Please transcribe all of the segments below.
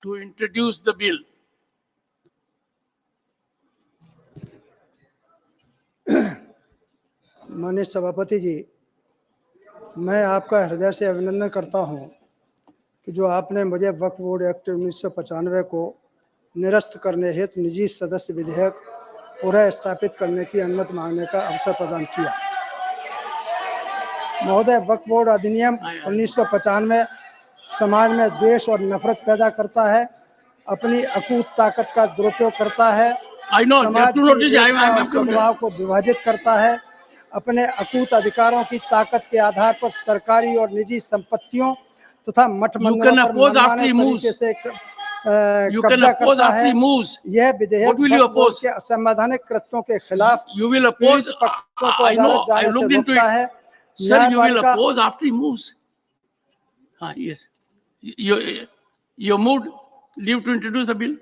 to introduce the bill. माननीय सभापति जी, मैं आपका हृदय से अभिनंदन करता हूं कि जो आपने मुझे वक्फ बोर्ड एक्ट 1995 को निरस्त करने हेतु निजी सदस्य विधेयक पुनः स्थापित करने की अनुमति मांगने का अवसर प्रदान किया। महोदय, वक्फ बोर्ड अधिनियम 1995 समाज में द्वेष और नफरत पैदा करता है, अपनी अकूत ताकत का दुरुपयोग करता है, समाज की एकता और सद्भाव को विभाजित करता है, अपने अकूत अधिकारों की ताकत के आधार पर सरकारी और निजी संपत्तियों तथा मठ मंदिरों पर मनमाने तरीके से कब्जा करता है। यह विधेयक वक्फ बोर्ड के असंवैधानिक कृत्यों के खिलाफ पीड़ित पक्षों को अदालत जाने से रोकता है। Sir, you will oppose after he moves. Yes. You moved. Leave to introduce the bill.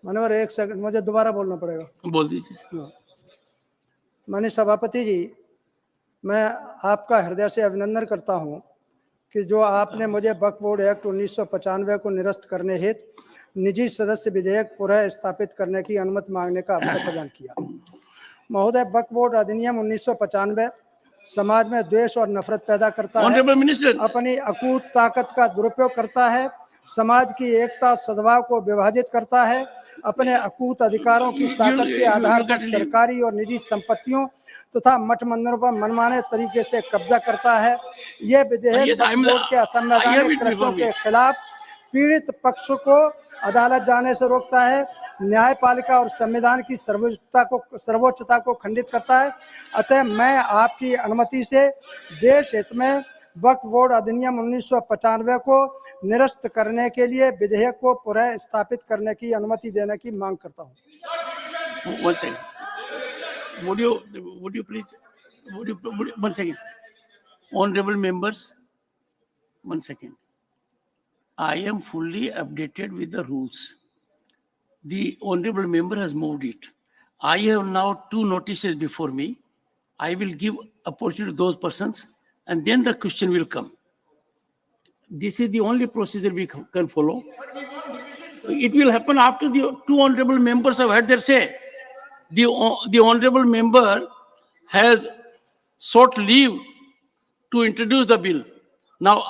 माननीय, एक सेकंड, मुझे दोबारा बोलना पड़ेगा। बोल दीजिए। माननीय सभापति जी, मैं आपका हृदय से अभिनंदन करता हूं कि जो आपने मुझे वक्फ बोर्ड एक्ट 1995 को निरस्त करने हेतु निजी सदस्य विधेयक पुनः स्थापित करने की अनुमति मांगने का अवसर प्रदान किया। महोदय, वक्फ बोर्ड अधिनियम 1995 समाज में द्वेष और नफरत पैदा करता है, अपनी अकूत ताकत का दुरुपयोग करता है, समाज की एकता और सद्भाव को विभाजित करता है, अपने अकूत अधिकारों की ताकत के आधार पर सरकारी और निजी संपत्तियों तथा मठ मंदिरों पर मनमाने तरीके से कब्जा करता है। यह विधेयक वक्फ बोर्ड के असंवैधानिक कृत्यों के खिलाफ पीड़ित पक्षों को अदालत जाने से रोकता है, न्यायपालिका और संविधान की सर्वोच्चता को खंडित करता है। अतः मैं आपकी अनुमति से देश हित में वक्फ बोर्ड अधिनियम 1995 को निरस्त करने के लिए विधेयक को पुनः स्थापित करने की अनुमति देने की मांग करता हूं। Would you please, one second. Honorable members, 1 second. I am fully updated with the rules. The honorable member has moved it. I have now 2 notices before me. I will give opportunity to those persons and then the question will come. This is the only procedure we can follow. It will happen after the 2 honorable members have had their say. The honorable member has sought leave to introduce the bill. Now,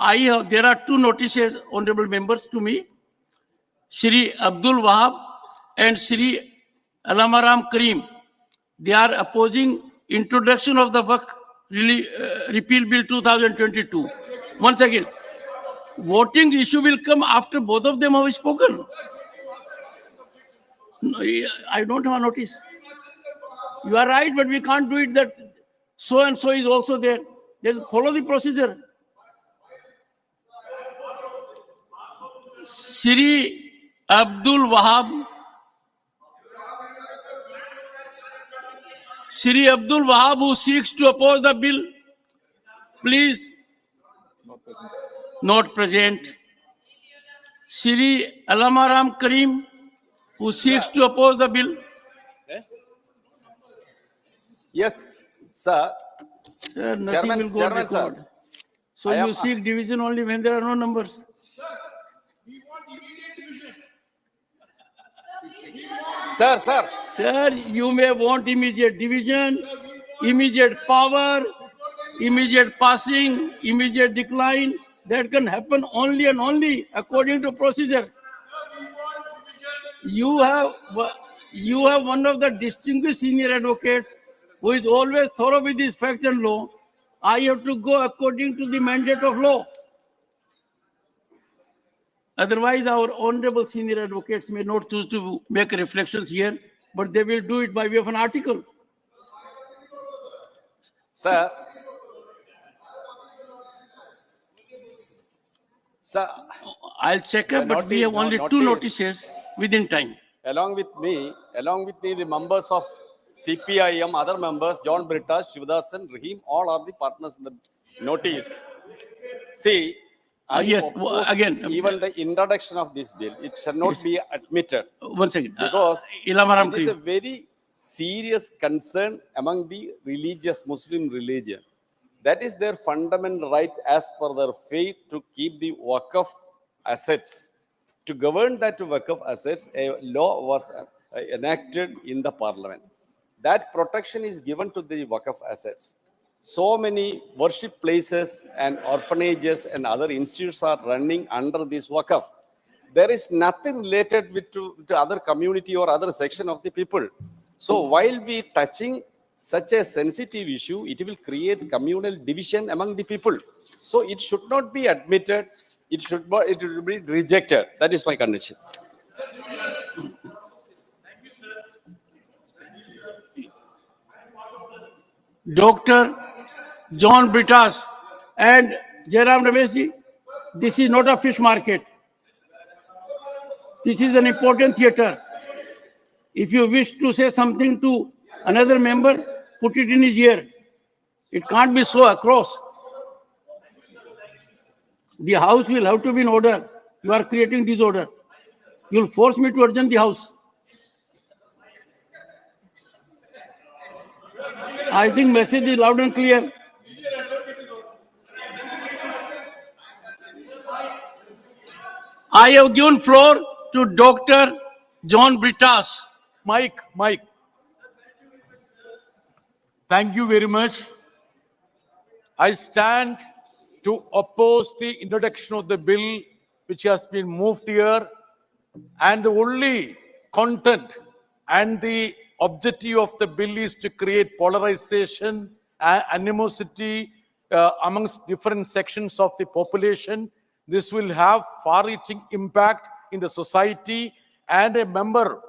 there are 2 notices, honorable members, to me. Shri Abdul Wahab and Shri Alamaram Karim. They are opposing introduction of the Waqf Repeal Bill 2022. Once again, voting issue will come after both of them have spoken. No, I don't have a notice. You are right, but we can't do it that so and so is also there. Then follow the procedure. Shri Abdul Wahab. Shri Abdul Wahab, who seeks to oppose the bill, please. Not present. Shri Alamaram Karim, who seeks to oppose the bill. Yes, sir. Sir, nothing will go on record. Sir. So you seek division only when there are no numbers. Sir. Sir, you may want immediate division, immediate power, immediate passing, immediate decline. That can happen only and only according to procedure. You have one of the distinguished senior advocates who is always thorough with his fact and law. I have to go according to the mandate of law. Otherwise, our honorable senior advocates may not choose to make reflections here, but they will do it by way of an article. Sir, I'll check up, but we have only 2 notices within time. Along with me, the members of CPIM, other members, John Britta, Shivdasan, Rahim, all are the partners in the notice. See, yes, again. Even the introduction of this bill, it shall not be admitted. 1 second. Because it is a very serious concern among the religious Muslim religion. That is their fundamental right as per their faith to keep the Waqf assets To govern that Waqf assets, a law was enacted in the parliament. That protection is given to the Waqf assets. So many worship places and orphanages and other institutes are running under this Waqf. There is nothing related to other community or other section of the people. So while we touching such a sensitive issue, it will create communal division among the people. So it should not be admitted. It should be rejected. That is my condition. Dr. John Britas and Jairam Rameshji, this is not a fish market. This is an important theater. If you wish to say something to another member, put it in his ear. It can't be so across. The house will have to be in order. You are creating disorder. You'll force me to adjourn the house. I think message is loud and clear. I have given floor to Dr. John Britas. Mike. Thank you very much. I stand to oppose the introduction of the bill which has been moved here, and the only content and the objective of the bill is to create polarization and animosity amongst different sections of the population. This will have far-reaching impact in the society, and a member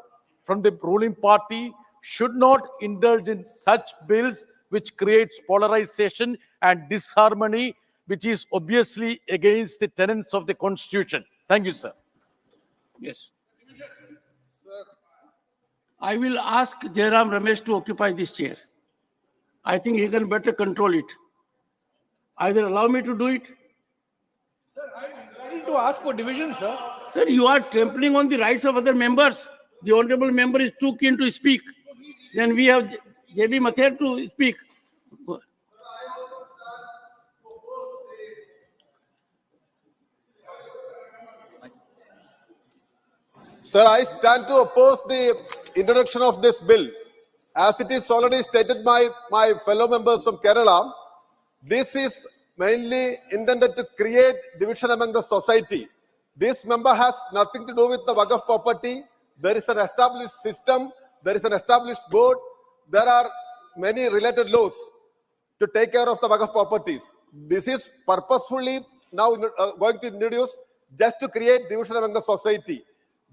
from the ruling party should not indulge in such bills which creates polarization and disharmony, which is obviously against the tenets of the Constitution. Thank you, sir. Yes. I will ask Jairam Ramesh to occupy this chair. I think he can better control it. Either allow me to do it. Sir, I'm ready to ask for division, sir. Sir, you are trampling on the rights of other members. The honorable member is too keen to speak. Then we have J.B. Mathur to speak. Sir, I stand to oppose the introduction of this bill. As it is already stated by my fellow members from Kerala, this is mainly intended to create division among the society. This member has nothing to do with the Waqf property. There is an established system. There is an established board. There are many related laws to take care of the Waqf properties. This is purposefully now going to introduce just to create division among the society.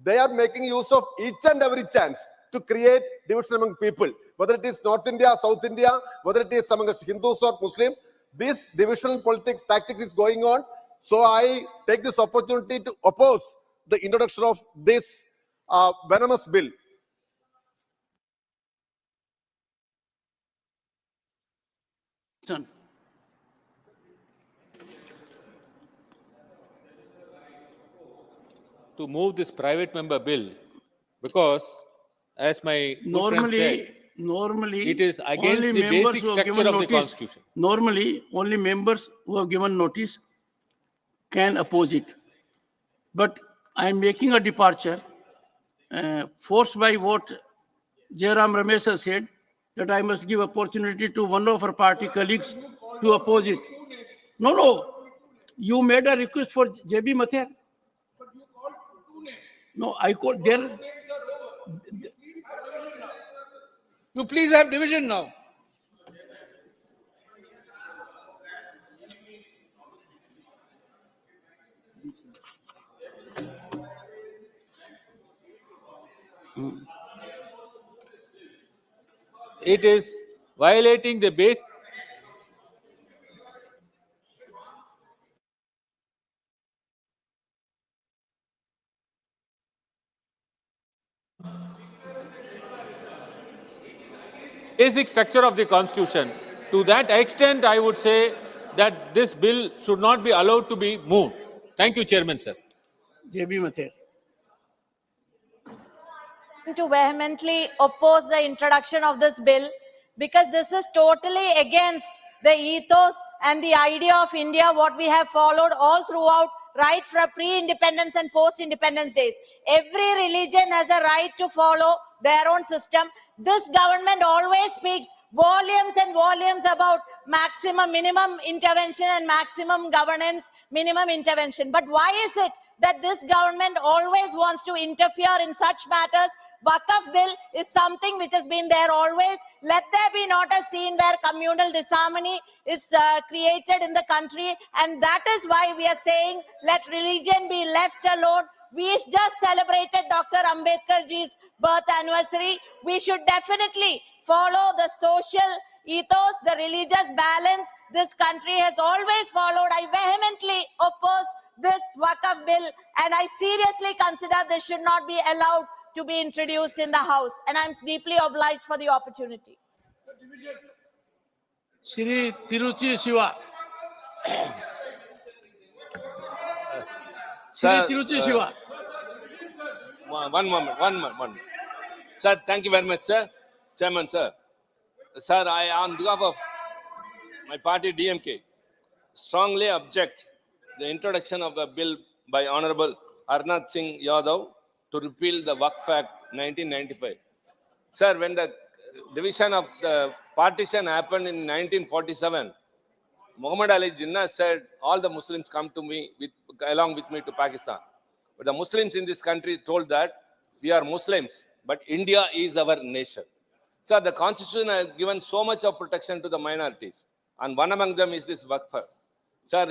They are making use of each and every chance to create division among people, whether it is North India, South India, whether it is among Hindus or Muslims. This divisional politics tactic is going on. So I take this opportunity to oppose the introduction of this venomous bill. Son. To move this private member bill, because as my good friend said, Normally, it is against only the members basic who have structure given of the notice- Constitution. Normally, only members who have given notice can oppose it. But I am making a departure, forced by what Jairam Ramesh has said, that I must give opportunity to one of our party colleagues to oppose it. No. You made a request for J.B. Mathur. No, I called there. You please have division now. It is violating the basic. Basic structure of the Constitution. To that extent, I would say that this bill should not be allowed to be moved. Thank you, Chairman, sir. J.B. Mathur. To vehemently oppose the introduction of this bill because this is totally against the ethos and the idea of India, what we have followed all throughout, right from pre-independence and post-independence days. Every religion has a right to follow their own system. This government always speaks volumes and volumes about minimum intervention and maximum governance, minimum intervention. But why is it that this government always wants to interfere in such matters? Waqf bill is something which has been there always. Let there be not a scene where communal disharmony is created in the country, and that is why we are saying let religion be left alone. We just celebrated Dr. Ambedkar ji's birth anniversary. We should definitely follow the social ethos, the religious balance this country has always followed. I vehemently oppose this Waqf bill, and I seriously consider this should not be allowed to be introduced in the House. And I'm deeply obliged for the opportunity. Shri Tiruchi Shiva. Shri Sir, Tiruchi Shiva. one moment. Sir, thank you very much, sir. Chairman, sir. Sir, I, on behalf of my party DMK, strongly object the introduction of a bill by Honorable Arnath Singh Yadav to repeal the Waqf Act 1995. Sir, when the division of the partition happened in 1947, Muhammad Ali Jinnah said, all the Muslims come to me along with me to Pakistan. But the Muslims in this country told that we are Muslims, but India is our nation. Sir, the constitution has given so much of protection to the minorities, and one among them is this Waqf. Sir,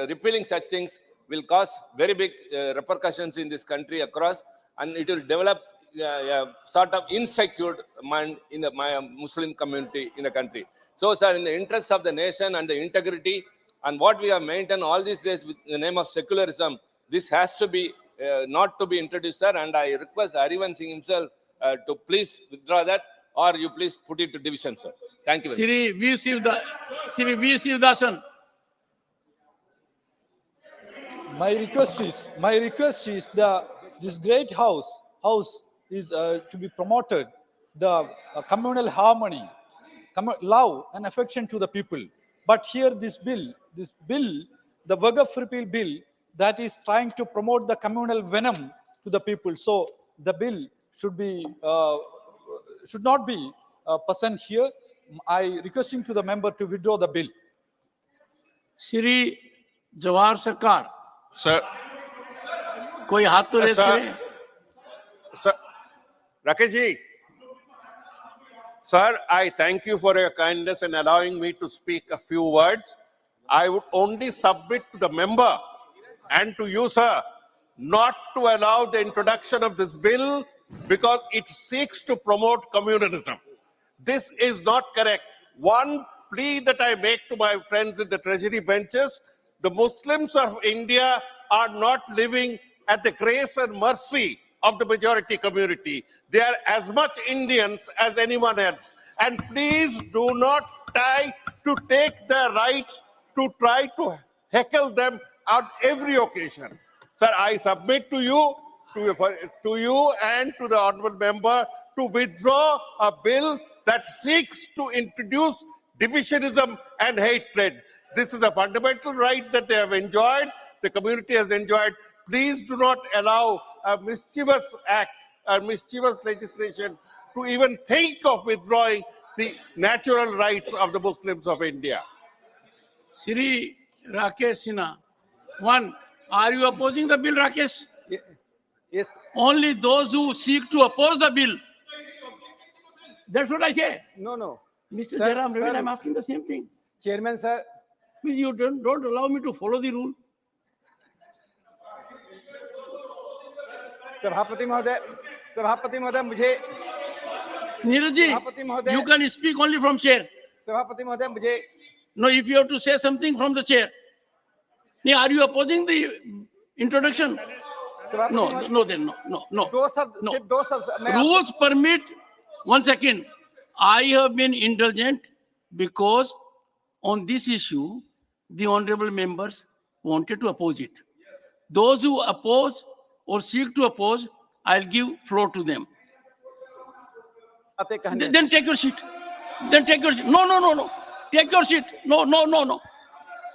repealing such things will cause very big repercussions in this country across, and it will develop a sort of insecure mind in the Muslim community in the country. So, sir, in the interest of the nation and the integrity and what we have maintained all these days with the name of secularism, this has to be not to be introduced, sir. And I request Arivan Singh himself to please withdraw that, or you please put it to division, sir. Thank you very much. Shri V. Shivdasan. My request is this great house is to be promoted the communal harmony, love and affection to the people. But here this bill, the Waqf repeal bill, that is trying to promote the communal venom to the people. So the bill should not be present here. I requesting to the member to withdraw the bill. Shri Jawahar Sarkar. Sir, कोई हाथ तो race करे. Sir, Rakesh ji, sir, I thank you for your kindness in allowing me to speak a few words. I would only submit to the member and to you, sir, not to allow the introduction of this bill because it seeks to promote communalism. This is not correct. One plea that I make to my friends in the treasury benches: the Muslims of India are not living at the grace and mercy of the majority community. They are as much Indians as anyone else. And please do not try to take their rights to try to heckle them on every occasion. Sir, I submit to you and to the honorable member to withdraw a bill that seeks to introduce divisionism and hatred. This is a fundamental right that they have enjoyed, the community has enjoyed. Please do not allow a mischievous act, a mischievous legislation to even think of withdrawing the natural rights of the Muslims of India. Shri Rakesh Sinha. One, are you opposing the bill, Rakesh? Yes. Only those who seek to oppose the bill. That's what I say. No. Mr. Sir, Jairam, sir. I'm asking the same thing. Chairman, sir. Please, you don't allow me to follow the rule. सभापति महोदय मुझे Neeraj ji, you can speak only from chair. सभापति महोदय मुझे No, if you have to say something from the chair. Are you opposing the introduction? No, then no. सिर्फ दो शब्द Rules permit. One second. I have been indulgent because on this issue, the honorable members wanted to oppose it. Those who oppose or seek to oppose, I'll give floor to them. Then take your seat. No. Take your seat. No, no, no, no.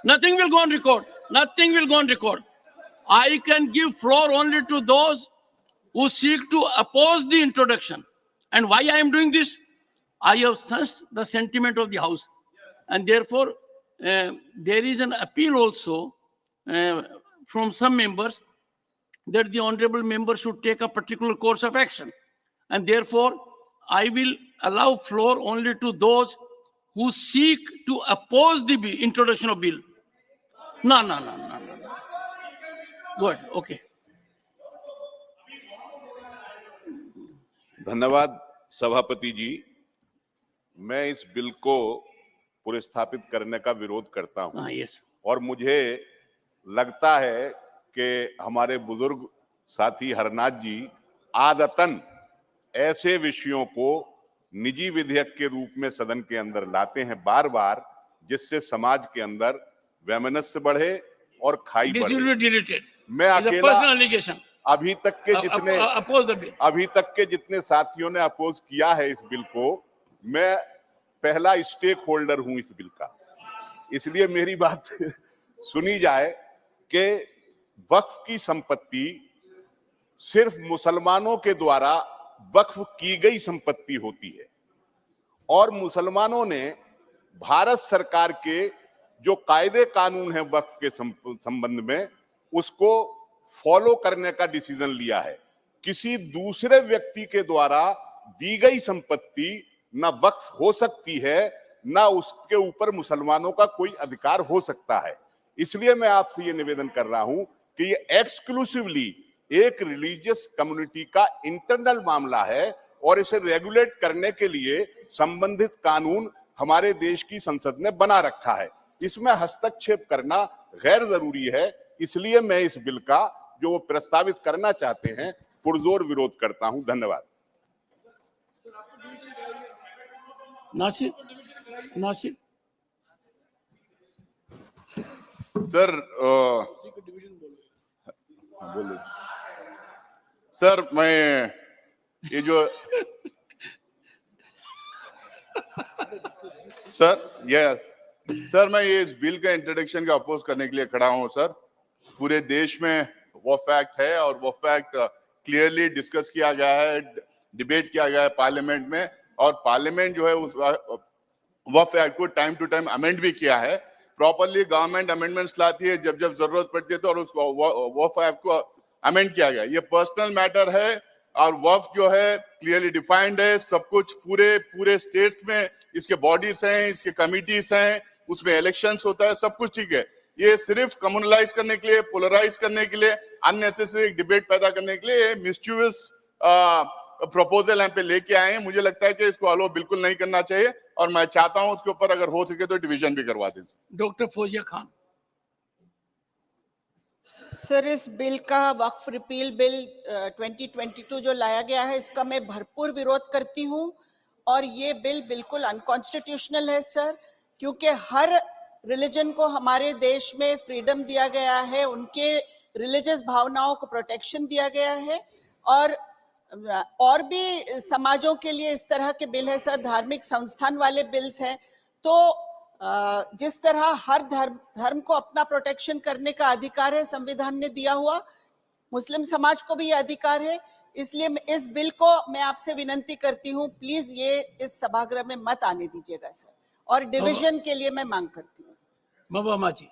Nothing will go on record. Nothing will go on record. I can give floor only to those who seek to oppose the introduction. And why I am doing this? I have sensed the sentiment of the House. And therefore, there is an appeal also from some members that the honorable member should take a particular course of action. And therefore, I will allow floor only to those who seek to oppose the introduction of bill. No, no, no, no, no. Good, okay. धन्यवाद सभापति जी। मैं इस bill को पुनर्स्थापित करने का विरोध करता हूं। Yes. और मुझे लगता है कि हमारे बुजुर्ग साथी हरनाथ जी आदतन ऐसे विषयों को निजी विधेयक के रूप में सदन के अंदर लाते हैं बार बार, जिससे समाज के अंदर वैमनस्य बढ़े और खाई This will be बढ़े। deleted. मैं It's a अकेला personal allegation. अभी तक के जितने साथियों ने अपोज किया है इस बिल को, मैं पहला स्टेक होल्डर हूं इस बिल का। इसलिए मेरी बात सुनी जाए कि वक्फ की संपत्ति सिर्फ मुसलमानों के द्वारा वक्फ की गई संपत्ति होती है और मुसलमानों ने भारत सरकार के जो कायदे कानून है वक्फ के संबंध में उसको फॉलो करने का डिसीजन लिया है। किसी दूसरे व्यक्ति के द्वारा दी गई संपत्ति ना वक्फ हो सकती है, ना उसके ऊपर मुसलमानों का कोई अधिकार हो सकता है। इसलिए मैं आपसे ये निवेदन कर रहा हूं कि ये एक्सक्लूसिवली एक रिलीजियस कम्युनिटी का इंटरनल मामला है और इसे रेगुलेट करने के लिए संबंधित कानून हमारे देश की संसद ने बना रखा है। इसमें हस्तक्षेप करना गैर जरूरी है। इसलिए मैं इस बिल का जो वो प्रस्तावित करना चाहते हैं पुरजोर विरोध करता हूं। धन्यवाद। नासिर, नासिर। सर बोलिए सर, मैं ये जो सर मैं ये इस बिल का इंट्रोडक्शन का अपोज करने के लिए खड़ा हूं सर। पूरे देश में वो फैक्ट है और वो फैक्ट क्लियरली डिस्कस किया गया है, डिबेट किया गया है पार्लियामेंट में, और पार्लियामेंट जो है उस वो फैक्ट को टाइम टू टाइम अमेंड भी किया है। प्रॉपरली गवर्नमेंट अमेंडमेंट्स लाती है जब जब जरूरत पड़ती है तो, और उसको वो फैक्ट को अमेंड किया गया। ये पर्सनल मैटर है और वक्फ जो है क्लियरली डिफाइंड है। सब कुछ पूरे स्टेट में इसके बॉडीज हैं, इसके कमिटीज हैं, उसमें इलेक्शंस होता है, सब कुछ ठीक है। ये सिर्फ कम्युनलाइज करने के लिए, पोलराइज करने के लिए, अननेसेसरी डिबेट पैदा करने के लिए मिसच्यूअस प्रपोजल यहाँ पे लेके आए हैं। मुझे लगता है कि इसको अलो बिल्कुल नहीं करना चाहिए और मैं चाहता हूं उसके ऊपर अगर हो सके तो डिवीजन भी करवा दें। डॉक्टर फौजिया खान। सर, इस बिल का वक्फ रिपील बिल 2022 जो लाया गया है इसका मैं भरपूर विरोध करती हूं और ये बिल बिल्कुल अनकॉन्स्टिट्यूशनल है सर, क्योंकि हर रिलीजन को हमारे देश में फ्रीडम दिया गया है, उनके रिलीजियस भावनाओं को प्रोटेक्शन दिया गया है और भी समाजों के लिए इस तरह के बिल है सर, धार्मिक संस्थान वाले बिल्स हैं। तो जिस तरह हर धर्म को अपना प्रोटेक्शन करने का अधिकार है संविधान ने दिया हुआ, मुस्लिम समाज को भी ये अधिकार है। इसलिए इस बिल को मैं आपसे विनंती करती हूँ, प्लीज ये इस सभागृह में मत आने दीजिएगा सर, और डिवीजन के लिए मैं मांग करती हूँ। बाबा माची।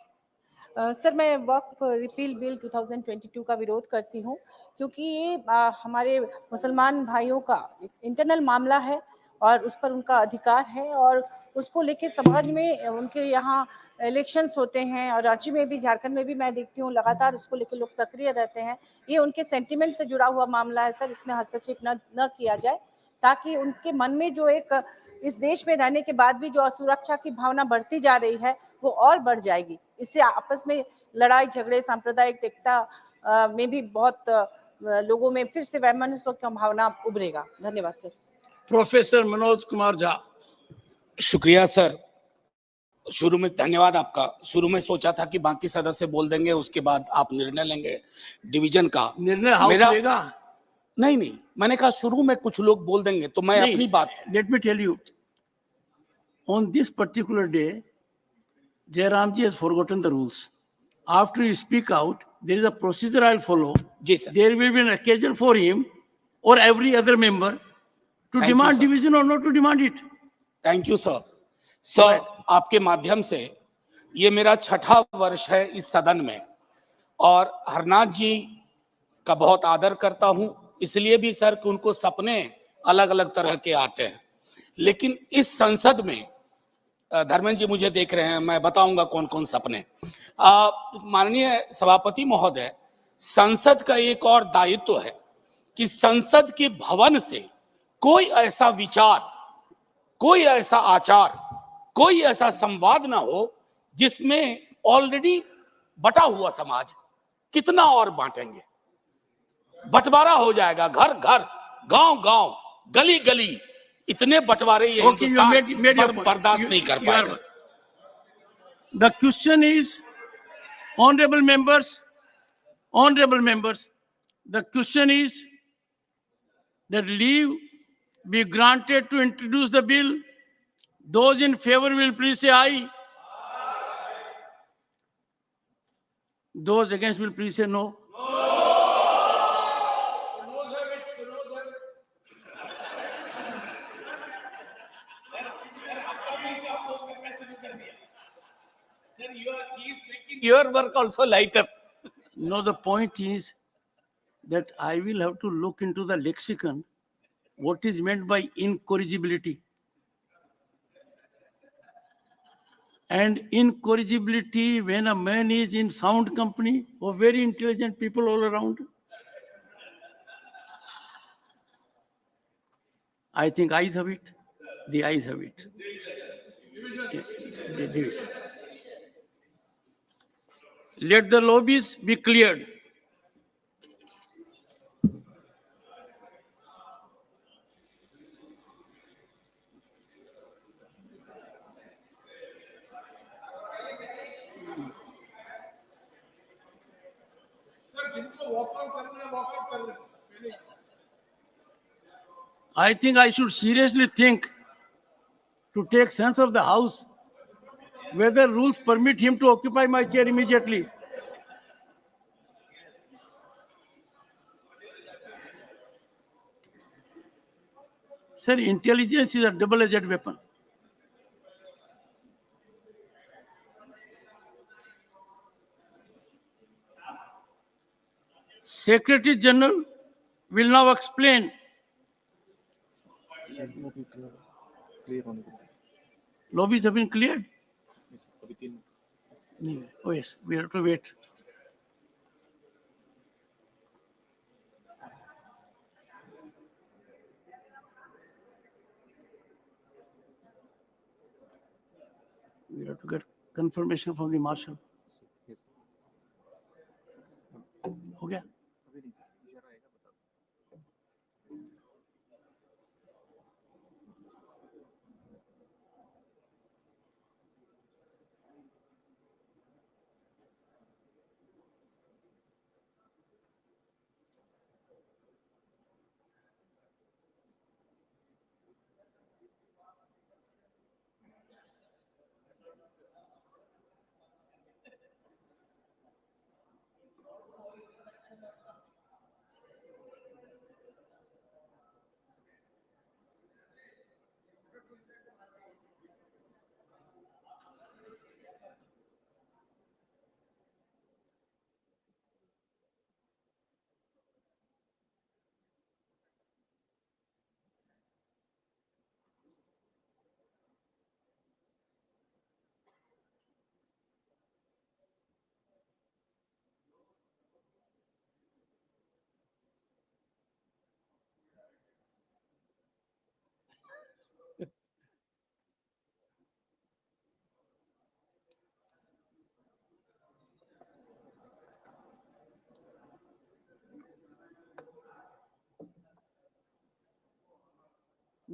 सर, मैं वक्फ रिपील बिल 2022 का विरोध करती हूँ क्योंकि ये हमारे मुसलमान भाइयों का इंटरनल मामला है और उस पर उनका अधिकार है और उसको लेके समाज में उनके यहाँ इलेक्शंस होते हैं और राज्य में भी, झारखंड में भी मैं देखती हूँ लगातार इसको लेके लोग सक्रिय रहते हैं। ये उनके सेंटिमेंट से जुड़ा हुआ मामला है सर, इसमें हस्तक्षेप न किया जाए ताकि उनके मन में जो एक इस देश में रहने के बाद भी जो असुरक्षा की भावना बढ़ती जा रही है वो और बढ़ जाएगी। इससे आपस में लड़ाई झगड़े, सांप्रदायिक एकता में भी बहुत लोगों में फिर से वैमनस्य की भावना उभरेगा। धन्यवाद सर। प्रोफेसर मनोज कुमार झा। शुक्रिया सर। शुरू में धन्यवाद आपका। शुरू में सोचा था कि बाकी सदस्य बोल देंगे, उसके बाद आप निर्णय लेंगे डिवीजन का। निर्णय हाउस लेगा? नहीं, मैंने कहा शुरू में कुछ लोग बोल देंगे तो मैं अपनी बात। Let me tell you, on this particular day, Jairamji has forgotten the rules. After you speak out, there is a procedure I'll follow. जी sir, There will be an occasion for him or every other member to Thank you, demand sir. division or not to demand it. Thank you sir. Sir, आपके माध्यम से ये मेरा छठा वर्ष है इस सदन में और हरनाथ जी का बहुत आदर करता हूं, इसलिए भी सर कि उनको सपने अलग अलग तरह के आते हैं, लेकिन इस संसद में धर्मेंद्र जी मुझे देख रहे हैं, मैं बताऊंगा कौन कौन सपने। माननीय सभापति महोदय, संसद का एक और दायित्व है कि संसद के भवन से कोई ऐसा विचार, कोई ऐसा आचार, कोई ऐसा संवाद ना हो जिसमें ऑलरेडी बटा हुआ समाज कितना और बांटेंगे, बंटवारा हो जाएगा, घर घर, गांव गांव, गली गली, इतने बंटवारे ये Okay, you made your Hindustan point. बर्दाश्त नहीं कर You are- पाएगा। The question is, honorable members, the question is that leave be granted to introduce the bill. Those in favor will please say aye. Those against will please say no. Your work also lighter. No, the point is that I will have to look into the lexicon, what is meant by incorrigibility. And incorrigibility, when a man is in sound company of very intelligent people all around, I think eyes have it. The eyes have it. The division. Let the lobbies be cleared. I think I should seriously think to take sense of the house, whether rules permit him to occupy my chair immediately. Sir, intelligence is a double-edged weapon. Secretary General will now explain. Lobbies have been cleared? Oh yes, we have to wait. We have to get confirmation from the marshal. Okay.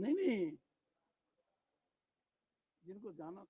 नहीं जिनको जाना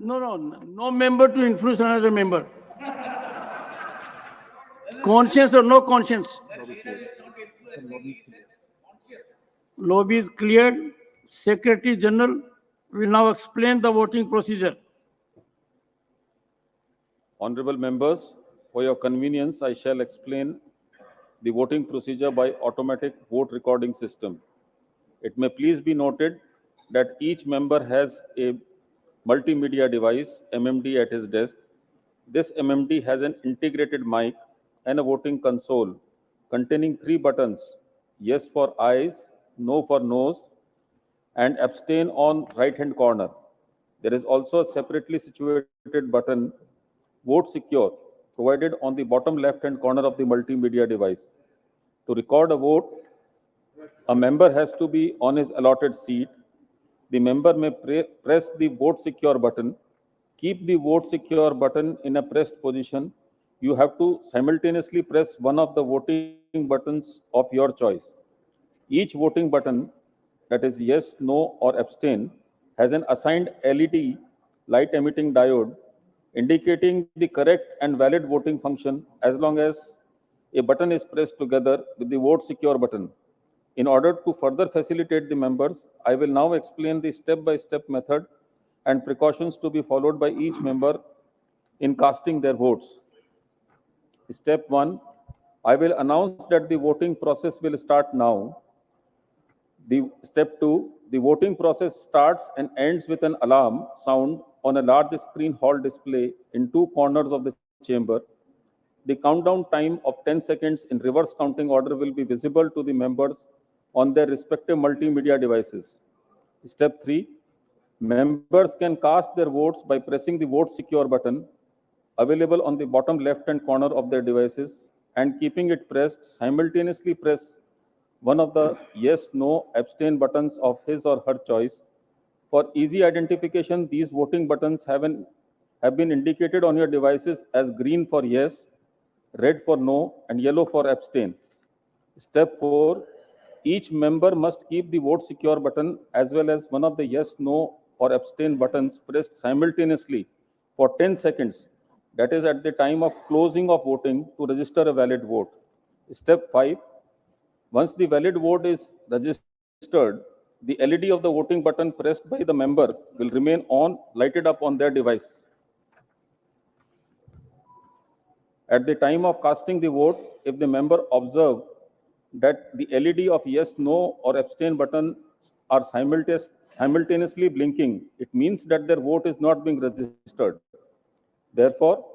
No member to influence another member. Conscience or no conscience? Lobby is cleared. Secretary General will now explain the voting procedure. Honorable members, for your convenience, I shall explain the voting procedure by automatic vote recording system. It may please be noted that each member has a multimedia device, MMD, at his desk. This MMD has an integrated mic and a voting console containing 3 buttons: yes for ayes, no for noes, and abstain on right-hand corner. There is also a separately situated button, Vote Secure, provided on the bottom left-hand corner of the multimedia device. To record a vote, a member has to be on his allotted seat. The member may press the Vote Secure button. Keep the Vote Secure button in a pressed position. You have to simultaneously press one of the voting buttons of your choice. Each voting button, that is yes, no, or abstain, has an assigned LED light emitting diode indicating the correct and valid voting function as long as a button is pressed together with the Vote Secure button. In order to further facilitate the members, I will now explain the step-by-step method and precautions to be followed by each member in casting their votes. Step 1, I will announce that the voting process will start now. Step 2, the voting process starts and ends with an alarm sound on a large screen hall display in 2 corners of the chamber. The countdown time of 10 seconds in reverse counting order will be visible to the members on their respective multimedia devices. Step 3, members can cast their votes by pressing the Vote Secure button available on the bottom left-hand corner of their devices and keeping it pressed, simultaneously press one of the yes, no, abstain buttons of his or her choice. For easy identification, these voting buttons have been indicated on your devices as green for yes, red for no, and yellow for abstain. Step 4, each member must keep the Vote Secure button as well as one of the yes, no, or abstain buttons pressed simultaneously for 10 seconds, that is at the time of closing of voting, to register a valid vote. Step 5, once the valid vote is registered, the LED of the voting button pressed by the member will remain on, lighted up on their device. At the time of casting the vote, if the member observe that the LED of yes, no, or abstain buttons are simultaneously blinking, it means that their vote is not being registered. Therefore,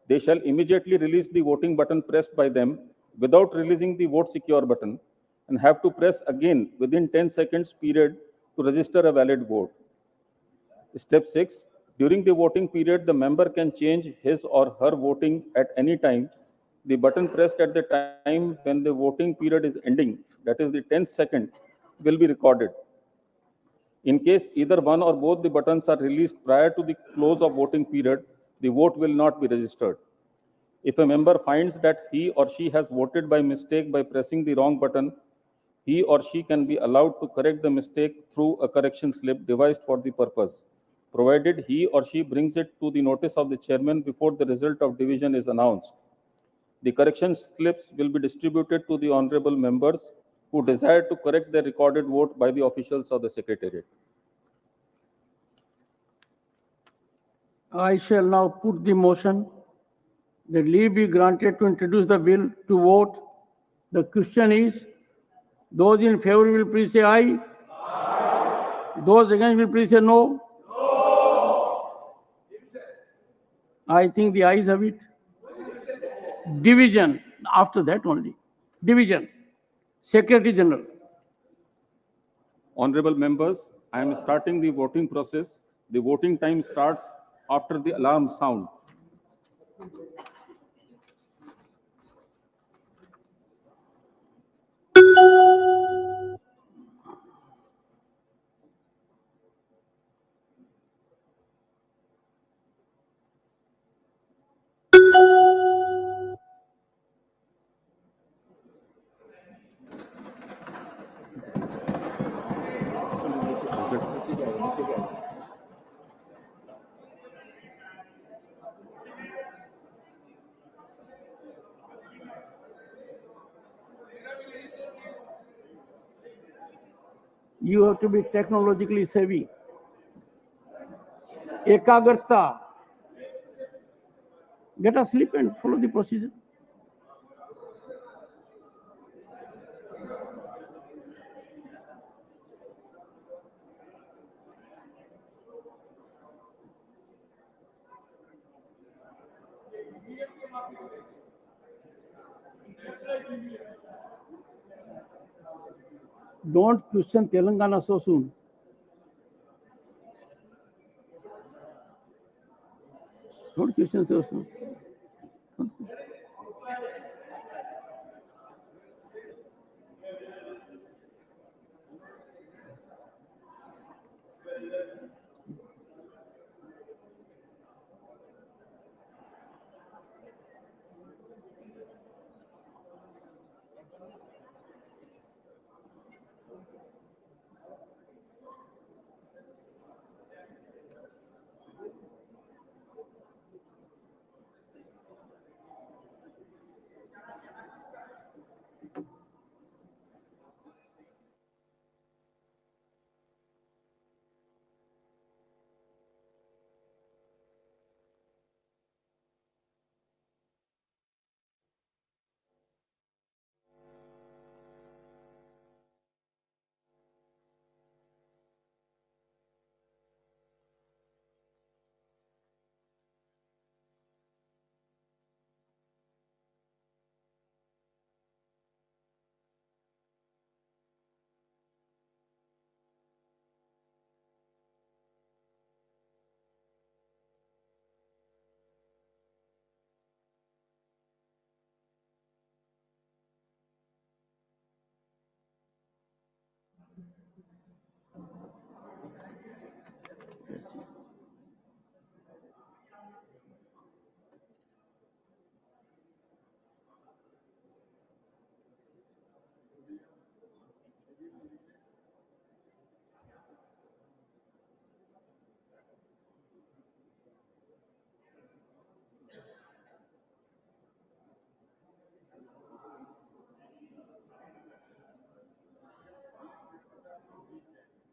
they shall immediately release the voting button pressed by them without releasing the Vote Secure button and have to press again within 10 seconds period to register a valid vote. Step 6, during the voting period, the member can change his or her voting at any time. The button pressed at the time when the voting period is ending, that is the 10th second, will be recorded. In case either one or both the buttons are released prior to the close of voting period, the vote will not be registered. If a member finds that he or she has voted by mistake by pressing the wrong button, he or she can be allowed to correct the mistake through a correction slip devised for the purpose, provided he or she brings it to the notice of the chairman before the result of division is announced. The correction slips will be distributed to the honorable members who desire to correct their recorded vote by the officials of the Secretariat. I shall now put the motion that leave be granted to introduce the bill to vote. The question is, those in favor will please say aye. Those against will please say no. I think the ayes have it. Division, after that only. Division. Secretary General. Honorable members, I am starting the voting process. The voting time starts after the alarm sound. You have to be technologically savvy. Ekagrta. Get a sleep and follow the procedure. Don't question Telangana so soon. Don't question so soon.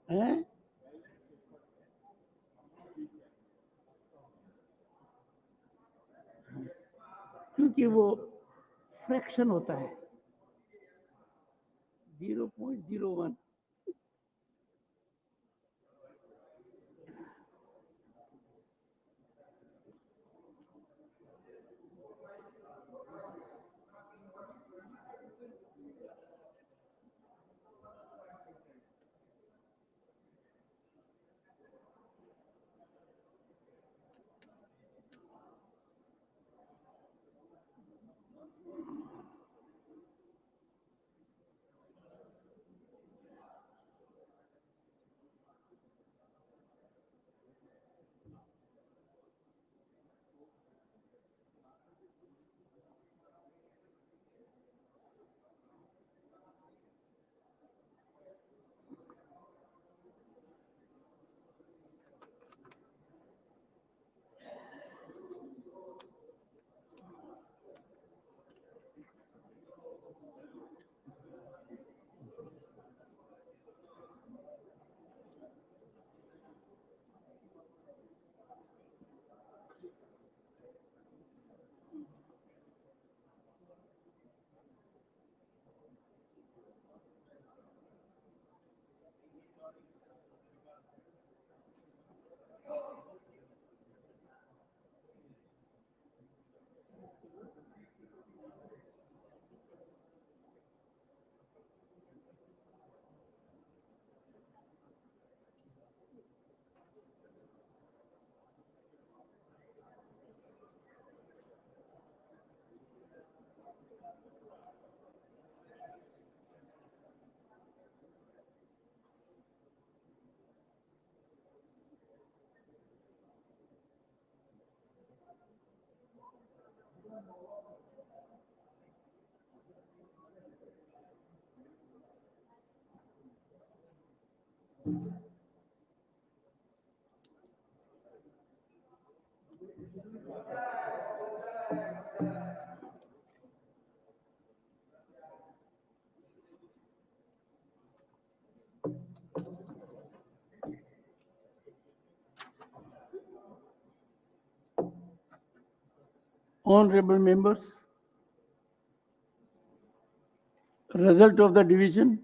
हैं? क्योंकि वो fraction होता है 0.01. Honorable members, result of the division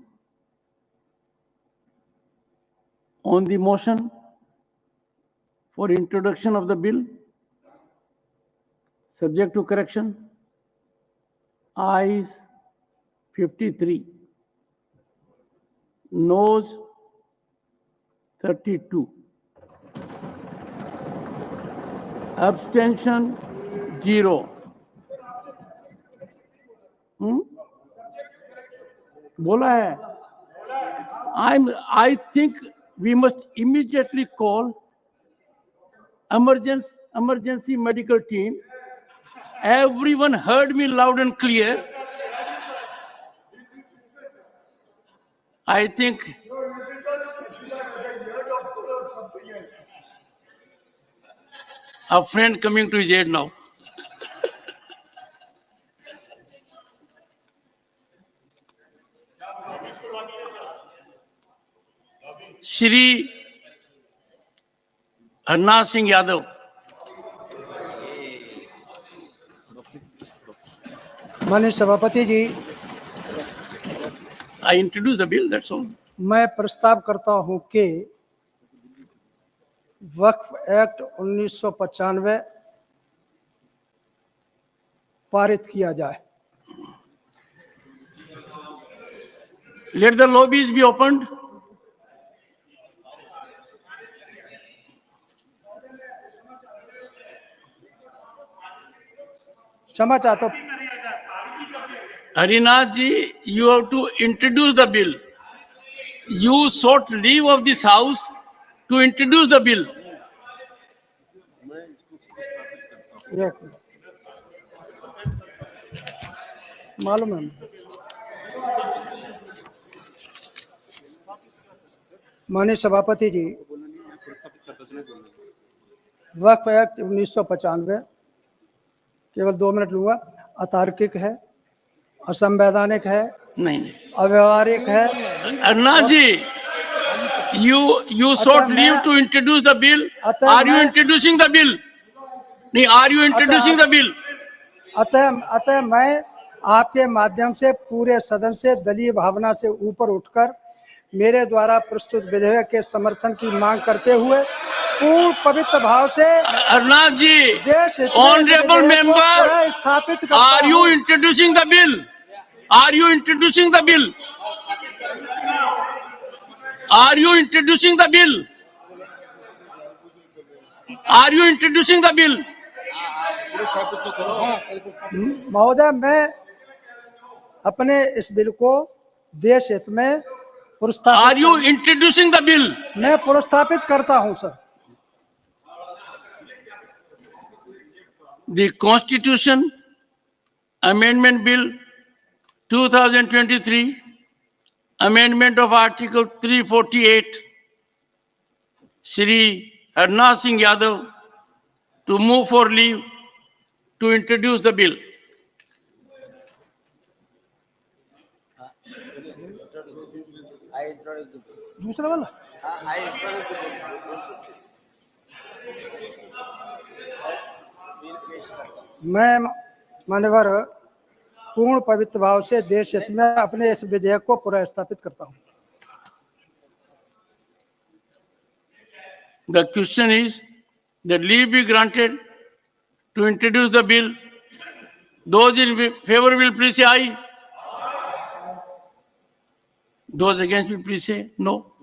on the motion for introduction of the bill, subject to correction, ayes 53, noes 32, abstention 0. बोला है. I think we must immediately call emergency medical team. Everyone heard me loud and clear. I think a friend coming to his aid now. Shri Harnath Singh Yadav. माननीय सभापति जी, I introduce the bill, that's all. मैं प्रस्ताव करता हूं कि वक्फ act 1995 पारित किया जाए. Let the lobbies be opened. क्षमा चाहता हूं. Harinath ji, you have to introduce the bill. You sought leave of this house to introduce the bill. मालूम है. माननीय सभापति जी, वक्फ एक्ट 1995 केवल 2 मिनट लूंगा. अतार्किक है, असंवैधानिक है, नहीं, अव्यवहारिक है. Harinath ji, you sought leave to introduce the bill. Are you introducing the bill? नहीं, are you introducing the bill? अतः मैं आपके माध्यम से पूरे सदन से दलीय भावना से ऊपर उठकर मेरे द्वारा प्रस्तुत विधेयक के समर्थन की मांग करते हुए पूर्ण पवित्र भाव से Harnath ji, honorable member, स्थापित करता are you हूं. introducing the bill? Are you introducing the bill? Are you introducing the bill? Are you introducing the bill? महोदय, मैं अपने इस बिल को देश हित में पुरस्कृत. Are you introducing the bill? मैं पुरस्कृत करता हूं sir. The Constitution Amendment Bill 2023, Amendment of Article 348, Shri Harnath Singh Yadav to move for leave to introduce the bill. दूसरा वाला मैं मान्यवर पूर्ण पवित्र भाव से देश हित में अपने इस विधेयक को पुनर्स्थापित करता हूं. The question is that leave be granted to introduce the bill. Those in favor will please say aye. Those against will please say no.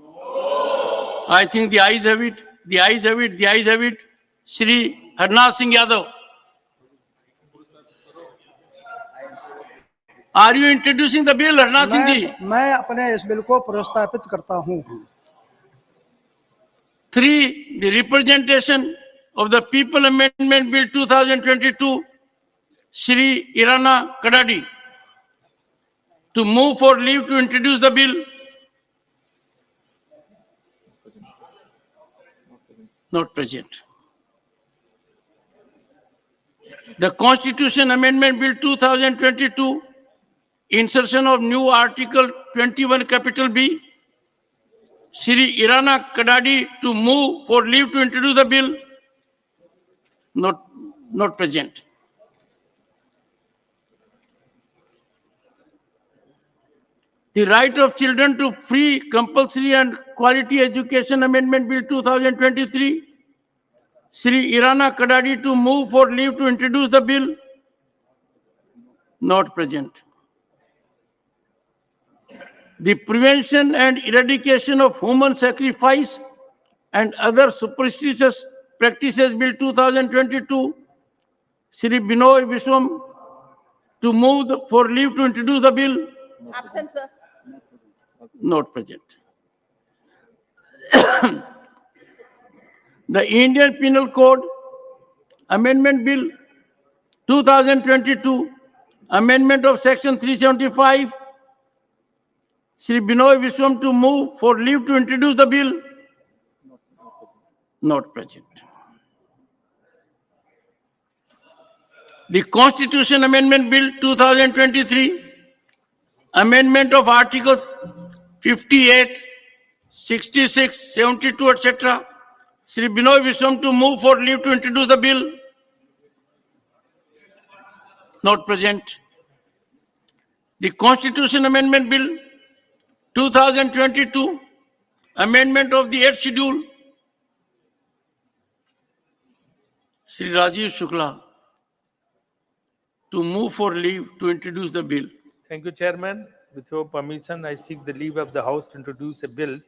I think the ayes have it. The ayes have it. The ayes have it. Shri Harnath Singh Yadav. Are you introducing the bill, Harnath Singh ji? मैं अपने इस bill को पुनर्स्थापित करता हूं. 3. The representation of the People Amendment Bill 2022, Shri Irana Kadadi to move for leave to introduce the bill. Not present. The Constitution Amendment Bill 2022, insertion of new Article 21 capital B. Shri Irana Kadadi to move for leave to introduce the bill. Not present. The Right of Children to Free, Compulsory and Quality Education Amendment Bill 2023. Shri Irana Kadadi to move for leave to introduce the bill. Not present. The Prevention and Eradication of Human Sacrifice and Other Superstitious Practices Bill 2022. Shri Binoy Vishwam to move for leave to introduce the bill. Absent, sir. Not present. The Indian Penal Code Amendment Bill 2022, amendment of Section 375. Shri Binoy Vishwam to move for leave to introduce the bill. Not present. The Constitution Amendment Bill 2023, amendment of Articles 58, 66, 72, etc. Shri Binoy Vishwam to move for leave to introduce the bill. Not present. The Constitution Amendment Bill 2022, amendment of the 8th schedule. Shri Rajiv Shukla to move for leave to introduce the bill. Thank you, Chairman. With your permission, I seek the leave of the House to introduce a bill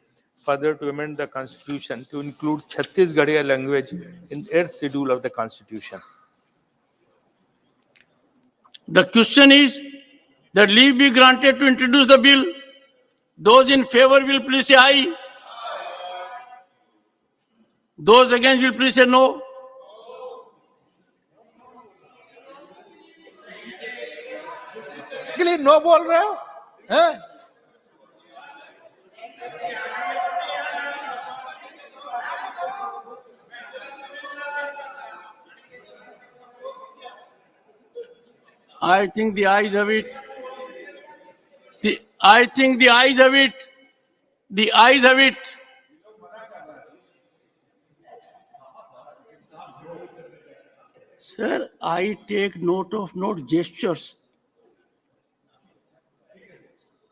further to amend the Constitution to include Chhattisgarhi language in 8th schedule of the Constitution. The question is that leave be granted to introduce the bill. Those in favor will please say aye. Those against will please say no. के लिए no बोल रहे हो हैं? I think the ayes have it. I think the ayes have it. The ayes have it. Sir, I take note of not gestures.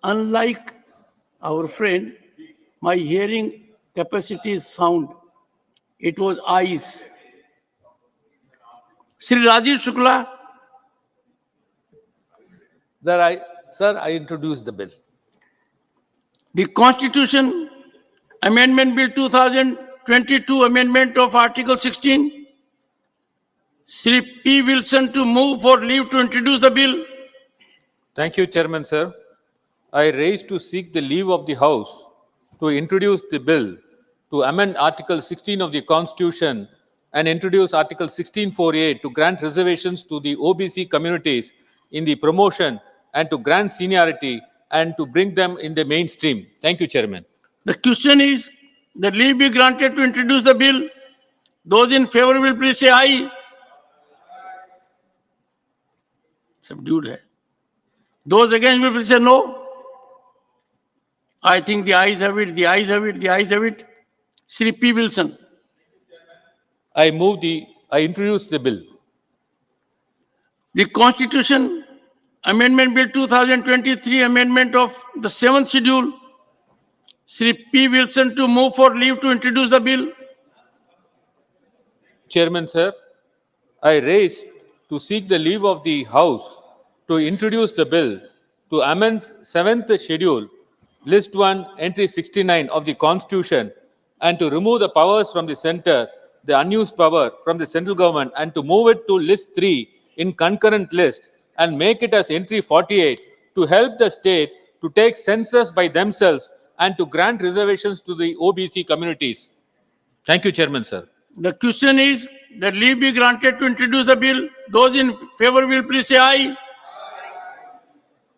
Unlike our friend, my hearing capacity is sound. It was eyes. Shri Rajiv Shukla. Sir, I introduce the bill. The Constitution Amendment Bill 2022, amendment of Article 16. Shri P. Wilson to move for leave to introduce the bill. Thank you, Chairman, sir. I raise to seek the leave of the House to introduce the bill to amend Article 16 of the Constitution and introduce Article 1648 to grant reservations to the OBC communities in the promotion and to grant seniority and to bring them in the mainstream. Thank you, Chairman. The question is that leave be granted to introduce the bill. Those in favor will please say aye. Subdued hai. Those against will please say no. I think the ayes have it, the ayes have it, the ayes have it. Shri P. Wilson. I introduce the bill. The Constitution Amendment Bill 2023, amendment of the 7th schedule. Shri P. Wilson to move for leave to introduce the bill. Chairman, sir, I raise to seek the leave of the House to introduce the bill to amend 7th schedule, List 1, Entry 69 of the Constitution, and to remove the powers from the center, the unused power from the central government, and to move it to List 3 in concurrent list and make it as Entry 48 to help the state to take census by themselves and to grant reservations to the OBC communities. Thank you, Chairman, sir. The question is that leave be granted to introduce the bill. Those in favor will please say aye.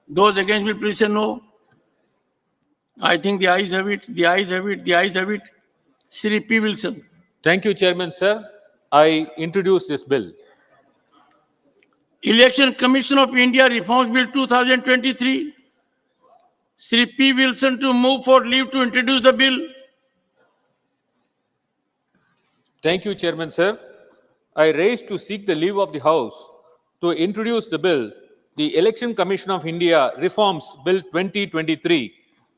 Those against will please say no. I think the ayes have it, the ayes have it, the ayes have it. Shri P. Wilson. Thank you, Chairman, sir. I introduce this bill. Election Commission of India Reforms Bill 2023. Shri P. Wilson to move for leave to introduce the bill. Thank you, Chairman, sir. I raise to seek the leave of the House to introduce the bill, the Election Commission of India Reforms Bill 2023,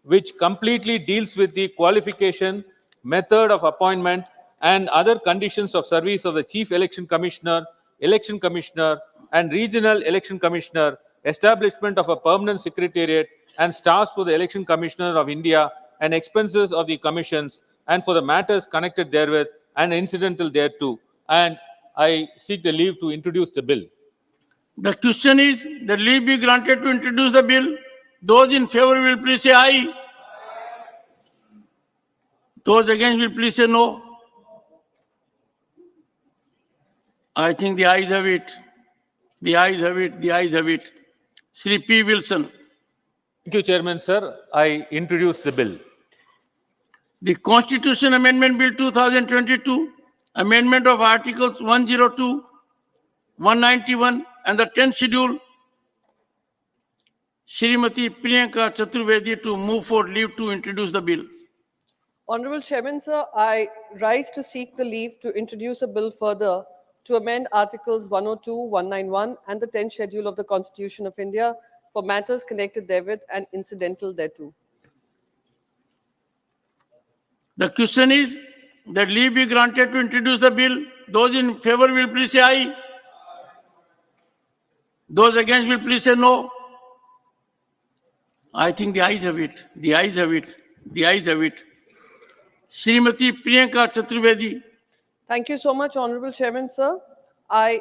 which completely deals with the qualification, method of appointment, and other conditions of service of the Chief Election Commissioner, and Regional Election Commissioner, establishment of a permanent secretariat and staffs for the Election Commissioner of India, and expenses of the commissions, and for the matters connected therewith and incidental thereto. And I seek the leave to introduce the bill. The question is that leave be granted to introduce the bill. Those in favor will please say aye. Those against will please say no. I think the ayes have it. The ayes have it. The ayes have it. Shri P. Wilson. Thank you, Chairman, sir. I introduce the bill. The Constitution Amendment Bill 2022, amendment of Articles 102, 191, and the 10th schedule. Shrimati Priyanka Chaturvedi to move for leave to introduce the bill. Honorable Chairman, sir, I rise to seek the leave to introduce a bill further to amend Articles 102, 191, and the 10th schedule of the Constitution of India for matters connected therewith and incidental thereto. The question is that leave be granted to introduce the bill. Those in favor will please say aye. Those against will please say no. I think the ayes have it. The ayes have it. The ayes have it. Shrimati Priyanka Chaturvedi. Thank you so much, Honorable Chairman, sir. I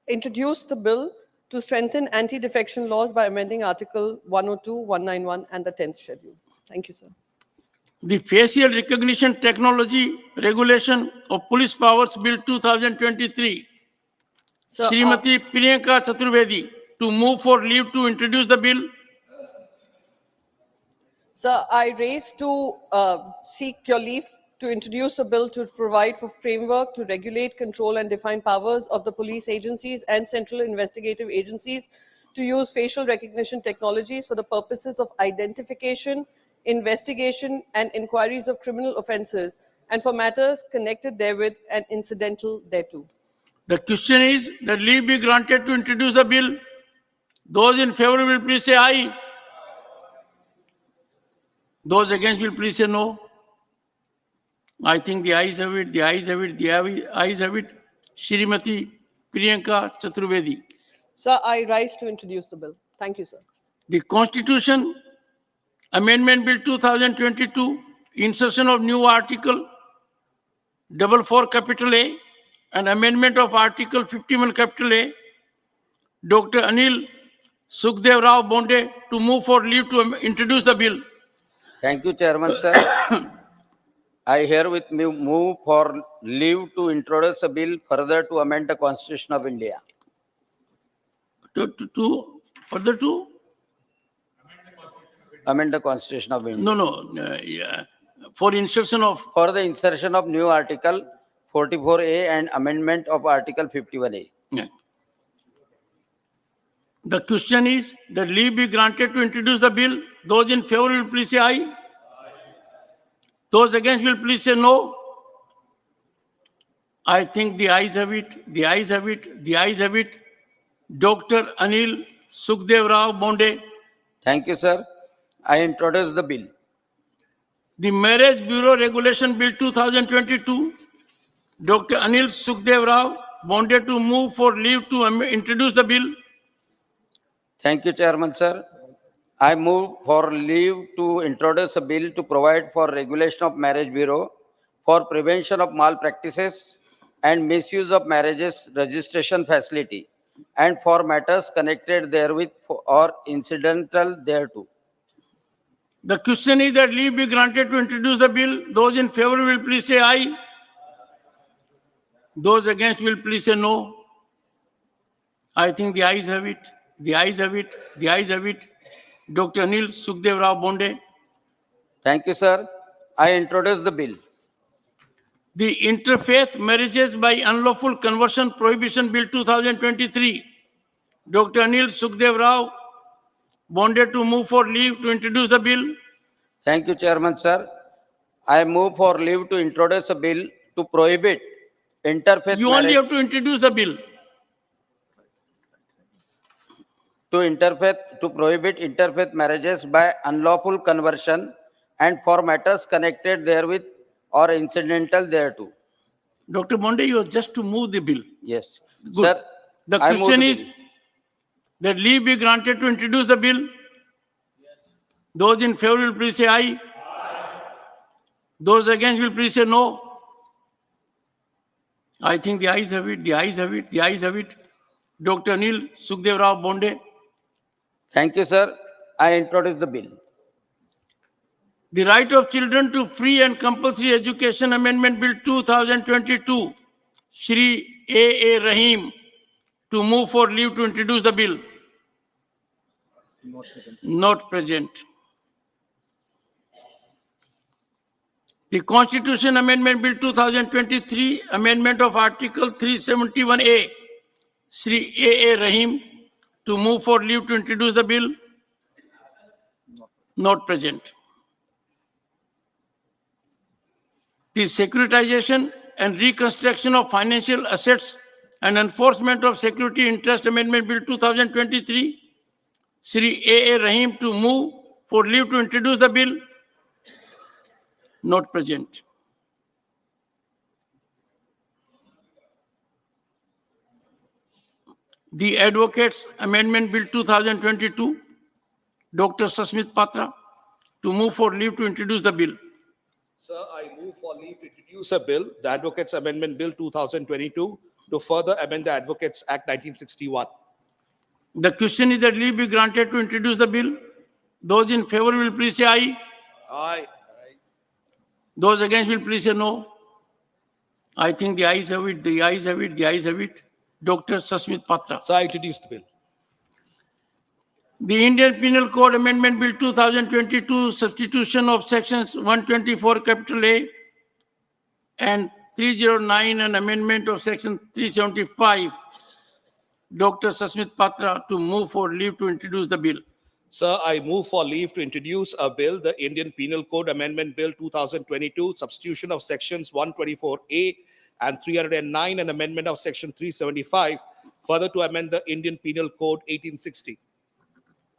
introduce the bill to strengthen anti-defection laws by amending Article 102, 191, and the 10th schedule. Thank you, sir. The Facial Recognition Technology Regulation of Police Powers Bill 2023. Sir, Shrimati Priyanka Chaturvedi to move for leave to introduce the bill. Sir, I raise to seek your leave to introduce a bill to provide for framework to regulate, control, and define powers of the police agencies and central investigative agencies to use facial recognition technologies for the purposes of identification, investigation, and inquiries of criminal offences, and for matters connected therewith and incidental thereto. The question is that leave be granted to introduce the bill. Those in favor will please say aye. Those against will please say no. I think the ayes have it, the ayes have it, the ayes have it. Shrimati Priyanka Chaturvedi. Sir, I rise to introduce the bill. Thank you, sir. The Constitution Amendment Bill 2022, insertion of new Article 44 capital A and amendment of Article 51 capital A. Dr. Anil Sukhdev Rao Bonde to move for leave to introduce the bill. Thank you, Chairman, sir. I herewith move for leave to introduce a bill further to amend the Constitution of India. Further to? Amend the Constitution of India. No. For insertion of? For the insertion of new Article 44A and amendment of Article 51A. Yeah. The question is that leave be granted to introduce the bill. Those in favor will please say aye. Those against will please say no. I think the ayes have it, the ayes have it, the ayes have it. Dr. Anil Sukhdev Rao Bonde. Thank you, sir. I introduce the bill. The Marriage Bureau Regulation Bill 2022. Dr. Anil Sukhdev Rao Bonde to move for leave to introduce the bill. Thank you, Chairman, sir. I move for leave to introduce a bill to provide for regulation of Marriage Bureau for prevention of malpractices and misuse of marriages registration facility and for matters connected therewith or incidental thereto. The question is that leave be granted to introduce the bill. Those in favor will please say aye. Those against will please say no. I think the ayes have it. The ayes have it. The ayes have it. Dr. Anil Sukhdev Rao Bonde. Thank you, sir. I introduce the bill. The Interfaith Marriages by Unlawful Conversion Prohibition Bill 2023. Dr. Anil Sukhdev Rao Bonde to move for leave to introduce the bill. Thank you, Chairman, sir. I move for leave to introduce a bill to prohibit interfaith You only marriage. have to introduce the bill. To prohibit interfaith marriages by unlawful conversion and for matters connected therewith or incidental thereto. Dr. Bonde, you have just to move the bill. Yes. Good. Sir, The I move question the is bill. that leave be granted to introduce the bill. Those in favor will please say aye. Those against will please say no. I think the ayes have it, the ayes have it, the ayes have it. Dr. Anil Sukhdev Rao Bonde. Thank you, sir. I introduce the bill. The Right of Children to Free and Compulsory Education Amendment Bill 2022. Shri A. Rahim to move for leave to introduce the bill. Not present. The Constitution Amendment Bill 2023, Amendment of Article 371A. Shri A. Rahim to move for leave to introduce the bill. Not present. The Securitization and Reconstruction of Financial Assets and Enforcement of Security Interest Amendment Bill 2023. Shri A. Rahim to move for leave to introduce the bill. Not present. The Advocates Amendment Bill 2022. Dr. Sasmit Patra to move for leave to introduce the bill. Sir, I move for leave to introduce a bill, the Advocates Amendment Bill 2022, to further amend the Advocates Act 1961. The question is that leave be granted to introduce the bill. Those in favor will please say aye. Aye. Those against will please say no. I think the ayes have it, the ayes have it, the ayes have it. Dr. Sasmit Patra. Sir, I introduce the bill. The Indian Penal Code Amendment Bill 2022, substitution of sections 124 capital A and 309 and amendment of section 375. Dr. Sasmit Patra to move for leave to introduce the bill. Sir, I move for leave to introduce a bill, the Indian Penal Code Amendment Bill 2022, substitution of sections 124A and 309 and amendment of section 375, further to amend the Indian Penal Code 1860.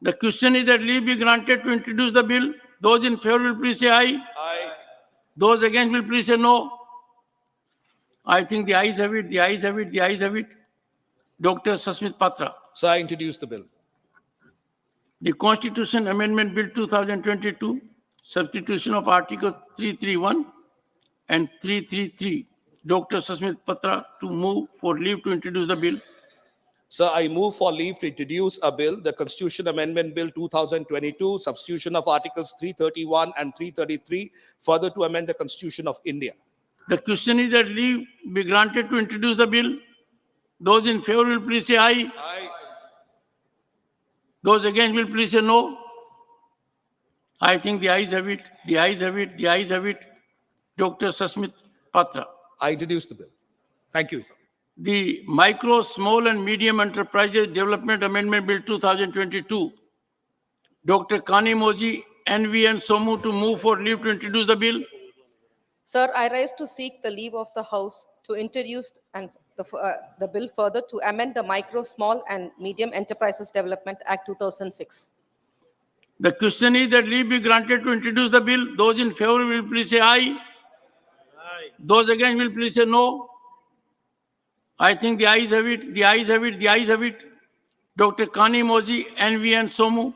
The question is that leave be granted to introduce the bill. Those in favor will please say aye. Aye. Those against will please say no. I think the ayes have it, the ayes have it, the ayes have it. Dr. Sasmit Patra. Sir, I introduce the bill. The Constitution Amendment Bill 2022, substitution of Articles 331 and 333. Dr. Sasmit Patra to move for leave to introduce the bill. Sir, I move for leave to introduce a bill, the Constitution Amendment Bill 2022, substitution of Articles 331 and 333, further to amend the Constitution of India. The question is that leave be granted to introduce the bill. Those in favor will please say aye. Aye. Those against will please say no. I think the ayes have it, the ayes have it, the ayes have it. Dr. Sasmit Patra. I introduce the bill. Thank you, sir. The Micro, Small and Medium Enterprises Development Amendment Bill 2022. Dr. Kani Moji, NV and Somu to move for leave to introduce the bill. Sir, I rise to seek the leave of the House to introduce the bill further to amend the Micro, Small and Medium Enterprises Development Act 2006. The question is that leave be granted to introduce the bill. Those in favor will please say aye. Aye. Those against will please say no. I think the ayes have it, the ayes have it, the ayes have it. Dr. Kani Moji, NV and Somu.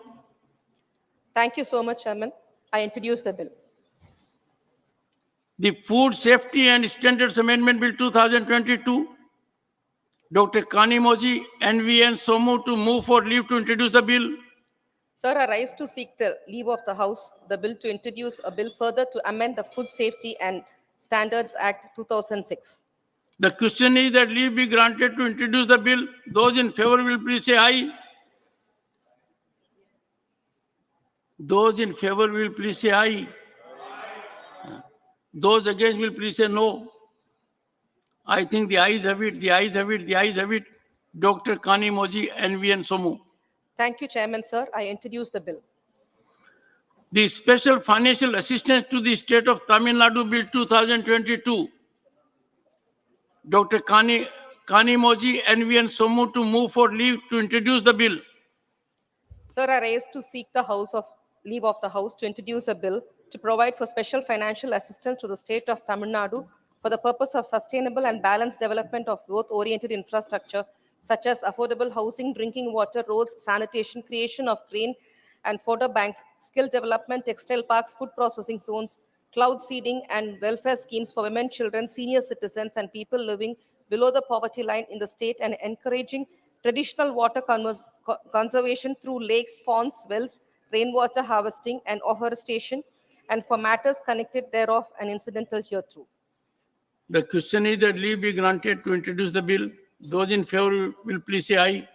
Thank you so much, Chairman. I introduce the bill. The Food Safety and Standards Amendment Bill 2022. Dr. Kani Moji, NV and Somu to move for leave to introduce the bill. Sir, I rise to seek the leave of the House, the bill to introduce a bill further to amend the Food Safety and Standards Act 2006. The question is that leave be granted to introduce the bill. Those in favor will please say aye. Those in favor will please say aye. Those against will please say no. I think the ayes have it, the ayes have it, the ayes have it. Dr. Kani Moji, NVN Somu. Thank you, Chairman, sir. I introduce the bill. The Special Financial Assistance to the State of Tamil Nadu Bill 2022. Dr. Kani Moji, NVN Somu to move for leave to introduce the bill. Sir, I raise to seek the leave of the House to introduce a bill to provide for special financial assistance to the state of Tamil Nadu for the purpose of sustainable and balanced development of growth-oriented infrastructure such as affordable housing, drinking water, roads, sanitation, creation of grain and fodder banks, skill development, textile parks, food processing zones, cloud seeding, and welfare schemes for women, children, senior citizens, and people living below the poverty line in the state, and encouraging traditional water conservation through lakes, ponds, wells, rainwater harvesting, and afforestation, and for matters connected thereof and incidental hereto. The question is that leave be granted to introduce the bill. Those in favor will please say aye.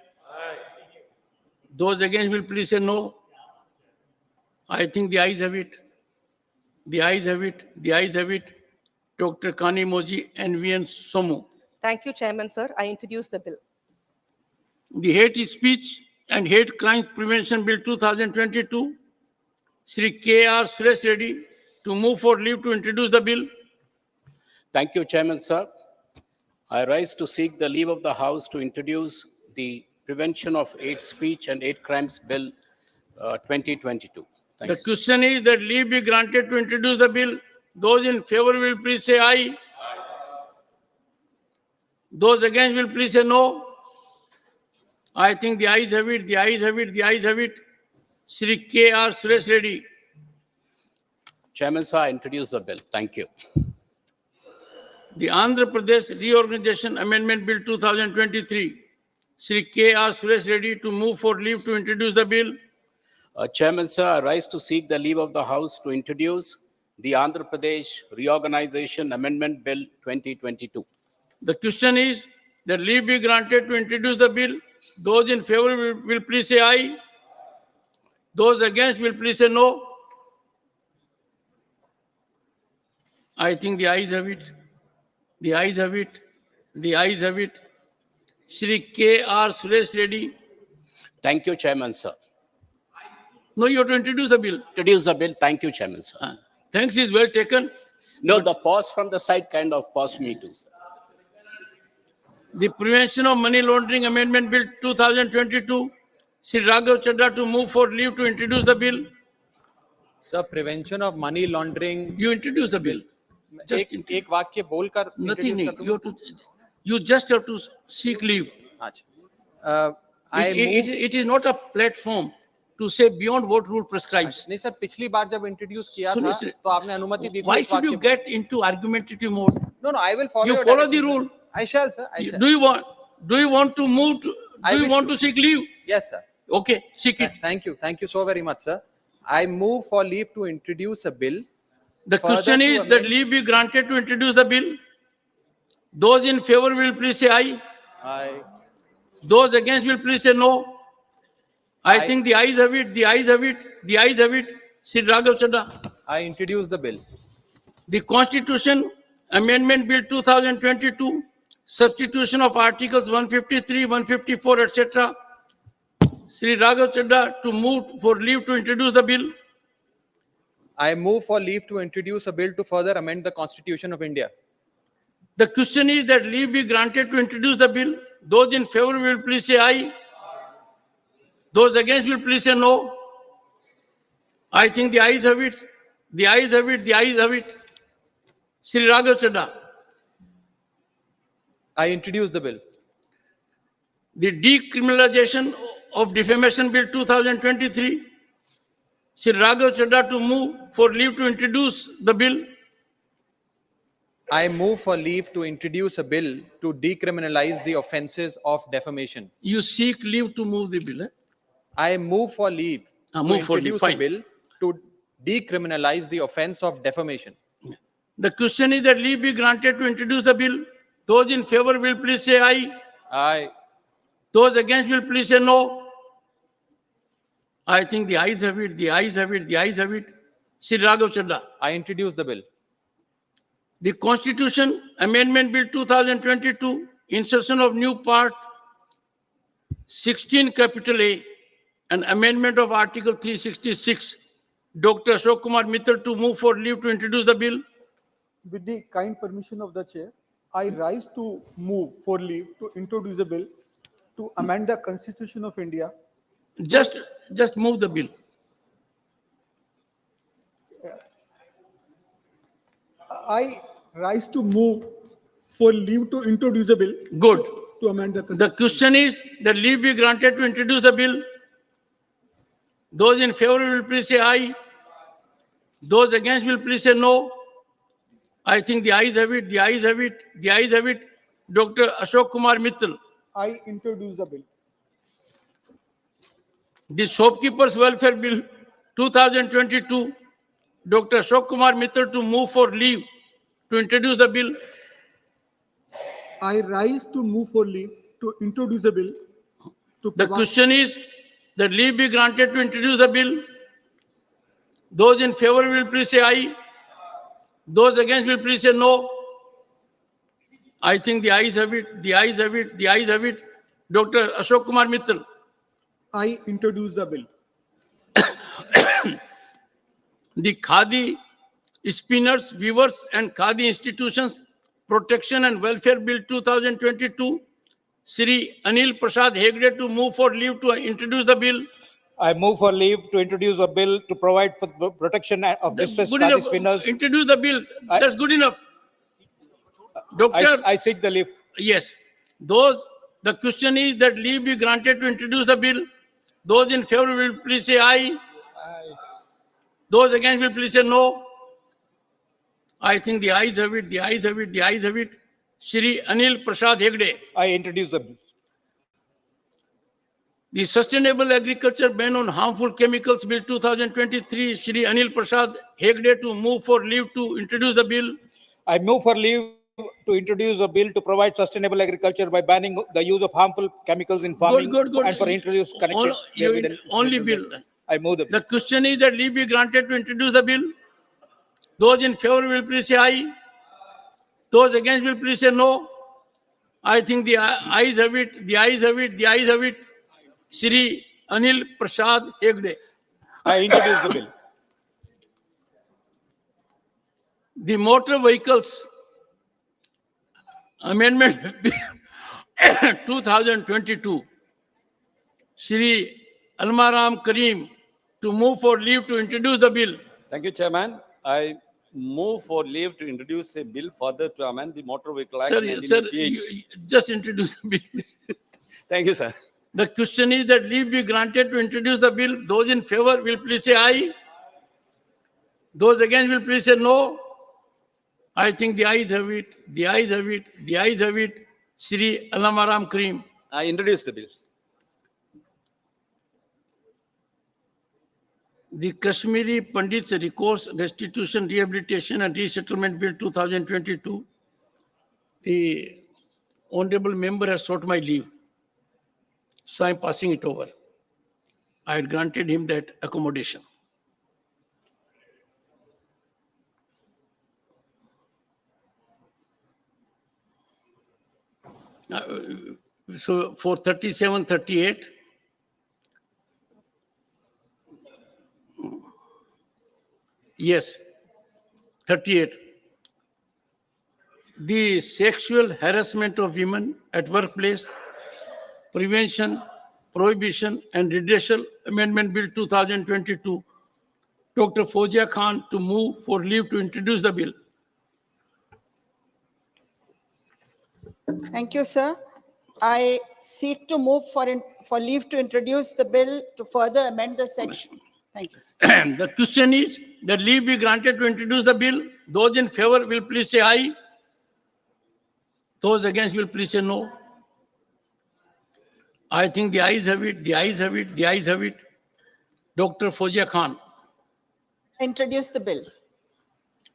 Those against will please say no. I think the ayes have it. The ayes have it. The ayes have it. Dr. Kani Moji, NVN Somu. Thank you, Chairman, sir. I introduce the bill. The Hate Speech and Hate Crimes Prevention Bill 2022. Sri K.R. Suresh Reddy to move for leave to introduce the bill. Thank you, Chairman, sir. I rise to seek the leave of the House to introduce the Prevention of Hate Speech and Hate Crimes Bill 2022. The question is that leave be granted to introduce the bill. Those in favor will please say aye. Those against will please say no. I think the ayes have it, the ayes have it, the ayes have it. Sri K.R. Suresh Reddy. Chairman, sir, I introduce the bill. Thank you. The Andhra Pradesh Reorganization Amendment Bill 2023. Sri K.R. Suresh Reddy to move for leave to introduce the bill. Chairman, sir, I rise to seek the leave of the House to introduce the Andhra Pradesh Reorganization Amendment Bill 2022. The question is that leave be granted to introduce the bill. Those in favor will please say aye. Those against will please say no. I think the ayes have it. The ayes have it. The ayes have it. Shri K.R. Suresh Reddy. Thank you, Chairman, sir. No, you have to introduce the bill. Introduce the bill. Thank you, Chairman, sir. Thanks is well taken. No, the pause from the side kind of paused me too, sir. The Prevention of Money Laundering Amendment Bill 2022. Sri Raghav Chadha to move for leave to introduce the bill. Sir, prevention of money laundering. You introduce the bill. एक वाक्य बोलकर Nothing. You just have to seek leave. It is not a platform to say beyond what rule prescribes. नहीं sir, पिछली बार जब introduce किया था तो आपने अनुमति दी थी. Why should you get into argumentative mode? No, I will follow. You follow the rule. I shall, sir. I shall. Do you want to move? Do you want to seek leave? Yes, sir. Okay, seek it. Thank you. Thank you so very much, sir. I move for leave to introduce a bill. The question is that leave be granted to introduce the bill. Those in favor will please say aye. Aye. Those against will please say no. I think the ayes have it, the ayes have it, the ayes have it. Sri Raghav Chadha. I introduce the bill. The Constitution Amendment Bill 2022, substitution of Articles 153, 154, etc. Sri Raghav Chadha to move for leave to introduce the bill. I move for leave to introduce a bill to further amend the Constitution of India. The question is that leave be granted to introduce the bill. Those in favor will please say aye. Those against will please say no. I think the ayes have it. The ayes have it. The ayes have it. Sri Raghav Chadha. I introduce the bill. The Decriminalization of Defamation Bill 2023. Sri Raghav Chadha to move for leave to introduce the bill. I move for leave to introduce a bill to decriminalize the offences of defamation. You seek leave to move the bill. I move for leave to introduce a bill to decriminalize the offence of defamation. The question is that leave be granted to introduce the bill. Those in favor will please say aye. Aye. Those against will please say no. I think the ayes have it, the ayes have it, the ayes have it. Shri Raghav Chadda. I introduce the bill. The Constitution Amendment Bill 2022, insertion of new part 16 capital A, an amendment of Article 366. Dr. Ashok Kumar Mittal to move for leave to introduce the bill. With the kind permission of the chair, I rise to move for leave to introduce a bill to amend the Constitution of India. Just move the bill. I rise to move for leave to introduce a bill. Good. To amend the The question is that leave be granted to introduce the bill. Those in favor will please say aye. Those against will please say no. I think the ayes have it, the ayes have it, the ayes have it. Dr. Ashok Kumar Mittal. I introduce the bill. The Shopkeepers Welfare Bill 2022. Dr. Ashok Kumar Mittal to move for leave to introduce the bill. I rise to move for leave to introduce a bill. The question is that leave be granted to introduce the bill. Those in favor will please say aye. Those against will please say no. I think the ayes have it, the ayes have it, the ayes have it. Dr. Ashok Kumar Mittal. I introduce the bill. The Khadi Spinners, Weavers and Khadi Institutions Protection and Welfare Bill 2022. Shri Anil Prasad Hegde to move for leave to introduce the bill. I move for leave to introduce a bill to provide for the protection of distressed Good khadi enough. spinners. Introduce the bill. That's good enough. Doctor. I seek the leave. Yes. The question is that leave be granted to introduce the bill. Those in favor will please say aye. Aye. Those against will please say no. I think the ayes have it, the ayes have it, the ayes have it. Shri Anil Prasad Hegde. I introduce the bill. The Sustainable Agriculture Ban on Harmful Chemicals Bill 2023. Shri Anil Prasad Hegde to move for leave to introduce the bill. I move for leave to introduce a bill to provide sustainable agriculture by banning the use of harmful chemicals in farming Good. and for introduce connected Only bill. I move the bill. The question is that leave be granted to introduce the bill. Those in favor will please say aye. Those against will please say no. I think the ayes have it, the ayes have it, the ayes have it. Shri Anil Prasad Hegde. I introduce the bill. The Motor Vehicles Amendment 2022. Shri Almaram Karim to move for leave to introduce the bill. Thank you, Chairman. I move for leave to introduce a bill further to amend the Motor Vehicle Act Sir, 1988. you just introduce the bill. Thank you, sir. The question is that leave be granted to introduce the bill. Those in favor will please say aye. Those against will please say no. I think the ayes have it, the ayes have it, the ayes have it. Shri Alamaram Karim. I introduce the bill. The Kashmiri Pandits Recourse Restitution, Rehabilitation and Resettlement Bill 2022. The honorable member has sought my leave. So I am passing it over. I had granted him that accommodation. So for 37, 38, yes, 38. The sexual harassment of women at workplace, prevention, prohibition and redressal amendment bill 2022. Dr. Fozia Khan to move for leave to introduce the bill. Thank you, sir. I seek to move for leave to introduce the bill to further amend the section. Thank you, sir. The question is that leave be granted to introduce the bill. Those in favor will please say aye. Those against will please say no. I think the ayes have it, the ayes have it, the ayes have it. Dr. Fozia Khan. Introduce the bill.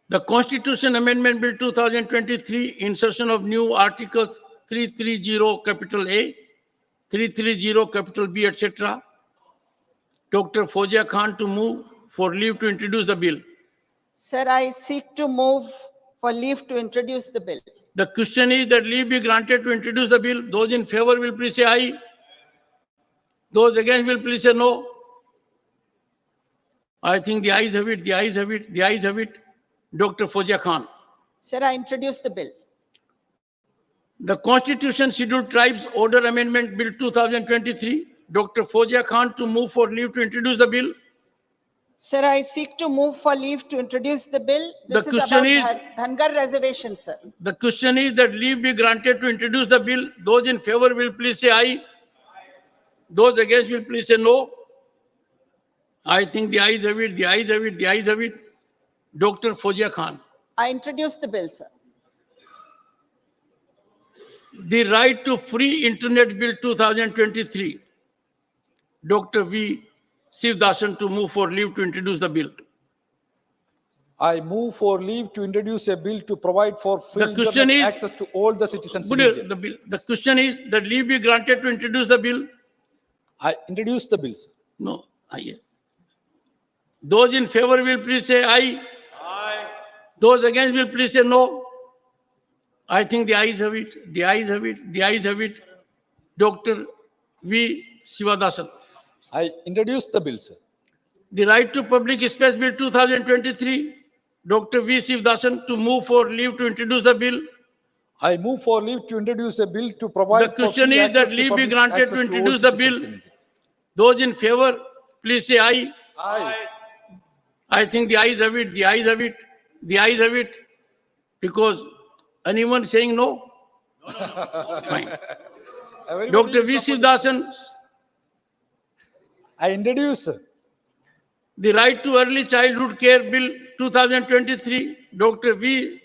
The Constitution Amendment Bill 2023, insertion of new articles 330 capital A, 330 capital B, etc. Dr. Fozia Khan to move for leave to introduce the bill. Sir, I seek to move for leave to introduce the bill. The question is that leave be granted to introduce the bill. Those in favor will please say aye. Those against will please say no. I think the ayes have it, the ayes have it, the ayes have it. Dr. Fozia Khan. Sir, I introduce the bill. The Constitution Scheduled Tribes Order Amendment Bill 2023. Dr. Fozia Khan to move for leave to introduce the bill. Sir, I seek to move for leave to introduce the bill. This The is question about is- Dhangar reservation, sir. The question is that leave be granted to introduce the bill. Those in favor will please say aye. Those against will please say no. I think the ayes have it, the ayes have it, the ayes have it. Dr. Fozia Khan. I introduce the bill, sir. The Right to Free Internet Bill 2023. Dr. V. Sivdasan to move for leave to introduce the bill. I move for leave to introduce a bill to provide for free The question internet is- access to all the citizens in Good, India. the question is that leave be granted to introduce the bill. I introduce the bill, sir. No, aye. Those in favor will please say aye. Aye. Those against will please say no. I think the ayes have it, the ayes have it, the ayes have it. Dr. V. Sivadasan. I introduce the bill, sir. The Right to Public Space Bill 2023. Dr. V. Sivadasan to move for leave to introduce the bill. I move for leave to introduce a bill to provide The question for free is access that to leave be public granted access to all introduce the citizens bill. in India. Those in favor, please say aye. Aye. I think the ayes have it, the ayes have it, the ayes have it. Because anyone saying no? Fine. Everybody Dr. is V. supporting. Sivdasan, I introduce, sir. the Right to Early Childhood Care Bill 2023. Dr. V.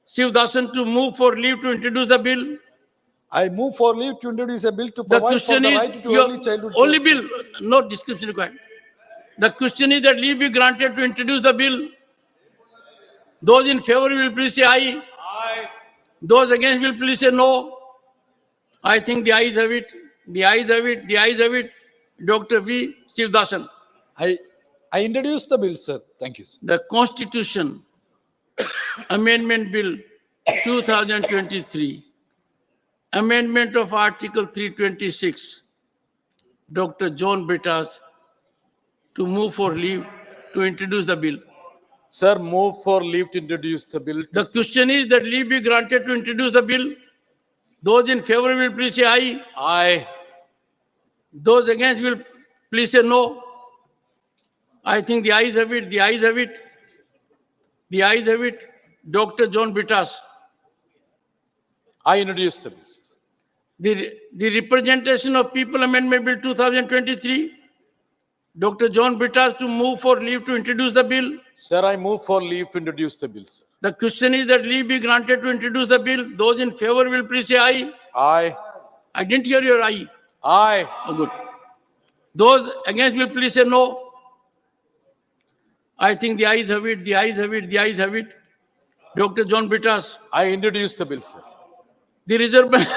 Sivdasan to move for leave to introduce the bill. I move for leave to introduce a bill to The provide for question the is, right to your early childhood only care. bill, no description required. The question is that leave be granted to introduce the bill. Those in favor will please say aye. Aye. Those against will please say no. I think the ayes have it, the ayes have it, the ayes have it. Dr. V. Sivdasan. I introduce the bill, sir. Thank you, sir. The Constitution Amendment Bill 2023. Amendment of Article 326. Dr. John Brittas to move for leave to introduce the bill. Sir, move for leave to introduce the bill. The question is that leave be granted to introduce the bill. Those in favor will please say aye. Aye. Those against will please say no. I think the ayes have it, the ayes have it, the ayes have it. Dr. John Brittas. I introduce the bill. The Representation of People Amendment Bill 2023. Dr. John Brittas to move for leave to introduce the bill. Sir, I move for leave to introduce the bill, sir. The question is that leave be granted to introduce the bill. Those in favor will please say aye. Aye. I didn't hear your aye. Aye. Oh, good. Those against will please say no. I think the ayes have it, the ayes have it, the ayes have it. Dr. John Brittas. I introduce the bill, sir. The Reserve Bank.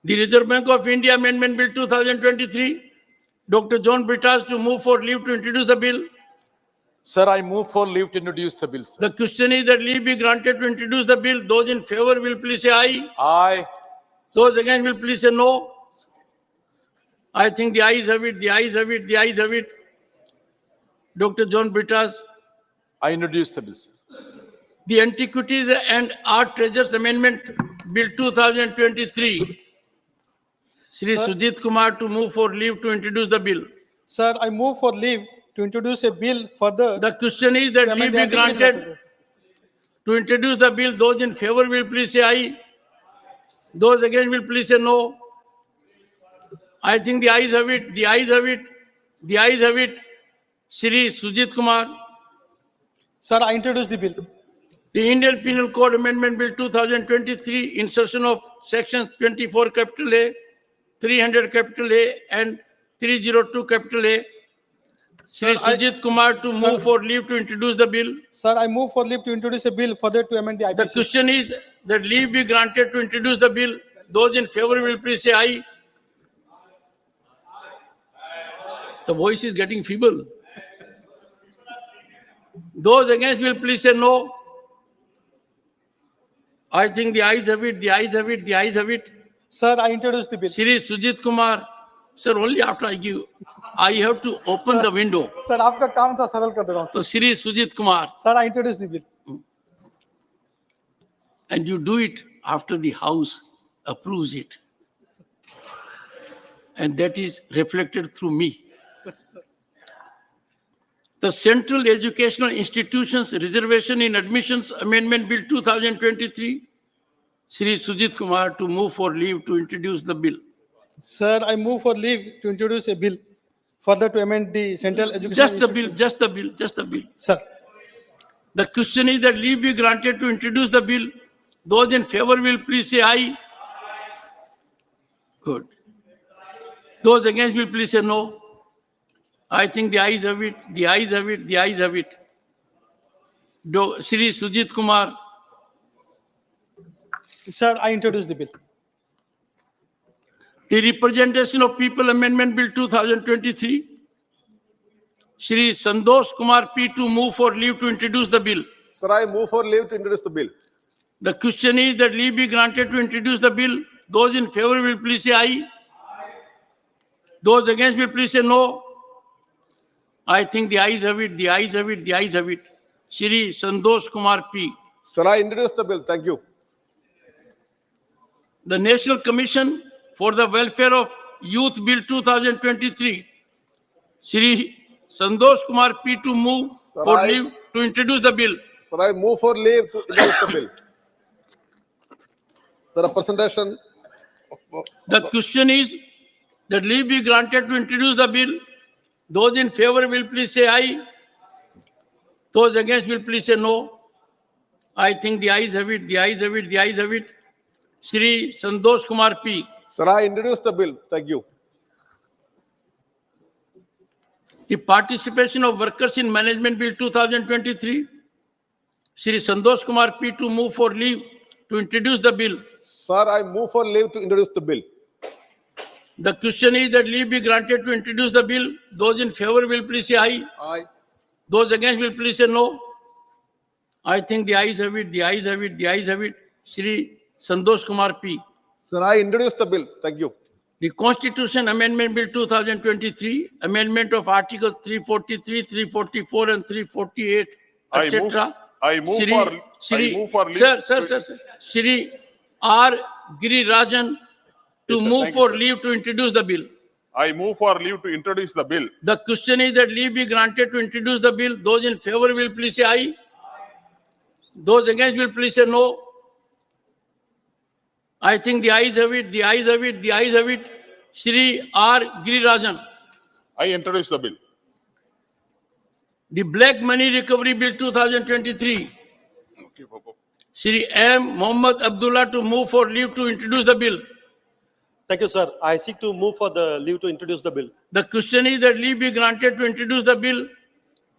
The Reserve Bank of India Amendment Bill 2023. Dr. John Brittas to move for leave to introduce the bill. Sir, I move for leave to introduce the bill, sir. The question is that leave be granted to introduce the bill. Those in favor will please say aye. Aye. Those against will please say no. I think the ayes have it, the ayes have it, the ayes have it. Dr. John Brittas. I introduce the bill, sir. The Antiquities and Art Treasures Amendment Bill 2023. Shri Sir. Sujit Kumar to move for leave to introduce the bill. Sir, I move for leave to introduce a bill further. The question is that to leave amend be the Antiquities granted Act. to introduce the bill. Those in favor will please say aye. Those against will please say no. I think the ayes have it, the ayes have it, the ayes have it. Shri Sujit Kumar. Sir, I introduce the bill. The Indian Penal Code Amendment Bill 2023, insertion of sections 24 capital A, 300 capital A, and 302 capital A. Shri Sujit Kumar to move for leave to introduce the bill. Sir, I move for leave to introduce a bill further to amend the The IPC. question is that leave be granted to introduce the bill. Those in favor will please say aye. The voice is getting feeble. Those against will please say no. I think the ayes have it, the ayes have it, the ayes have it. Sir, I introduce the bill. Shri Sujit Kumar. Sir, only after I have to open the window. Sir, आपका काम था सरल कर दे रहा हूँ. So Shri Sujit Kumar. Sir, I introduce the bill. And you do it after the House approves it. And that is reflected through me. The Central Educational Institutions Reservation in Admissions Amendment Bill 2023, Shri Sujit Kumar to move for leave to introduce the bill. Sir, I move for leave to introduce a bill further to amend the Central Education. Just the bill, just the bill, just the bill. Sir. The question is that leave be granted to introduce the bill. Those in favor will please say aye. Good. Those against will please say no. I think the ayes have it, the ayes have it, the ayes have it. Shri Sujit Kumar. Sir, I introduce the bill. The Representation of People Amendment Bill 2023. Shri Sandosh Kumar P to move for leave to introduce the bill. Sir, I move for leave to introduce the bill. The question is that leave be granted to introduce the bill. Those in favor will please say aye. Those against will please say no. I think the ayes have it, the ayes have it, the ayes have it. Shri Sandosh Kumar P. Sir, I introduce the bill. Thank you. The National Commission for the Welfare of Youth Bill 2023. Shri Sandosh Kumar P to move for leave to introduce the bill. Sir, I move for leave to introduce the bill. The representation. The question is that leave be granted to introduce the bill. Those in favor will please say aye. Those against will please say no. I think the ayes have it, the ayes have it, the ayes have it. Shri Sandosh Kumar P. Sir, I introduce the bill. Thank you. The Participation of Workers in Management Bill 2023. Shri Sandosh Kumar P to move for leave to introduce the bill. Sir, I move for leave to introduce the bill. The question is that leave be granted to introduce the bill. Those in favor will please say aye. Aye. Those against will please say no. I think the ayes have it, the ayes have it, the ayes have it. Shri Sandosh Kumar P. Sir, I introduce the bill. Thank you. The Constitution Amendment Bill 2023, amendment of Articles 343, 344 and 348, etc. I move for leave. Sir. Shri R. Girirajan to move for leave to introduce the bill. I move for leave to introduce the bill. The question is that leave be granted to introduce the bill. Those in favor will please say aye. Those against will please say no. I think the ayes have it, the ayes have it, the ayes have it. Shri R. Girirajan. I introduce the bill. The Black Money Recovery Bill 2023. Shri M. Mohammad Abdullah to move for leave to introduce the bill. Thank you, sir. I seek to move for the leave to introduce the bill. The question is that leave be granted to introduce the bill.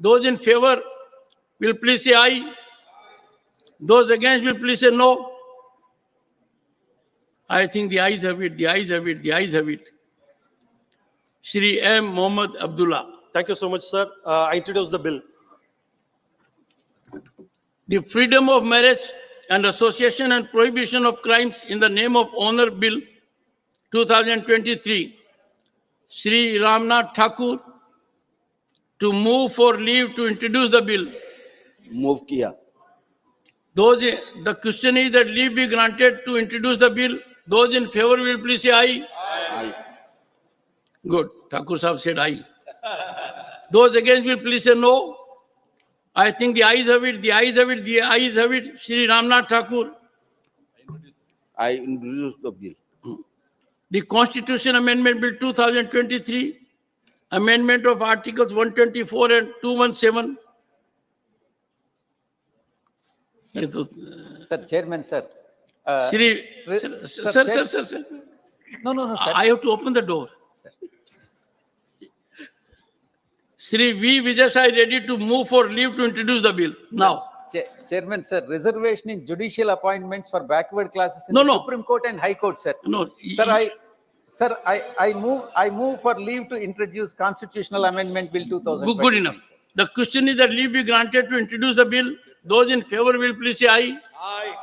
Those in favor will please say aye. Those against will please say no. I think the ayes have it, the ayes have it, the ayes have it. Shri M. Mohammad Abdullah. Thank you so much, sir. I introduce the bill. The Freedom of Marriage and Association and Prohibition of Crimes in the Name of Honor Bill 2023. Shri Ramnath Thakur to move for leave to introduce the bill. Move kiya. The question is that leave be granted to introduce the bill. Those in favor will please say aye. Aye. Good. Thakur Sahib said aye. Those against will please say no. I think the ayes have it, the ayes have it, the ayes have it. Shri Ramnath Thakur. I introduce the bill. The Constitution Amendment Bill 2023, amendment of Articles 124 and 217. Sir, Chairman, sir. Sir. No, sir. I have to open the door. Shri V. Vijay Sai ready to move for leave to introduce the bill. Now. Chairman, sir, reservation in judicial appointments for backward classes in No, the no. Supreme Court and High Court, sir. No. Sir, I move for leave to introduce Constitutional Amendment Bill 2020. Good enough. The question is that leave be granted to introduce the bill. Those in favor will please say aye. Aye.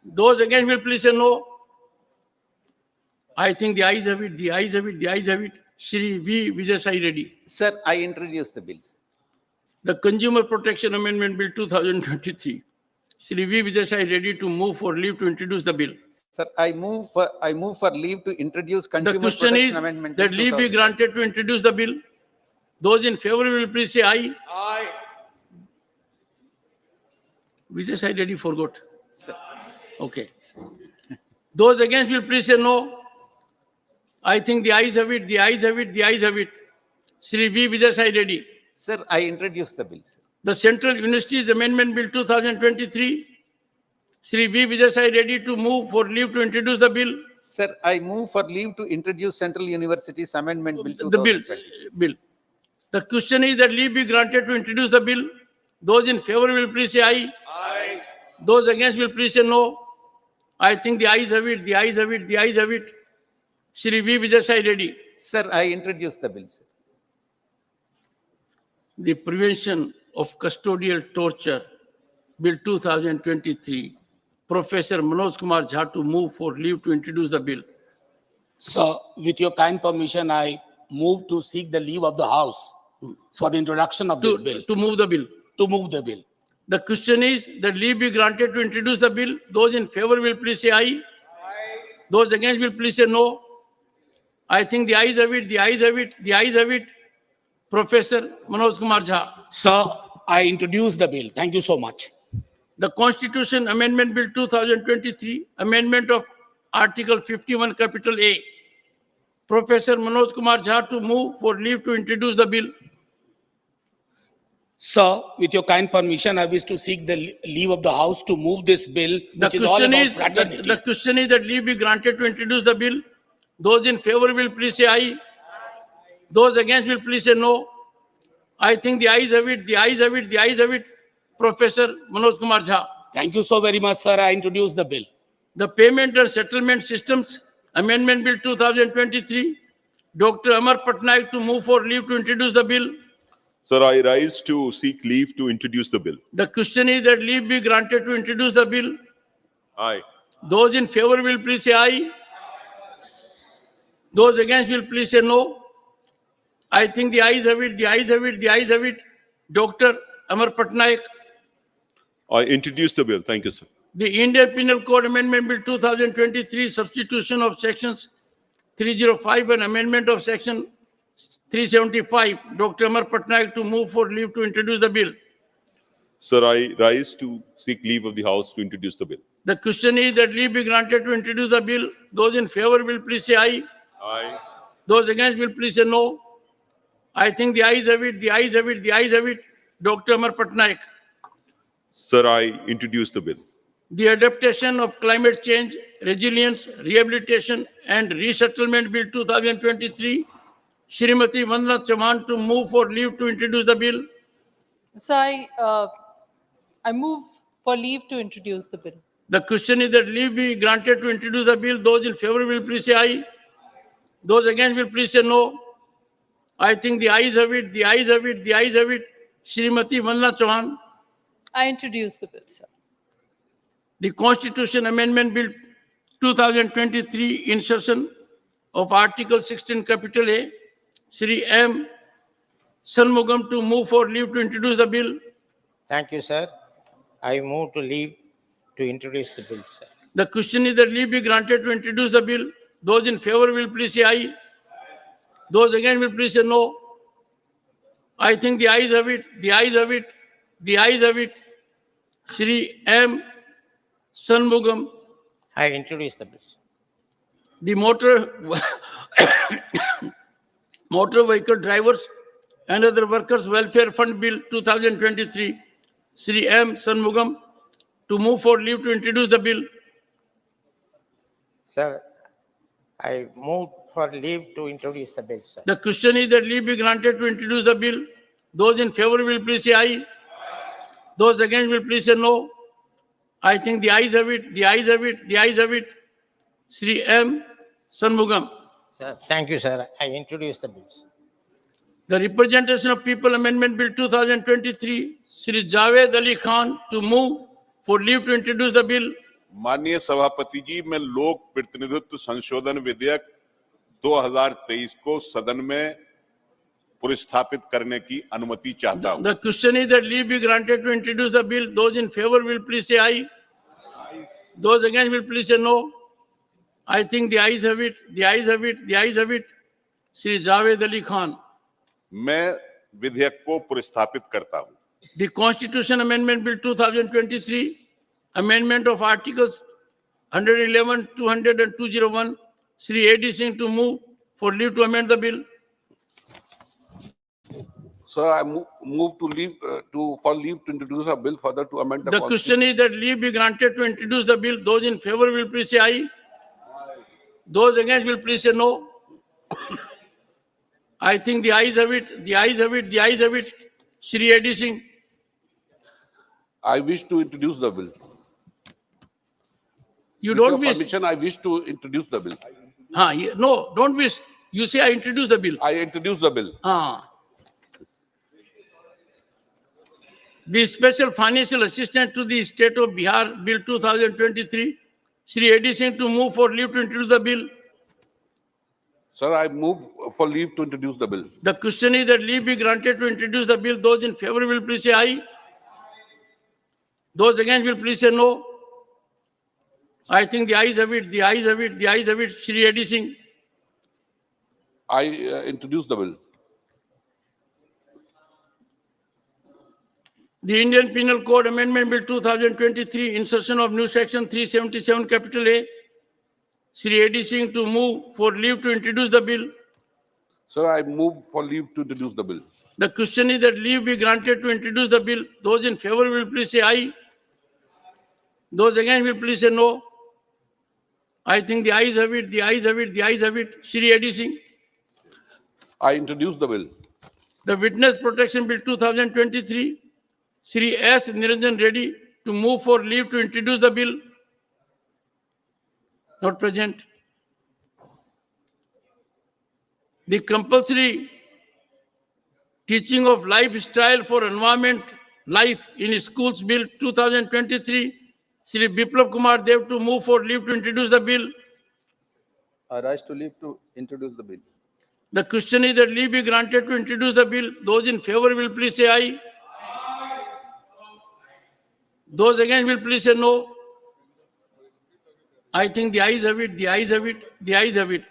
Those against will please say no. I think the ayes have it, the ayes have it, the ayes have it. Shri V. Vijay Sai Reddy. Sir, I introduce the bill, sir. The Consumer Protection Amendment Bill 2023. Shri V. Vijay Sai ready to move for leave to introduce the bill. Sir, I move for leave to introduce Consumer The question Protection is Amendment that Bill leave be 2020. granted to introduce the bill. Those in favor will please say aye. Aye. Vijay Sai Reddy forgot. Sir. Okay. Those against will please say no. I think the ayes have it, the ayes have it, the ayes have it. Shri V. Vijay Sai Reddy. Sir, I introduce the bill, sir. The Central Universities Amendment Bill 2023. Shri V. Vijay Sai ready to move for leave to introduce the bill. Sir, I move for leave to introduce Central Universities Amendment Bill 2020. The bill. The question is that leave be granted to introduce the bill. Those in favor will please say aye. Aye. Those against will please say no. I think the ayes have it, the ayes have it, the ayes have it. Shri V. Vijay Sai ready. Sir, I introduce the bill, sir. The Prevention of Custodial Torture Bill 2023. Professor Manoj Kumar Jha to move for leave to introduce the bill. Sir, with your kind permission, I move to seek the leave of the House for the introduction of this bill. To move the bill. To move the bill. The question is that leave be granted to introduce the bill. Those in favor will please say aye. Aye. Those against will please say no. I think the ayes have it, the ayes have it, the ayes have it. Professor Manoj Kumar Jha. Sir, I introduce the bill. Thank you so much. The Constitution Amendment Bill 2023, Amendment of Article 51, Capital A. Professor Manoj Kumar Jha to move for leave to introduce the bill. Sir, with your kind permission, I wish to seek the leave of the House to move this bill, which is all about fraternity. The question is that leave be granted to introduce the bill. Those in favor will please say aye. Those against will please say no. I think the ayes have it, the ayes have it, the ayes have it. Professor Manoj Kumar Jha. Thank you so very much, sir. I introduce the bill. The Payment and Settlement Systems Amendment Bill 2023. Dr. Amar Patnaik to move for leave to introduce the bill. Sir, I rise to seek leave to introduce the bill. The question is that leave be granted to introduce the bill. Aye. Those in favor will please say aye. Those against will please say no. I think the ayes have it, the ayes have it, the ayes have it. Dr. Amar Patnaik. I introduce the bill. Thank you, sir. The Indian Penal Code Amendment Bill 2023, substitution of sections 305 and amendment of section 375. Dr. Amar Patnaik to move for leave to introduce the bill. Sir, I rise to seek leave of the House to introduce the bill. The question is that leave be granted to introduce the bill. Those in favor will please say aye. Aye. Those against will please say no. I think the ayes have it, the ayes have it, the ayes have it. Dr. Amar Patnaik. Sir, I introduce the bill. The Adaptation of Climate Change, Resilience, Rehabilitation and Resettlement Bill 2023. Shrimati Vandana Chauhan to move for leave to introduce the bill. So I move for leave to introduce the bill. The question is that leave be granted to introduce the bill. Those in favor will please say aye. Those against will please say no. I think the ayes have it, the ayes have it, the ayes have it. Shrimati Vandana Chauhan. I introduce the bill, sir. The Constitution Amendment Bill 2023, insertion of Article 16, Capital A. Shri M. Shanmugam to move for leave to introduce the bill. Thank you, sir. I move to leave to introduce the bill, sir. The question is that leave be granted to introduce the bill. Those in favor will please say aye. Those against will please say no. I think the ayes have it, the ayes have it, the ayes have it. Shri M. Shanmugam. I introduce the bill, sir. The Motor Vehicle Drivers and Other Workers Welfare Fund Bill 2023. Shri M. Shanmugam to move for leave to introduce the bill. Sir, I move for leave to introduce the bill, sir. The question is that leave be granted to introduce the bill. Those in favor will please say aye. Those against will please say no. I think the ayes have it, the ayes have it, the ayes have it. Sri M. Shanmugam. Sir, thank you, sir. I introduce the bills. The Representation of People Amendment Bill 2023, Sri Javed Ali Khan to move for leave to introduce the bill. माननीय सभापति जी, मैं लोक प्रतिनिधित्व संशोधन विधेयक 2023 को सदन में पुरस्थापित करने की अनुमति चाहता हूं। The question is that leave be granted to introduce the bill. Those in favor will please say aye. Those against will please say no. I think the ayes have it, the ayes have it, the ayes have it. Sri Javed Ali Khan. मैं विधेयक को पुरस्थापित करता हूं। The Constitution Amendment Bill 2023, amendment of Articles 111, 200 and 201. Sri A.D. Singh to move for leave to amend the bill. Sir, I move to leave for leave to introduce a bill further to amend the The question is that leave be granted to introduce the bill. Those in favor will please say aye. Those against will please say no. I think the ayes have it, the ayes have it, the ayes have it. Shri A.D. Singh. I wish to introduce the bill. You With don't your wish. permission, I wish to introduce the bill. No, don't wish. You say I introduce the bill. I introduce the bill. The Special Financial Assistant to the State of Bihar Bill 2023, Shri A.D. Singh to move for leave to introduce the bill. Sir, I move for leave to introduce the bill. The question is that leave be granted to introduce the bill. Those in favor will please say aye. Those against will please say no. I think the ayes have it, the ayes have it, the ayes have it. Shri A.D. Singh. I introduce the bill. The Indian Penal Code Amendment Bill 2023, insertion of new section 377 capital A. Shri A.D. Singh to move for leave to introduce the bill. Sir, I move for leave to introduce the bill. The question is that leave be granted to introduce the bill. Those in favor will please say aye. Those against will please say no. I think the ayes have it, the ayes have it, the ayes have it. Shri A.D. Singh. I introduce the bill. The Witness Protection Bill 2023, Shri S. Niranjan Reddy to move for leave to introduce the bill. Not present. The Compulsory Teaching of Lifestyle for Environment Life in Schools Bill 2023, Shri Biplab Kumar Dev to move for leave to introduce the bill. I rise to leave to introduce the bill. The question is that leave be granted to introduce the bill. Those in favor will please say aye. Those against will please say no. I think the ayes have it, the ayes have it, the ayes have it.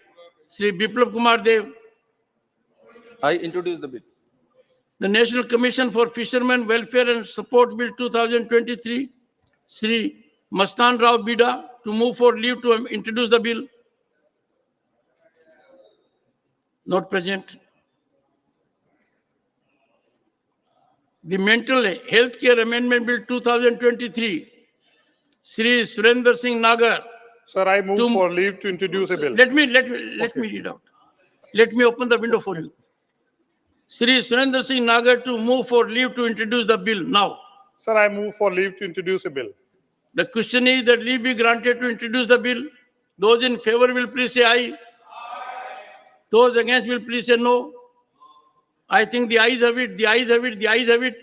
Shri Biplab Kumar Dev. I introduce the bill. The National Commission for Fishermen Welfare and Support Bill 2023, Shri Mastan Rao Bida to move for leave to introduce the bill. Not present. The Mental Health Care Amendment Bill 2023, Shri Surendra Singh Nagar. Sir, I move for leave to introduce a bill. Let me read out. Let me open the window for you. Shri Surendra Singh Nagar to move for leave to introduce the bill now. Sir, I move for leave to introduce a bill. The question is that leave be granted to introduce the bill. Those in favor will please say aye. Those against will please say no. I think the ayes have it, the ayes have it, the ayes have it.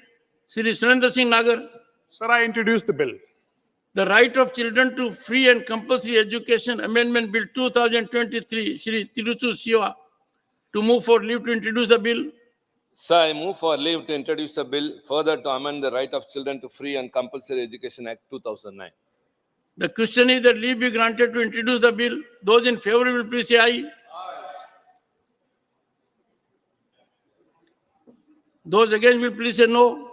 Shri Surendra Singh Nagar. Sir, I introduce the bill. The Right of Children to Free and Compulsory Education Amendment Bill 2023, Shri Tiruchu Siva to move for leave to introduce the bill. Sir, I move for leave to introduce a bill further to amend the Right of Children to Free and Compulsory Education Act 2009. The question is that leave be granted to introduce the bill. Those in favor will please say aye. Those against will please say no.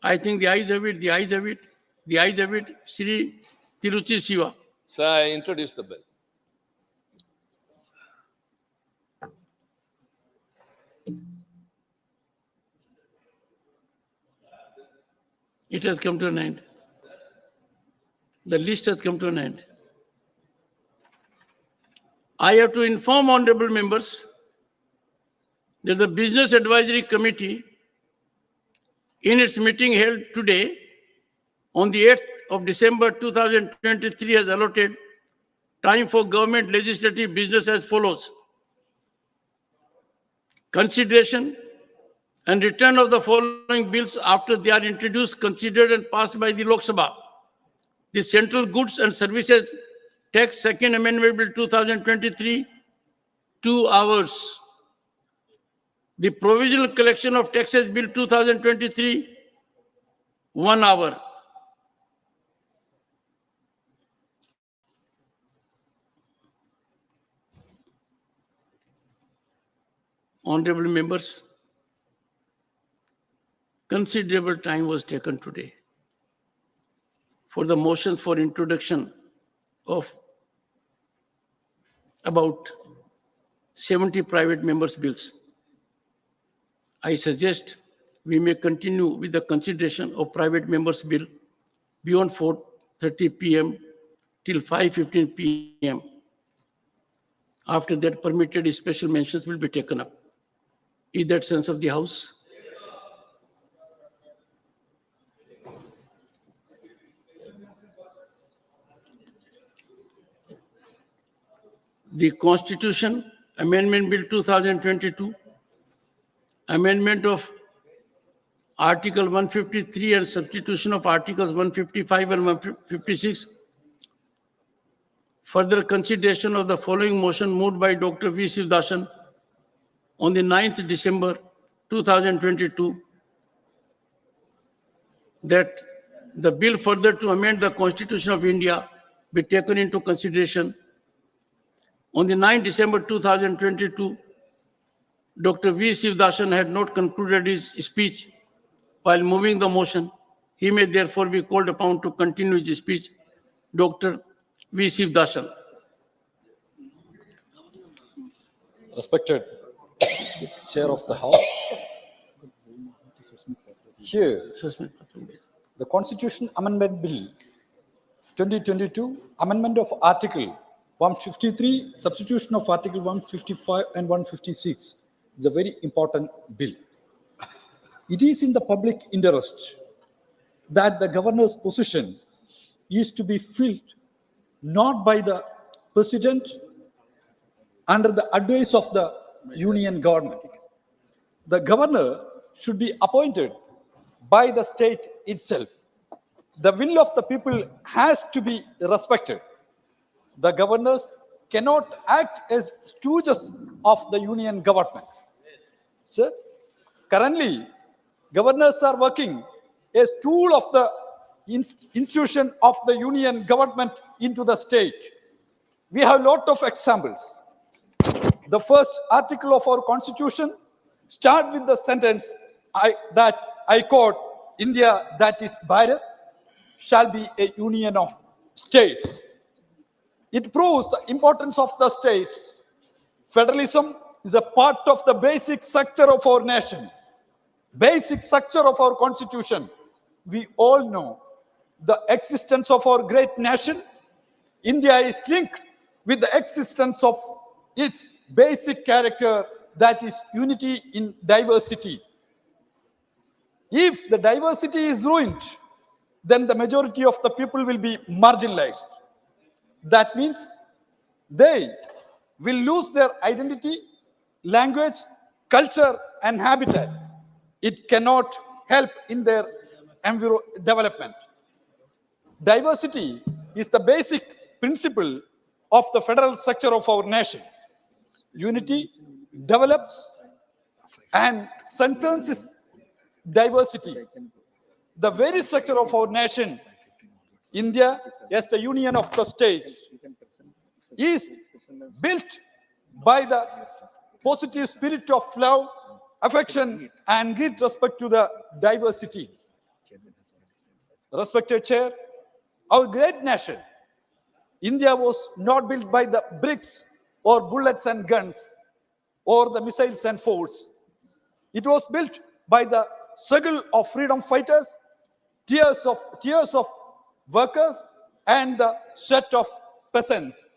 I think the ayes have it, the ayes have it, the ayes have it. Shri Tiruchi Siva. Sir, I introduce the bill. It has come to an end. The list has come to an end. I have to inform honorable members that the Business Advisory Committee, in its meeting held today, on the 8th of December 2023, has allotted time for government legislative business as follows: consideration and return of the following bills after they are introduced, considered and passed by the Lok Sabha: the Central Goods and Services Tax Second Amendment Bill 2023, 2 hours. The Provisional Collection of Taxes Bill 2023, 1 hour. Honorable members, considerable time was taken today for the motions for introduction of about 70 private members' bills. I suggest we may continue with the consideration of private members' bill beyond 4:30 p.m. till 5:15 p.m. After that, permitted special mentions will be taken up. Is that sense of the House? The Constitution Amendment Bill 2022, amendment of Article 153 and substitution of Articles 155 and 156. Further consideration of the following motion moved by Dr. V. Sivdasan on the 9th December 2022, that the bill further to amend the Constitution of India be taken into consideration. On the 9th December 2022, Dr. V. Sivdasan had not concluded his speech while moving the motion. He may therefore be called upon to continue his speech. Dr. V. Sivdasan. Respected Chair of the House, here the Constitution Amendment Bill 2022, amendment of Article 153, substitution of Article 155 and 156 is a very important bill. It is in the public interest that the governor's position is to be filled not by the president under the advice of the union government. The governor should be appointed by the state itself. The will of the people has to be respected. The governors cannot act as stooges of the union government. Sir, currently, governors are working as tool of the institution of the union government into the state. We have a lot of examples. The first article of our constitution start with the sentence that I quote, India, that is Bharat, shall be a union of states. It proves the importance of the states. Federalism is a part of the basic structure of our nation, basic structure of our constitution. We all know the existence of our great nation. India is linked with the existence of its basic character, that is unity in diversity. If the diversity is ruined, then the majority of the people will be marginalized. That means they will lose their identity, language, culture, and habitat. It cannot help in their development. Diversity is the basic principle of the federal structure of our nation. Unity develops and strengthens its diversity. The very structure of our nation, India, as the union of the states, is built by the positive spirit of love, affection, and great respect to the diversity. Respected Chair, our great nation, India, was not built by the bricks or bullets and guns or the missiles and forts. It was built by the struggle of freedom fighters, tears of workers, and the sweat of peasants.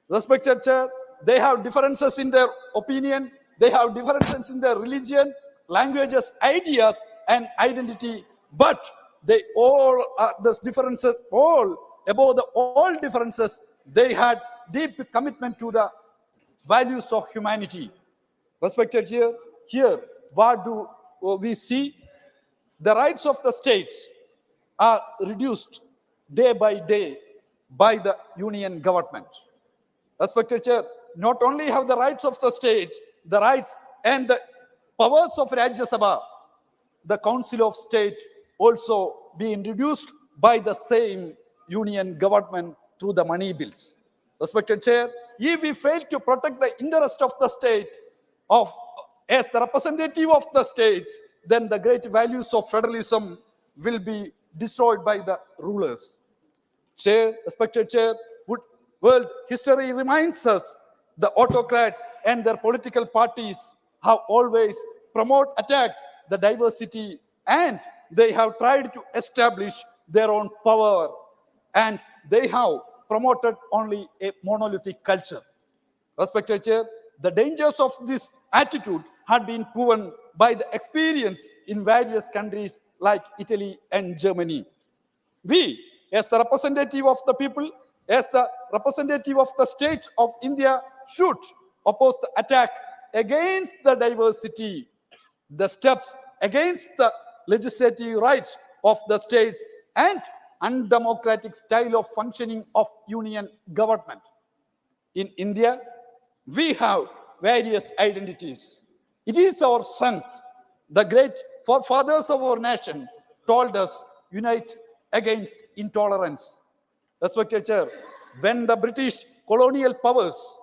Respected Chair, they have differences in their opinion, They have differences in their religion, languages, ideas, and identity, but they all are those differences, all above all differences, they had deep commitment to the values of humanity. Respected here, what do we see? The rights of the states are reduced day by day by the union government. Respected Chair, not only have the rights of the states, the rights and the powers of Rajya Sabha, the Council of State also being reduced by the same union government through the money bills. Respected Chair, if we fail to protect the interest of the state as the representative of the states, then the great values of federalism will be destroyed by the rulers. Chair, respected Chair, world history reminds us the autocrats and their political parties have always attacked the diversity, and they have tried to establish their own power, and they have promoted only a monolithic culture. Respected Chair, the dangers of this attitude had been proven by the experience in various countries like Italy and Germany. We, as the representative of the people, as the representative of the state of India, should oppose the attack against the diversity, the steps against the legislative rights of the states, and undemocratic style of functioning of union government. In India, we have various identities. It is our strength. The great forefathers of our nation told us, unite against intolerance. Respected Chair, when the British colonial powers,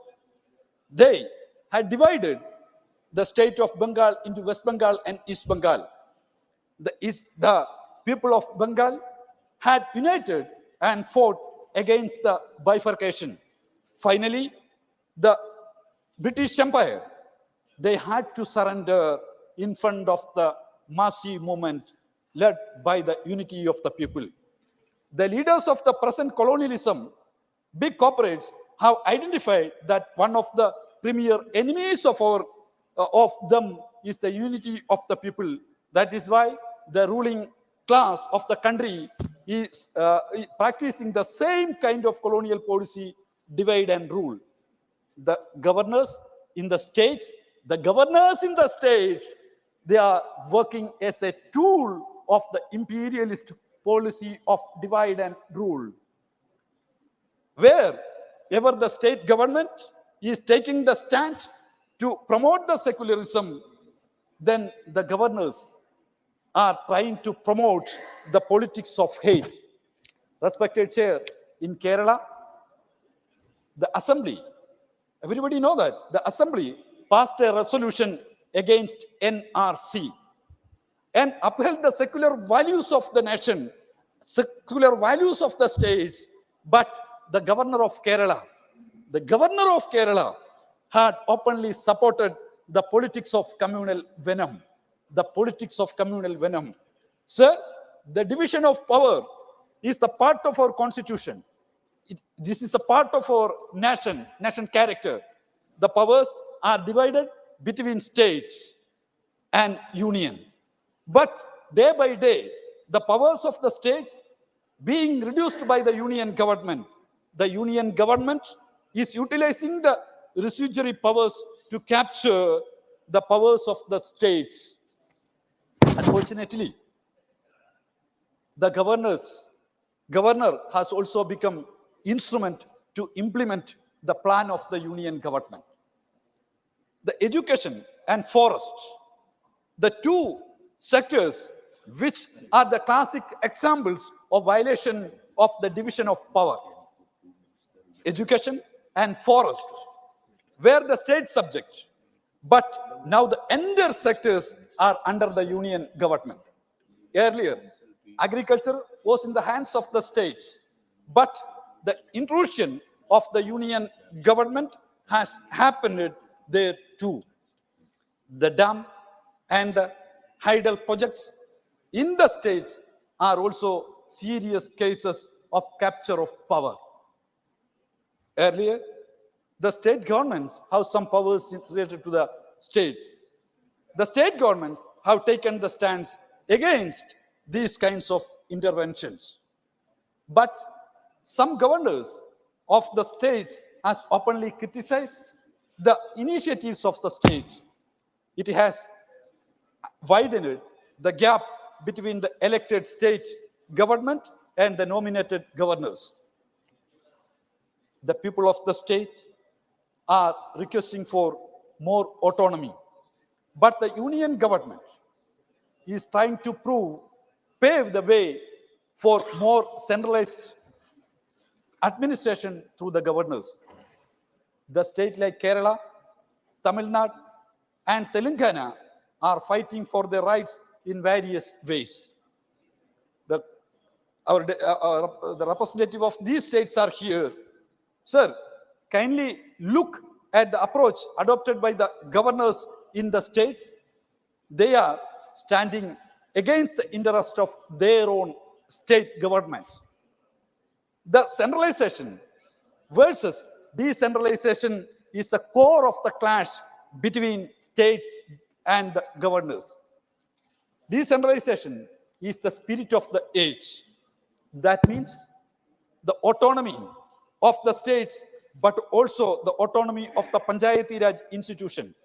they had divided the state of Bengal into West Bengal and East Bengal. The people of Bengal had united and fought against the bifurcation. Finally, the British Empire, they had to surrender in front of the massive movement led by the unity of the people. The leaders of the present colonialism, big corporates, have identified that one of the premier enemies of them is the unity of the people. That is why the ruling class of the country is practicing the same kind of colonial policy, divide and rule. The governors in the states, they are working as a tool of the imperialist policy of divide and rule. Wherever the state government is taking the stand to promote the secularism, then the governors are trying to promote the politics of hate. Respected Chair, in Kerala, the Assembly, everybody know that, the Assembly passed a resolution against NRC and upheld the secular values of the nation, secular values of the states, but the governor of Kerala had openly supported the politics of communal venom. Sir, the division of power is the part of our constitution. This is a part of our nation character. The powers are divided between states and union. But day by day, the powers of the states being reduced by the union government. The union government is utilizing the residuary powers to capture the powers of the states. Unfortunately, the governor has also become instrument to implement the plan of the union government. The education and forests, the two sectors which are the classic examples of violation of the division of power. Education and forests were the state subject, but now the entire sectors are under the union government. Earlier, agriculture was in the hands of the states, but the intrusion of the union government has happened there too. The dam and the hydel projects in the states are also serious cases of capture of power. Earlier, the state governments have some powers related to the state. The state governments have taken the stance against these kinds of interventions. But some governors of the states has openly criticized the initiatives of the states. It has widened the gap between the elected state government and the nominated governors. The people of the state are requesting for more autonomy. But the union government is trying to pave the way for more centralized administration through the governors. The states like Kerala, Tamil Nadu, and Telangana are fighting for their rights in various ways. The representative of these states are here. Sir, kindly look at the approach adopted by the governors in the states. They are standing against the interest of their own state governments. The centralization versus decentralization is the core of the clash between states and the governors. Decentralization is the spirit of the age. That means the autonomy of the states, but also the autonomy of the Panchayati Raj institution.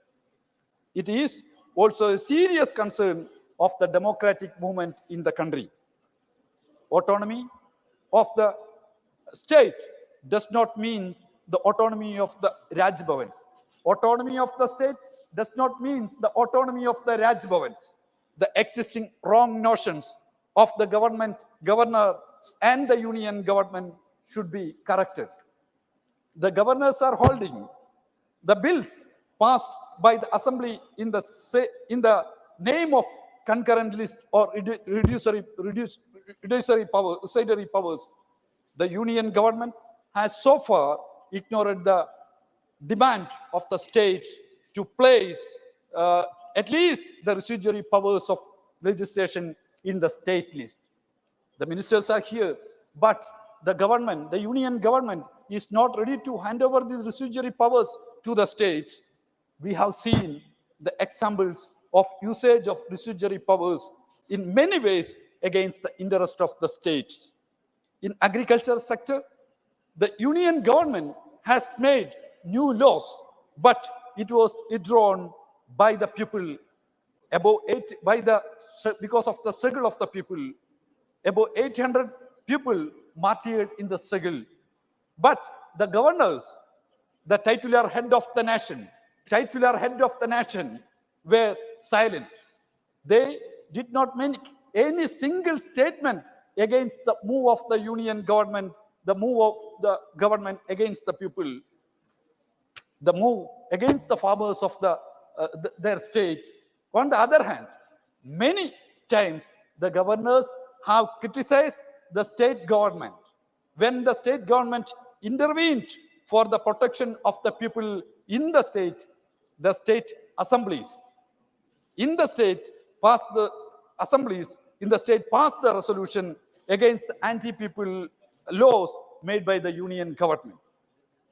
It is also a serious concern of the democratic movement in the country. Autonomy of the state does not mean the autonomy of the Raj Bhavans. Autonomy of the state does not mean the autonomy of the Raj Bhavans. The existing wrong notions of the government, governors, and the union government should be corrected. The governors are holding the bills passed by the assembly in the name of concurrent list or reductory powers. The union government has so far ignored the demand of the states to place at least the residuary powers of legislation in the state list. The ministers are here, but the government, the union government, is not ready to hand over these residuary powers to the states. We have seen the examples of usage of residuary powers in many ways against the interest of the states. In agriculture sector, the union government has made new laws, but it was withdrawn by the people because of the struggle of the people. About 800 people martyred in the struggle. But the governors, the titular head of the nation, were silent. They did not make any single statement against the move of the union government, the move of the government against the people, the move against the farmers of their state. On the other hand, many times the governors have criticized the state government. When the state government intervened for the protection of the people in the state assemblies, in the state passed the assemblies, in the state passed the resolution against the anti-people laws made by the union government.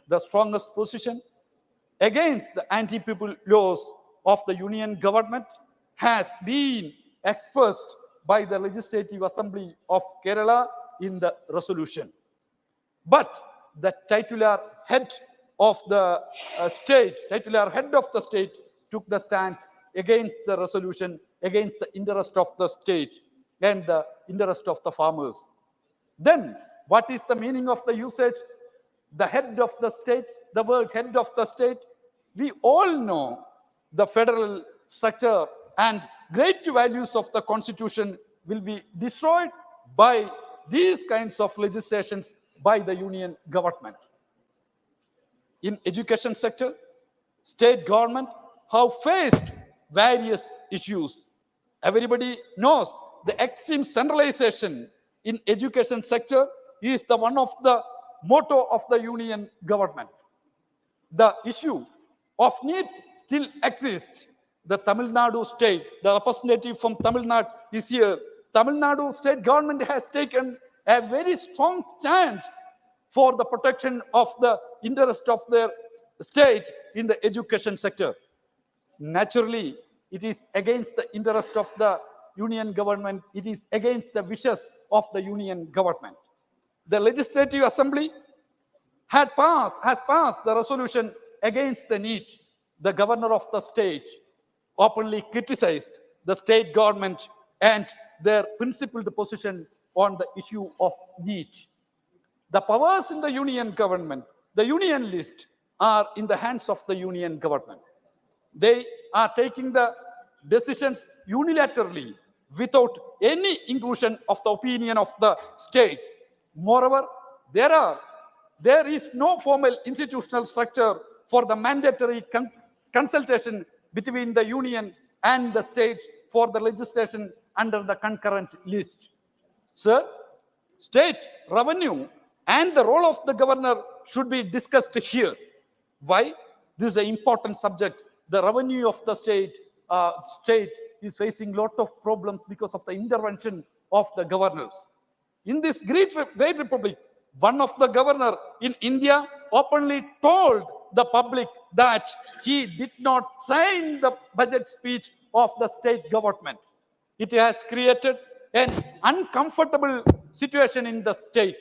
The strongest position against the anti-people laws of the union government has been expressed by the Legislative Assembly of Kerala in the resolution. But the titular head of the state took the stand against the resolution, against the interest of the state and the interest of the farmers. Then what is the meaning of the usage? The head of the state, the word head of the state, we all know the federal structure and great values of the constitution will be destroyed by these kinds of legislations by the union government. In education sector, state government have faced various issues. Everybody knows the extreme centralization in education sector is the one of the motto of the union government. The issue of NEET still exists. The Tamil Nadu state, the representative from Tamil Nadu is here. Tamil Nadu state government has taken a very strong stand for the protection of the interest of their state in the education sector. Naturally, it is against the interest of the union government. It is against the wishes of the union government. The Legislative Assembly has passed the resolution against the need. The governor of the state openly criticized the state government and their principled position on the issue of need. The powers in the union government, the union list, are in the hands of the union government. They are taking the decisions unilaterally without any inclusion of the opinion of the states. Moreover, there is no formal institutional structure for the mandatory consultation between the union and the states for the legislation under the concurrent list. Sir, state revenue and the role of the governor should be discussed here. Why? This is an important subject. The revenue of the state is facing a lot of problems because of the intervention of the governors. In this great republic, one of the governor in India openly told the public that he did not sign the budget speech of the state government. It has created an uncomfortable situation in the state.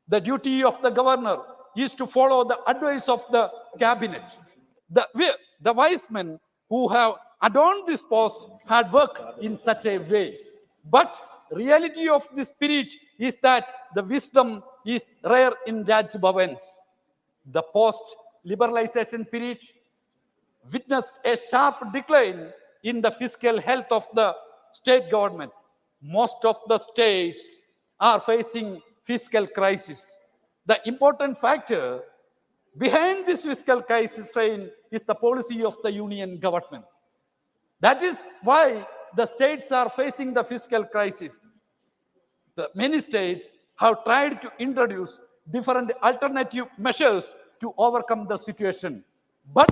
The duty of the governor is to follow the advice of the cabinet. The wise men who have adorned this post had worked in such a way. But reality of the spirit is that the wisdom is rare in Raj Bhavans. The post-liberalization period witnessed a sharp decline in the fiscal health of the state government. Most of the states are facing fiscal crisis. The important factor behind this fiscal crisis strain is the policy of the union government. That is why the states are facing the fiscal crisis. Many states have tried to introduce different alternative measures to overcome the situation. But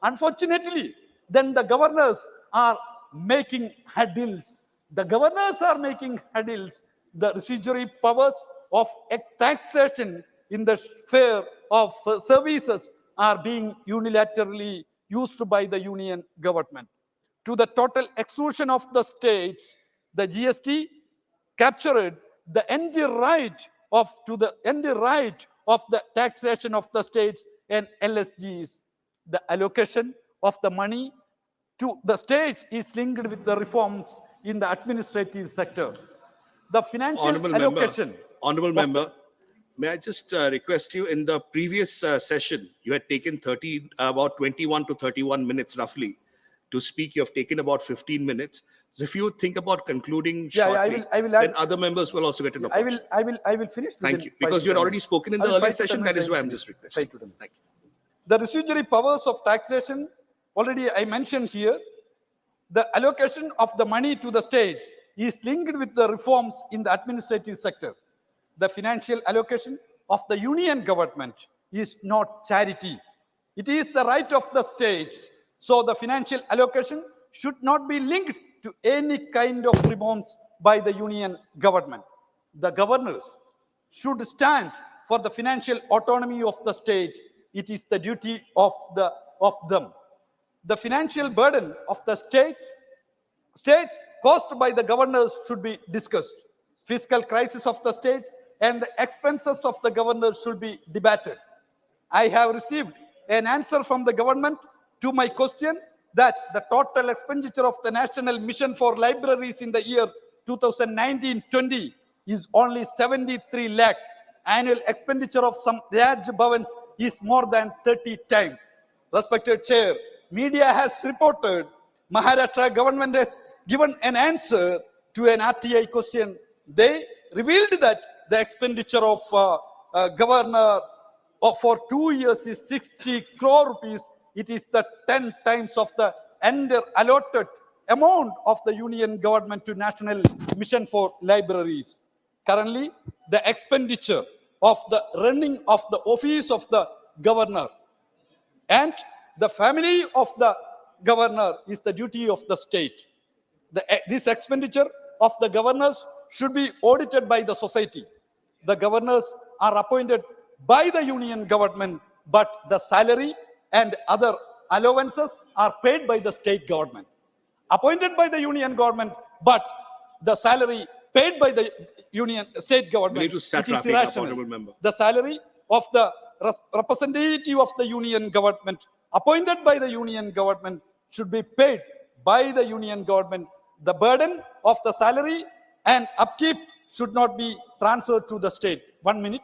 unfortunately, then the governors are making headills. The governors are making headills. The residuary powers of taxation in the sphere of services are being unilaterally used by the union government. To the total exclusion of the states, the GST captured the entire right of the taxation of the states and LSGs. The allocation of the money to the states is linked with the reforms in the administrative sector. The financial allocation. Honorable member, may I just request you, in the previous session, you had taken about 21 to 31 minutes roughly to speak. You have taken about 15 minutes. So if you think about concluding shortly, then other members will also get an opportunity. I will finish. Thank you. Because you had already spoken in the earlier session, that is why I'm just requesting. Thank you. The residuary powers of taxation, already I mentioned here, the allocation of the money to the states is linked with the reforms in the administrative sector. The financial allocation of the union government is not charity. It is the right of the states. So the financial allocation should not be linked to any kind of reforms by the union government. The governors should stand for the financial autonomy of the state. It is the duty of them. The financial burden of the state caused by the governors should be discussed. Fiscal crisis of the states and the expenses of the governors should be debated. I have received an answer from the government to my question that the total expenditure of the National Mission for Libraries in the year 2019-20 is only 73 lakhs. Annual expenditure of some Raj Bhavans is more than 30 times. Respected Chair, media has reported Maharashtra government has given an answer to an RTI question. They revealed that the expenditure of governor for 2 years is 60 crore rupees. It is the 10 times of the allotted amount of the union government to National Mission for Libraries. Currently, the expenditure of the running of the office of the governor and the family of the governor is the duty of the state. This expenditure of the governors should be audited by the society. The governors are appointed by the union government, but the salary and other allowances are paid by the state government, appointed by the union government, but the salary paid by the state government, We need to start it is wrapping up, irrational. honorable member. The salary of the representative of the union government, appointed by the union government, should be paid by the union government. The burden of the salary and upkeep should not be transferred to the state. 1 minute,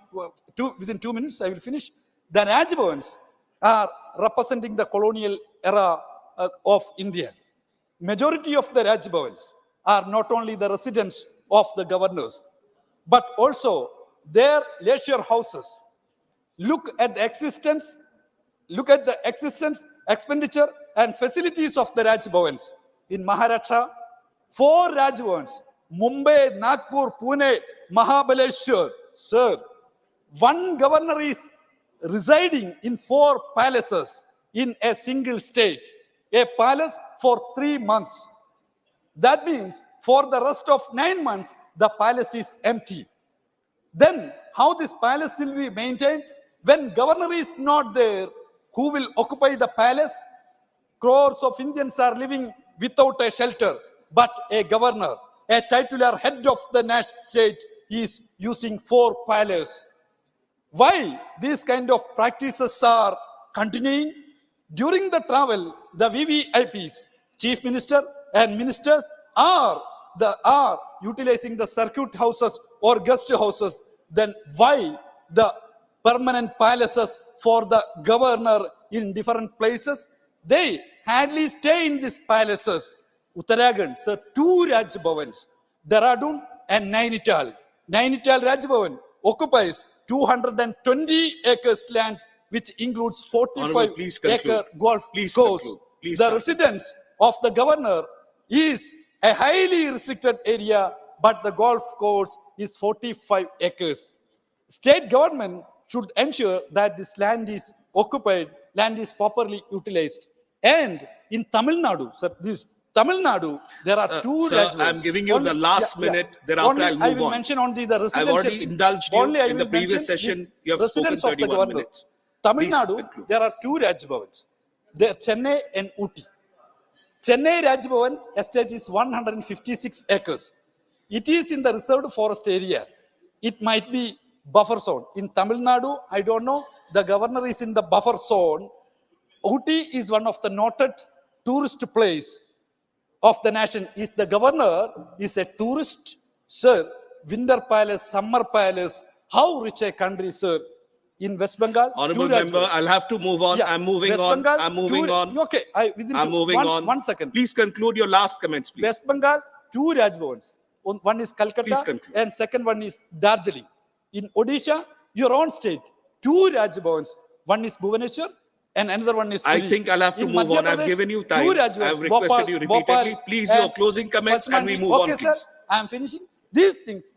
within 2 minutes, I will finish. The Rajbhavans are representing the colonial era of India. Majority of the Rajbhavans are not only the residents of the governors, but also their leisure houses. Look at the existence, expenditure, and facilities of the Rajbhavans. In Maharashtra, 4 Rajbhavans, Mumbai, Nagpur, Pune, Mahabaleshwar. Sir, one governor is residing in 4 palaces in a single state. A palace for 3 months. That means for the rest of 9 months, the palace is empty. Then how this palace will be maintained? When governor is not there, who will occupy the palace? Crores of Indians are living without a shelter, but a governor, a titular head of the national state, is using 4 palaces. Why these kind of practices are continuing? During the travel, the VVIPs, chief minister and ministers, are utilizing the circuit houses or guest houses. Then why the permanent palaces for the governor in different places? They hardly stay in these palaces. Uttarakhand, sir, 2 Rajbhavans, Dehradun and Nainital. Nainital Rajbhavan occupies 220 acres land, which includes 45-acre golf course. The residence of the governor is a highly restricted area, but the golf course is 45 acres. State government should ensure that this land is occupied, land is properly utilized. And in Tamil Nadu, sir, Tamil Nadu, there are 2 Sir, Rajbhavans. I'm giving you the last minute. Thereafter, Only I'll move I will on. mention only the residential. I've already indulged you Only I in the will previous mention session. this You have spoken residence of the 31 governor. minutes. Tamil Please Nadu, conclude. there are 2 Rajbhavans. There Chennai and Ooty. Chennai Rajbhavan estate is 156 acres. It is in the reserved forest area. It might be buffer zone. In Tamil Nadu, I don't know, the governor is in the buffer zone. Ooty is one of the noted tourist place of the nation. Is the governor is a tourist, sir. Winter palace, summer palace. How rich a country, sir? In West Bengal, Honorable member, I'll have to move on. Yeah. I'm moving West on. Bengal, I'm moving on. Okay, within I'm moving on. 1 second. Please conclude your last comments, please. West Bengal, 2 Rajbhavans. One is Please Calcutta conclude. and second one is Darjeeling. In Odisha, your own state, 2 Rajbhavans. One is Bhubaneswar and another one is I Puri. think I'll have to In move Madhya on. I've Pradesh, given you 2 time. Rajbhavans. I've requested you repeatedly. Bhopal Please, and your closing comments and we Pachmandi. move on, Okay, sir, please. I am finishing. These things,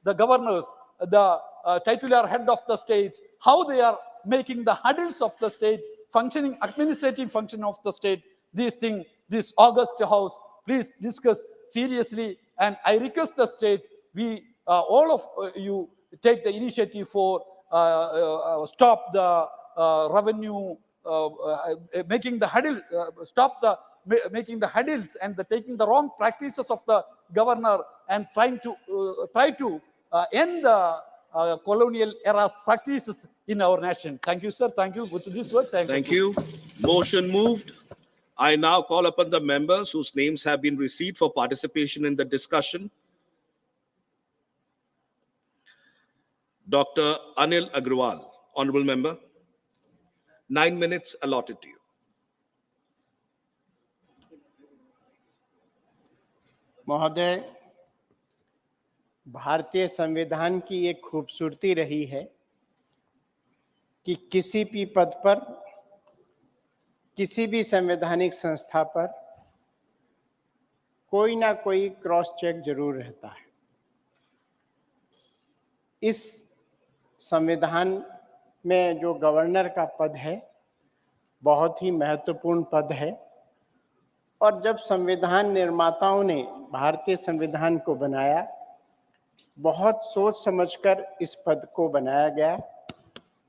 the governors, the titular head of the states, how they are making the hurdles of the state, functioning, administrative function of the state, these things, this August House, please discuss seriously. And I request the state, all of you take the initiative for stop the revenue, making the hurdle, stop the making the hurdles and taking the wrong practices of the governor and try to end the colonial era's practices in our nation. Thank you, sir. Thank you. With these words, I Thank you. Motion moved. I now call upon the members whose names have been received for participation in the discussion. Dr. Anil Agrawal, Honorable Member. 9 minutes allotted to you. महोदय, भारतीय संविधान की एक खूबसूरती रही है कि किसी भी पद पर, किसी भी संवैधानिक संस्था पर कोई ना कोई क्रॉस चेक जरूर रहता है। इस संविधान में जो गवर्नर का पद है बहुत ही महत्वपूर्ण पद है और जब संविधान निर्माताओं ने भारतीय संविधान को बनाया, बहुत सोच समझकर इस पद को बनाया गया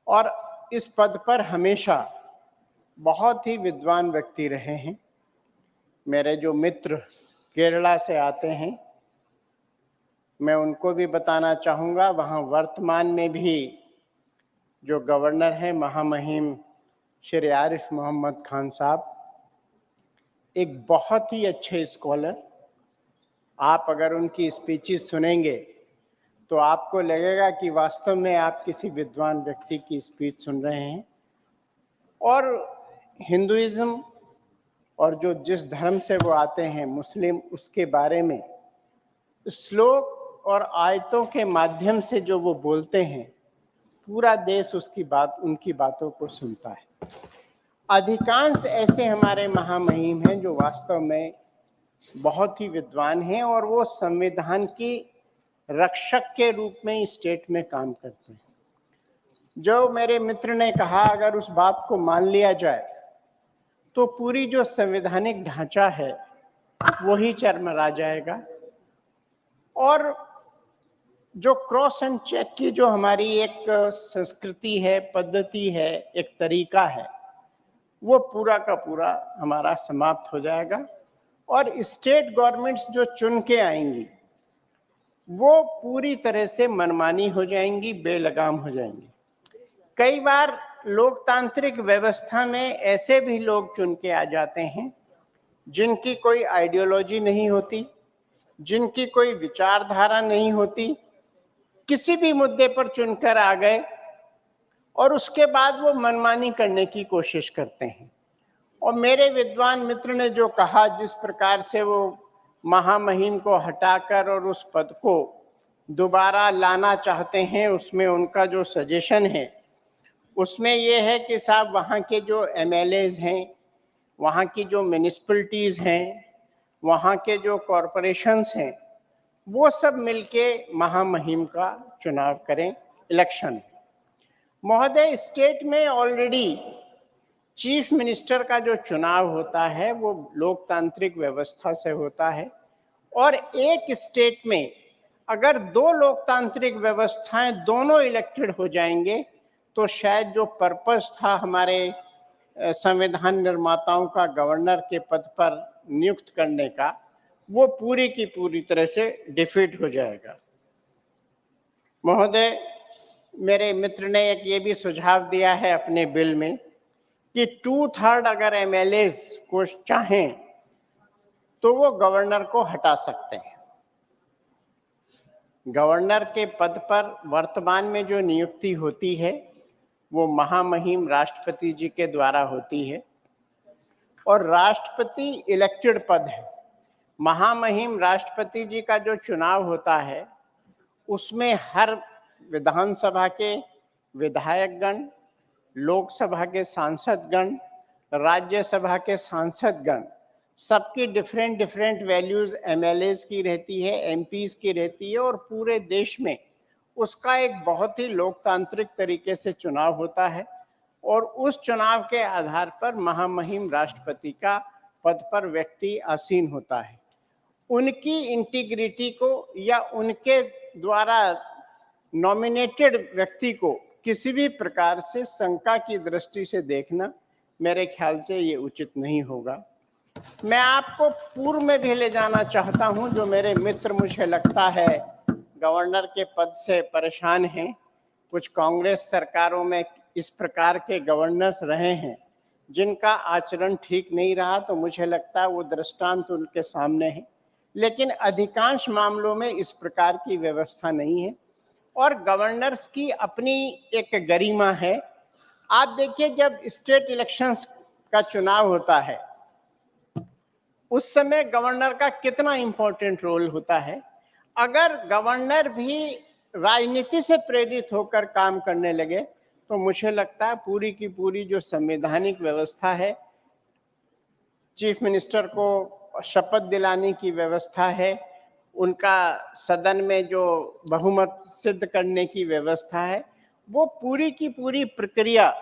और इस पद पर हमेशा बहुत ही विद्वान व्यक्ति रहे हैं। मेरे जो मित्र केरला से आते हैं, मैं उनको भी बताना चाहूँगा, वहाँ वर्तमान में भी जो गवर्नर हैं महामहिम श्री आरिफ मोहम्मद खान साहब, एक बहुत ही अच्छे स्कॉलर। आप अगर उनकी स्पीचेस सुनेंगे तो आपको लगेगा कि वास्तव में आप किसी विद्वान व्यक्ति की स्पीच सुन रहे हैं। और हिंदुइज्म और जो जिस धर्म से वो आते हैं मुस्लिम, उसके बारे में श्लोक और आयतों के माध्यम से जो वो बोलते हैं, पूरा देश उनकी बातों को सुनता है। अधिकांश ऐसे हमारे महामहिम हैं जो वास्तव में बहुत ही विद्वान हैं और वो संविधान की रक्षक के रूप में स्टेट में काम करते हैं। जो मेरे मित्र ने कहा, अगर उस बात को मान लिया जाए तो पूरी जो संवैधानिक ढांचा है वही चरमरा जाएगा। और जो क्रॉस एंड चेक की जो हमारी एक संस्कृति है, पद्धति है, एक तरीका है, वो पूरा का पूरा हमारा समाप्त हो जाएगा। और स्टेट गवर्नमेंट्स जो चुन के आएंगी वो पूरी तरह से मनमानी हो जाएंगी, बेलगाम हो जाएंगी। कई बार लोकतांत्रिक व्यवस्था में ऐसे भी लोग चुन के आ जाते हैं जिनकी कोई आइडियोलॉजी नहीं होती, जिनकी कोई विचारधारा नहीं होती, किसी भी मुद्दे पर चुनकर आ गए और उसके बाद वो मनमानी करने की कोशिश करते हैं। और मेरे विद्वान मित्र ने जो कहा, जिस प्रकार से वो महामहिम को हटाकर और उस पद को दोबारा लाना चाहते हैं, उसमें उनका जो सजेशन है उसमें ये है कि साहब वहाँ के जो एमएलएज हैं, वहाँ की जो म्यूनिसिपैलिटीज़ हैं, वहाँ के जो कॉरपोरेशंस हैं, वो सब मिलके महामहिम का चुनाव करें, इलेक्शन। महोदय, स्टेट में ऑलरेडी चीफ मिनिस्टर का जो चुनाव होता है वो लोकतांत्रिक व्यवस्था से होता है। और एक स्टेट में अगर दो लोकतांत्रिक व्यवस्थाएं दोनों इलेक्टेड हो जाएंगे तो शायद जो पर्पस था हमारे संविधान निर्माताओं का गवर्नर के पद पर नियुक्त करने का, वो पूरी की पूरी तरह से डिफीट हो जाएगा। महोदय, मेरे मित्र ने एक ये भी सुझाव दिया है अपने बिल में कि 2/3 अगर एमएलएज को चाहें तो वो गवर्नर को हटा सकते हैं। गवर्नर के पद पर वर्तमान में जो नियुक्ति होती है वो महामहिम राष्ट्रपति जी के द्वारा होती है और राष्ट्रपति इलेक्टेड पद है। महामहिम राष्ट्रपति जी का जो चुनाव होता है उसमें हर विधानसभा के विधायकगण, लोकसभा के सांसदगण, राज्यसभा के सांसदगण, सबकी डिफरेंट वैल्यूज एमएलएज की रहती है, एमपीज की रहती है और पूरे देश में उसका एक बहुत ही लोकतांत्रिक तरीके से चुनाव होता है। और उस चुनाव के आधार पर महामहिम राष्ट्रपति का पद पर व्यक्ति आसीन होता है। उनकी इंटीग्रिटी को या उनके द्वारा नॉमिनेटेड व्यक्ति को किसी भी प्रकार से शंका की दृष्टि से देखना मेरे ख्याल से ये उचित नहीं होगा। मैं आपको पूर्व में भी ले जाना चाहता हूं, जो मेरे मित्र मुझे लगता है गवर्नर के पद से परेशान हैं। कुछ कांग्रेस सरकारों में इस प्रकार के गवर्नर्स रहे हैं जिनका आचरण ठीक नहीं रहा, तो मुझे लगता है वो दृष्टांत उनके सामने है। लेकिन अधिकांश मामलों में इस प्रकार की व्यवस्था नहीं है और गवर्नर्स की अपनी एक गरिमा है। आप देखिए, जब स्टेट इलेक्शंस का चुनाव होता है उस समय गवर्नर का कितना इंपॉर्टेंट रोल होता है। अगर गवर्नर भी राजनीति से प्रेरित होकर काम करने लगे तो मुझे लगता है पूरी की पूरी जो संवैधानिक व्यवस्था है, चीफ मिनिस्टर को शपथ दिलाने की व्यवस्था है, उनका सदन में जो बहुमत सिद्ध करने की व्यवस्था है, वो पूरी की पूरी प्रक्रिया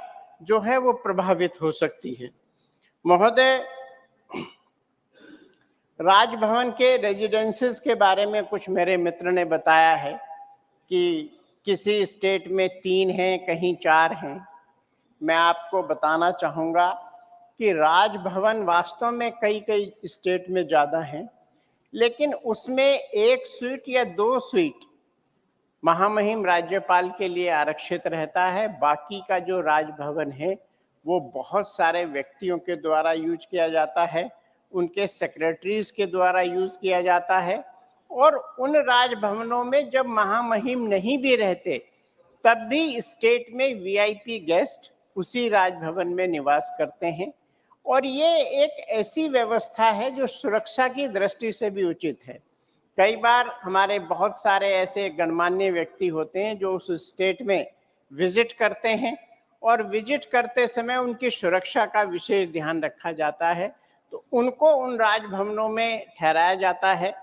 जो है वो प्रभावित हो सकती है। महोदय, राजभवन के रेजिडेंसेस के बारे में कुछ मेरे मित्र ने बताया है कि किसी स्टेट में 3 हैं, कहीं 4 हैं। मैं आपको बताना चाहूँगा कि राजभवन वास्तव में कई कई स्टेट में ज़्यादा हैं, लेकिन उसमें 1 सीट या 2 सीट महामहिम राज्यपाल के लिए आरक्षित रहता है। बाकी का जो राजभवन है वो बहुत सारे व्यक्तियों के द्वारा यूज किया जाता है, उनके सेक्रेटरीज के द्वारा यूज किया जाता है। और उन राजभवनों में जब महामहिम नहीं भी रहते तब भी स्टेट में वीआईपी गेस्ट उसी राजभवन में निवास करते हैं। और ये एक ऐसी व्यवस्था है जो सुरक्षा की दृष्टि से भी उचित है। कई बार हमारे बहुत सारे ऐसे गणमान्य व्यक्ति होते हैं जो उस स्टेट में विजिट करते हैं और विजिट करते समय उनकी सुरक्षा का विशेष ध्यान रखा जाता है, तो उनको उन राजभवनों में ठहराया जाता है।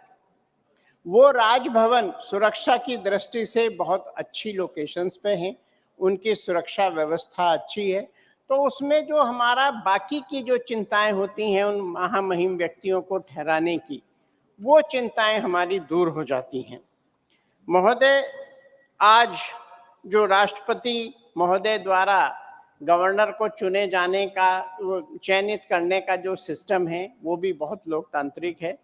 वो राजभवन सुरक्षा की दृष्टि से बहुत अच्छी लोकेशंस पे हैं, उनकी सुरक्षा व्यवस्था अच्छी है, तो उसमें जो हमारा बाकी की जो चिंताएं होती हैं उन महामहिम व्यक्तियों को ठहराने की, वो चिंताएं हमारी दूर हो जाती हैं। महोदय, आज जो राष्ट्रपति महोदय द्वारा गवर्नर को चुने जाने का, चयनित करने का जो सिस्टम है वो भी बहुत लोकतांत्रिक है,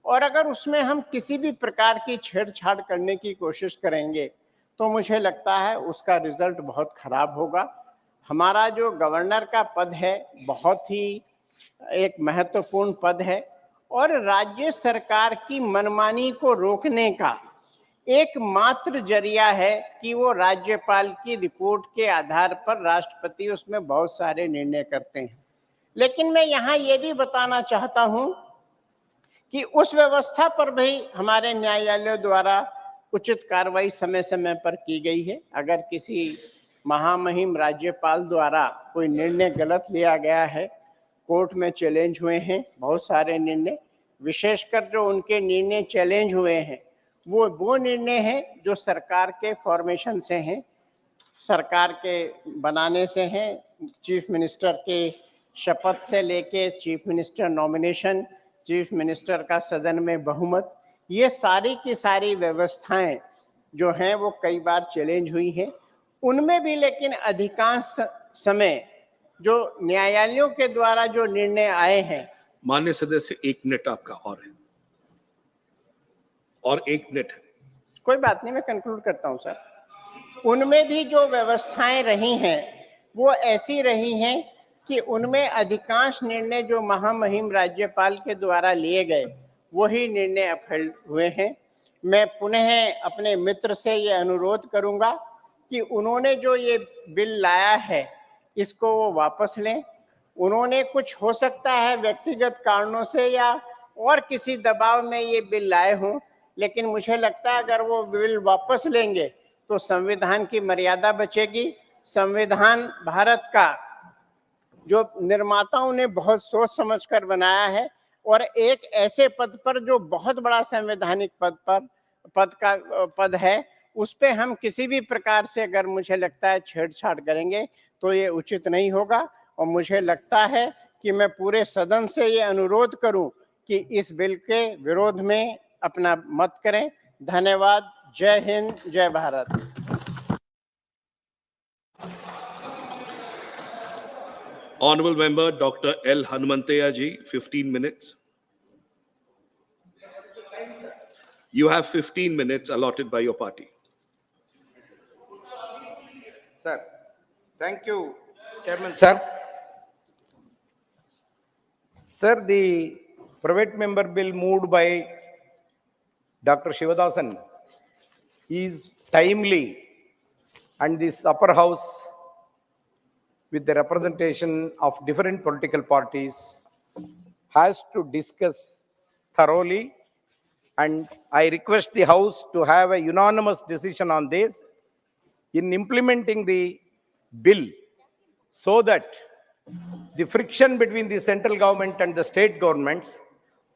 और अगर उसमें हम किसी भी प्रकार की छेड़छाड़ करने की कोशिश करेंगे तो मुझे लगता है उसका रिजल्ट बहुत खराब होगा। हमारा जो गवर्नर का पद है बहुत ही एक महत्वपूर्ण पद है और राज्य सरकार की मनमानी को रोकने का एकमात्र जरिया है कि वो राज्यपाल की रिपोर्ट के आधार पर राष्ट्रपति उसमें बहुत सारे निर्णय करते हैं। लेकिन मैं यहाँ ये भी बताना चाहता हूँ कि उस व्यवस्था पर भी हमारे न्यायालयों द्वारा उचित कार्रवाई समय समय पर की गई है। अगर किसी महामहिम राज्यपाल द्वारा कोई निर्णय गलत लिया गया है, कोर्ट में चैलेंज हुए हैं बहुत सारे निर्णय, विशेषकर जो उनके निर्णय चैलेंज हुए हैं वो निर्णय हैं जो सरकार के फॉर्मेशन से हैं, सरकार के बनाने से हैं, चीफ मिनिस्टर के शपथ से लेके chief minister nomination, chief minister का सदन में बहुमत, ये सारी की सारी व्यवस्थाएं जो हैं वो कई बार चैलेंज हुई हैं। उनमें भी लेकिन अधिकांश समय जो न्यायालयों के द्वारा जो निर्णय आए हैं। माननीय सदस्य 1 मिनट आपका और 1 मिनट है। कोई बात नहीं, मैं कंक्लूड करता हूं सर। उनमें भी जो व्यवस्थाएं रही हैं वो ऐसी रही हैं कि उनमें अधिकांश निर्णय जो महामहिम राज्यपाल के द्वारा लिए गए वही निर्णय अपहल हुए हैं। मैं पुनः अपने मित्र से ये अनुरोध करूंगा कि उन्होंने जो ये बिल लाया है इसको वो वापस लें। उन्होंने कुछ हो सकता है व्यक्तिगत कारणों से या और किसी दबाव में ये बिल लाए हों, लेकिन मुझे लगता है अगर वो बिल वापस लेंगे तो संविधान की मर्यादा बचेगी। संविधान भारत का जो निर्माताओं ने बहुत सोच समझकर बनाया है और एक ऐसे पद पर जो बहुत बड़ा संवैधानिक पद है, उस पे हम किसी भी प्रकार से अगर मुझे लगता है छेड़छाड़ करेंगे तो ये उचित नहीं होगा। और मुझे लगता है कि मैं पूरे सदन से ये अनुरोध करूं कि इस बिल के विरोध में अपना मत करें। धन्यवाद। जय हिंद, जय Bharat. Honorable Member Dr. L. Hanumanteya ji, 15 minutes. You have 15 minutes allotted by your party. Sir, thank you, Chairman, sir. Sir, the private member bill moved by Dr. Shivadasan is timely, and this upper house with the representation of different political parties has to discuss thoroughly, and I request the house to have a unanimous decision on this in implementing the bill so that the friction between the central government and the state governments,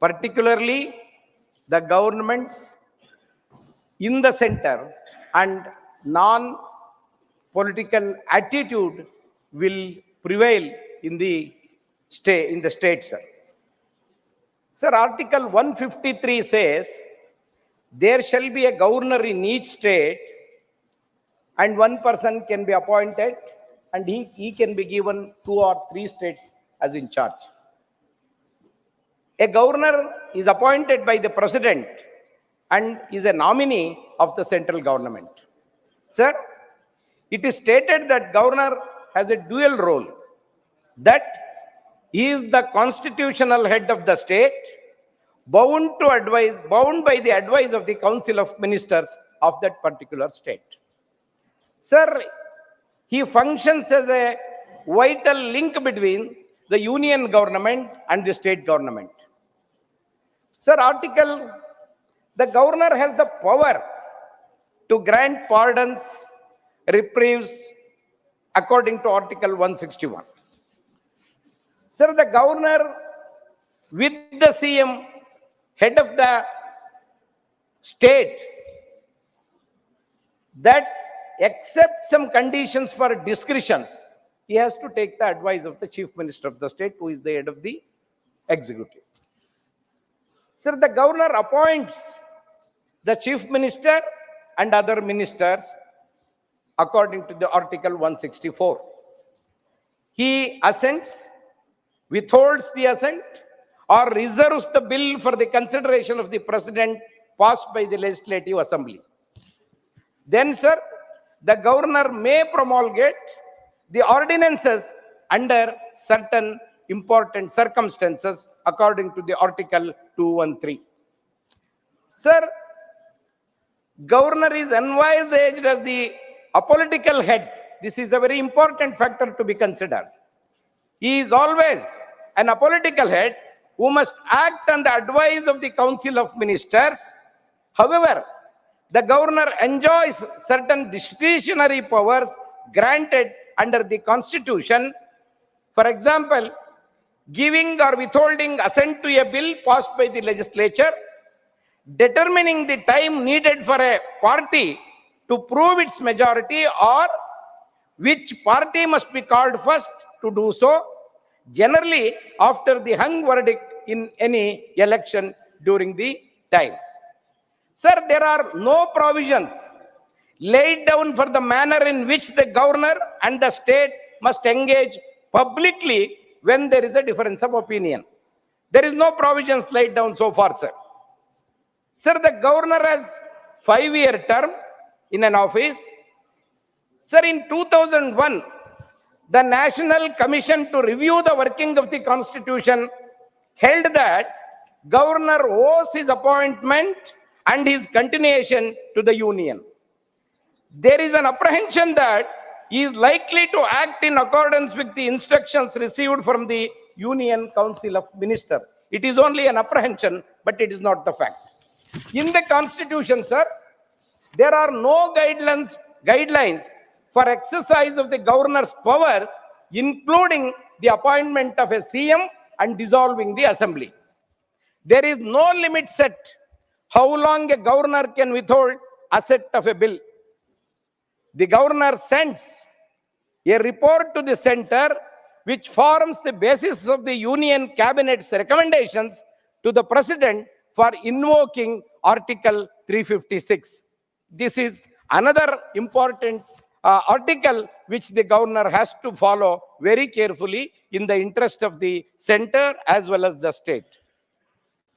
particularly the governments in the center and non-political attitude will prevail in the state, sir. Sir, Article 153 says there shall be a governor in each state and one person can be appointed and he can be given 2 or 3 states as in charge. A governor is appointed by the president and is a nominee of the central government. Sir, it is stated that governor has a dual role, that he is the constitutional head of the state, bound by the advice of the Council of Ministers of that particular state. Sir, he functions as a vital link between the union government and the state government. Sir, the governor has the power to grant pardons, reprieves, according to Article 161. Sir, the governor with the CM, head of the state, that accepts some conditions for discretions, he has to take the advice of the chief minister of the state, who is the head of the executive. Sir, the governor appoints the chief minister and other ministers according to the Article 164. He assents, withholds the assent, or reserves the bill for the consideration of the president passed by the legislative assembly. Then, sir, the governor may promulgate the ordinances under certain important circumstances according to the Article 213. Sir, governor is envisaged as the apolitical head. This is a very important factor to be considered. He is always an apolitical head who must act on the advice of the Council of Ministers. However, the governor enjoys certain discretionary powers granted under the Constitution. For example, giving or withholding assent to a bill passed by the legislature, determining the time needed for a party to prove its majority, or which party must be called first to do so, generally after the hung verdict in any election during the time. Sir, there are no provisions laid down for the manner in which the governor and the state must engage publicly when there is a difference of opinion. There is no provisions laid down so far, sir. Sir, the governor has 5-year term in an office. Sir, in 2001, the National Commission to Review the Working of the Constitution held that governor owes his appointment and his continuation to the union. There is an apprehension that he is likely to act in accordance with the instructions received from the Union Council of Ministers. It is only an apprehension, but it is not the fact. In the Constitution, sir, there are no guidelines for exercise of the governor's powers, including the appointment of a CM and dissolving the assembly. There is no limit set how long a governor can withhold assent of a bill. The governor sends a report to the center, which forms the basis of the Union Cabinet's recommendations to the President for invoking Article 356. This is another important article which the governor has to follow very carefully in the interest of the center as well as the state.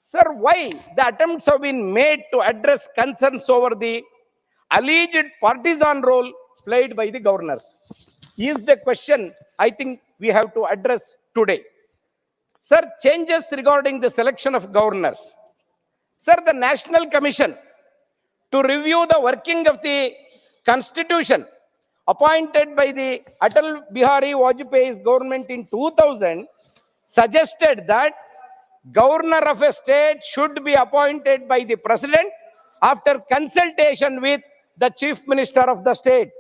Sir, why the attempts have been made to address concerns over the alleged partisan role played by the governors is the question I think we have to address today. Sir, changes regarding the selection of governors. Sir, the National Commission to review the working of the Constitution, appointed by the Atal Bihari Vajpayee's government in 2000, suggested that governor of a state should be appointed by the president after consultation with the chief minister of the state,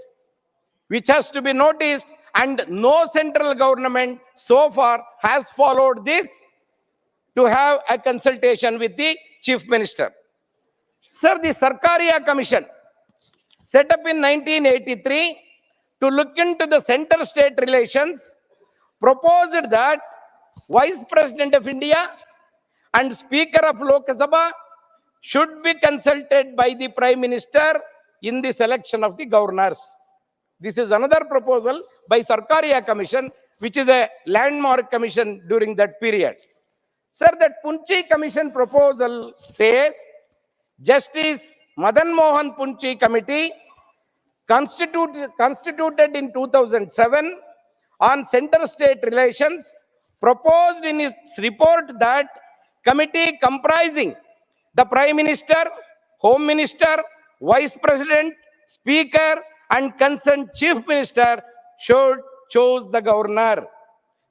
which has to be noticed, and no central government so far has followed this to have a consultation with the chief minister. Sir, the Sarkaria Commission, set up in 1983 to look into the center-state relations, proposed that Vice President of India and Speaker of Lok Sabha should be consulted by the Prime Minister in the selection of the governors. This is another proposal by Sarkaria Commission which is a landmark commission during that period. Sir, that Punchi Commission proposal says Justice Madan Mohan Punchi Committee constituted in 2007 on center-state relations proposed in its report that committee comprising the Prime Minister, Home Minister, Vice President, Speaker and concerned Chief Minister should choose the governor.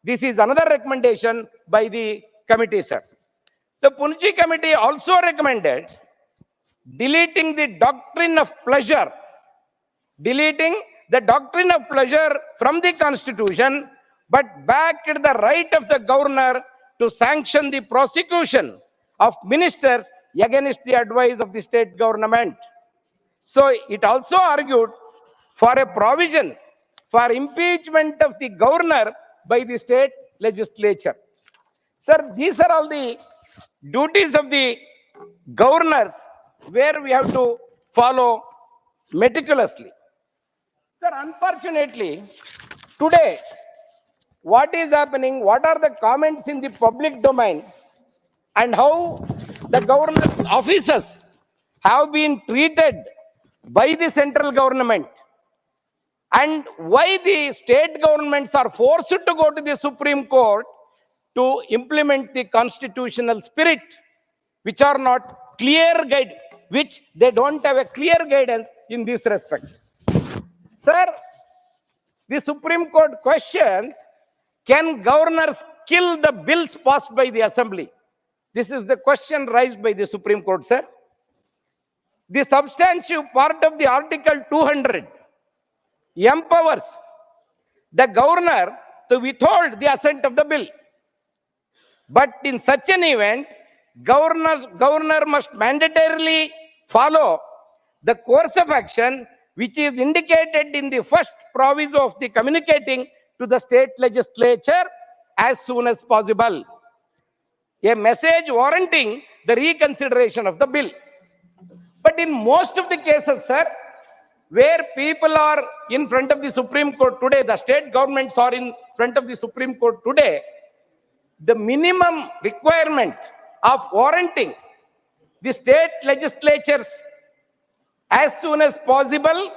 This is another recommendation by the committee, sir. The Punchi committee also recommended deleting the doctrine of pleasure from the constitution, but backed the right of the governor to sanction the prosecution of ministers against the advice of the state government. So it also argued for a provision for impeachment of the governor by the state legislature. Sir, these are all the duties of the governors where we have to follow meticulously. Sir, unfortunately, today, what is happening, what are the comments in the public domain, and how the governor's officers have been treated by the central government, and why the state governments are forced to go to the Supreme Court to implement the constitutional spirit, which are not clear guide, which they don't have a clear guidance in this respect. Sir, the Supreme Court questions, can governors kill the bills passed by the Assembly? This is the question raised by the Supreme Court, sir. The substantive part of the Article 200 empowers the governor to withhold the assent of the bill. But in such an event, governor must mandatorily follow the course of action which is indicated in the first proviso of the communicating to the state legislature as soon as possible. A message warranting the reconsideration of the bill. But in most of the cases, sir, where people are in front of the Supreme Court today, the state governments are in front of the Supreme Court today, the minimum requirement of warranting the state legislatures as soon as possible,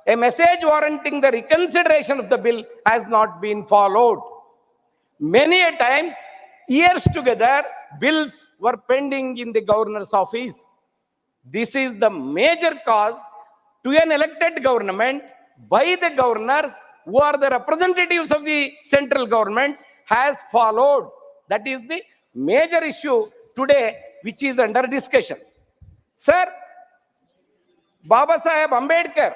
a message warranting the reconsideration of the bill has not been followed. Many a times, years together, bills were pending in the governor's office. This is the major cause to an elected government by the governors who are the representatives of the central government has followed. That is the major issue today which is under discussion. Sir, Baba Saheb Ambedkar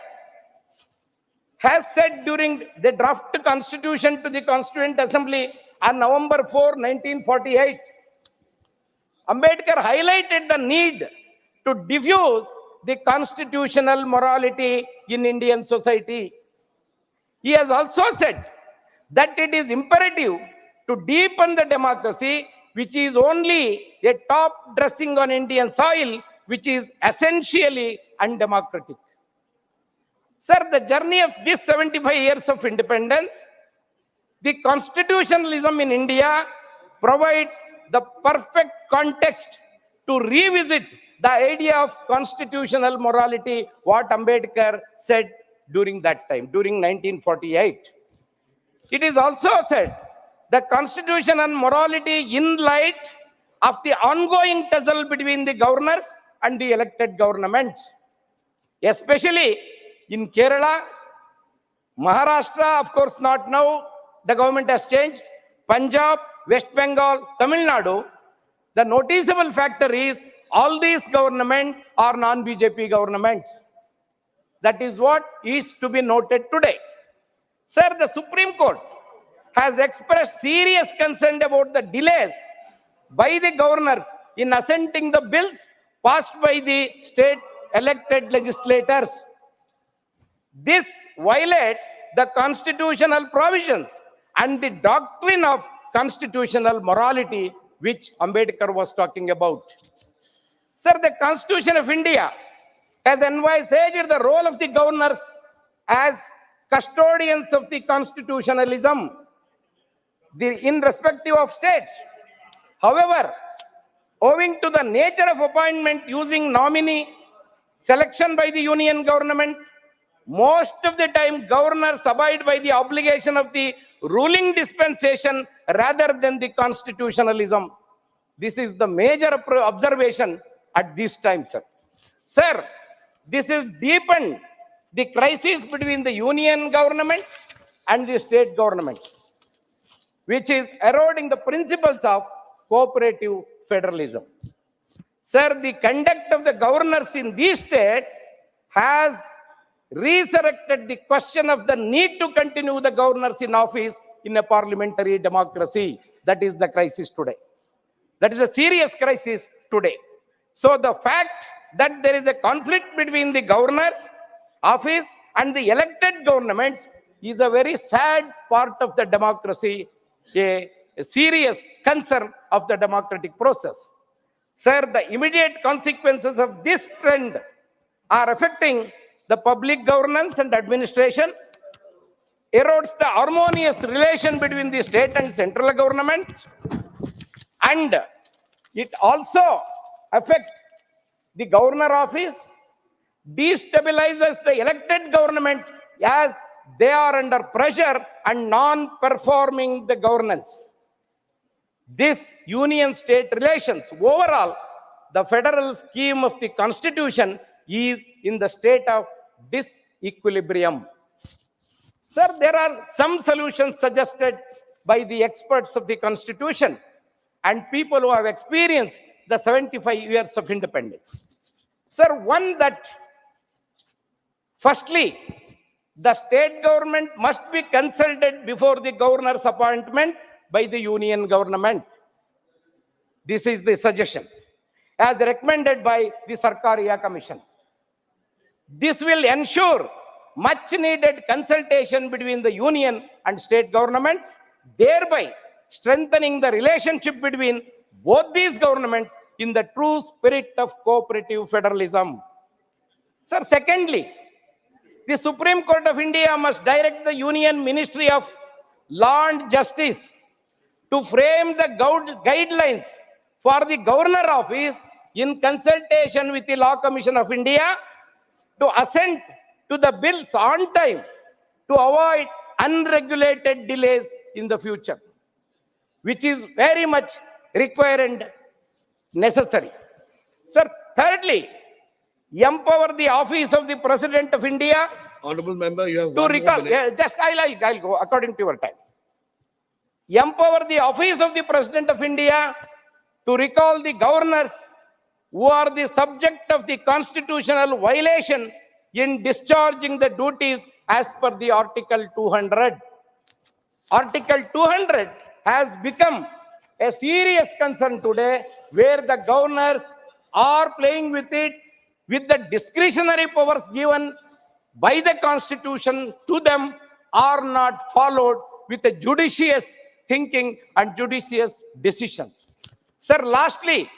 has said during the draft constitution to the Constituent Assembly on November 4, 1948, Ambedkar highlighted the need to diffuse the constitutional morality in Indian society. He has also said that it is imperative to deepen the democracy, which is only a top dressing on Indian soil, which is essentially undemocratic. Sir, the journey of these 75 years of independence, the constitutionalism in India provides the perfect context to revisit the idea of constitutional morality, what Ambedkar said during that time, during 1948. It is also said the constitution and morality in light of the ongoing tussle between the governors and the elected governments, especially in Kerala, Maharashtra, of course not now, the government has changed, Punjab, West Bengal, Tamil Nadu. The noticeable factor is all these governments are non-BJP governments. That is what is to be noted today. Sir, the Supreme Court has expressed serious concern about the delays by the governors in assenting the bills passed by the state elected legislators. This violates the constitutional provisions and the doctrine of constitutional morality which Ambedkar was talking about. Sir, the Constitution of India has envisaged the role of the governors as custodians of the constitutionalism. in respective of states. However, owing to the nature of appointment using nominee selection by the union government, most of the time governors abide by the obligation of the ruling dispensation rather than the constitutionalism. This is the major observation at this time, sir. Sir, this has deepened the crisis between the union governments and the state governments, which is eroding the principles of cooperative federalism. Sir, the conduct of the governors in these states has resurrected the question of the need to continue the governors in office in a parliamentary democracy. That is the crisis today. That is a serious crisis today. So the fact that there is a conflict between the governor's office and the elected governments is a very sad part of the democracy, a serious concern of the democratic process. Sir, the immediate consequences of this trend are affecting the public governance and administration, erodes the harmonious relation between the state and central government, and it also affects the governor office, destabilizes the elected government as they are under pressure and non-performing the governance. This union-state relations, overall, the federal scheme of the constitution is in the state of disequilibrium. Sir, there are some solutions suggested by the experts of the constitution and people who have experienced the 75 years of independence. Sir, one that, firstly, the state government must be consulted before the governor's appointment by the union government. This is the suggestion, as recommended by the Sarkariya Commission. This will ensure much needed consultation between the union and state governments, thereby strengthening the relationship between both these governments in the true spirit of cooperative federalism. Sir, secondly, the Supreme Court of India must direct the Union Ministry of Law and Justice to frame the guidelines for the governor office in consultation with the Law Commission of India to assent to the bills on time to avoid unregulated delays in the future, which is very much required and necessary. Sir, thirdly, empower the office of the President of India. Honorable member, you have To one recall, more minute. I'll go according to your time. Empower the office of the President of India to recall the governors who are the subject of the constitutional violation in discharging the duties as per the Article 200. Article 200 has become a serious concern today, where the governors are playing with it, with the discretionary powers given by the Constitution to them are not followed with a judicious thinking and judicious decisions. Sir, lastly,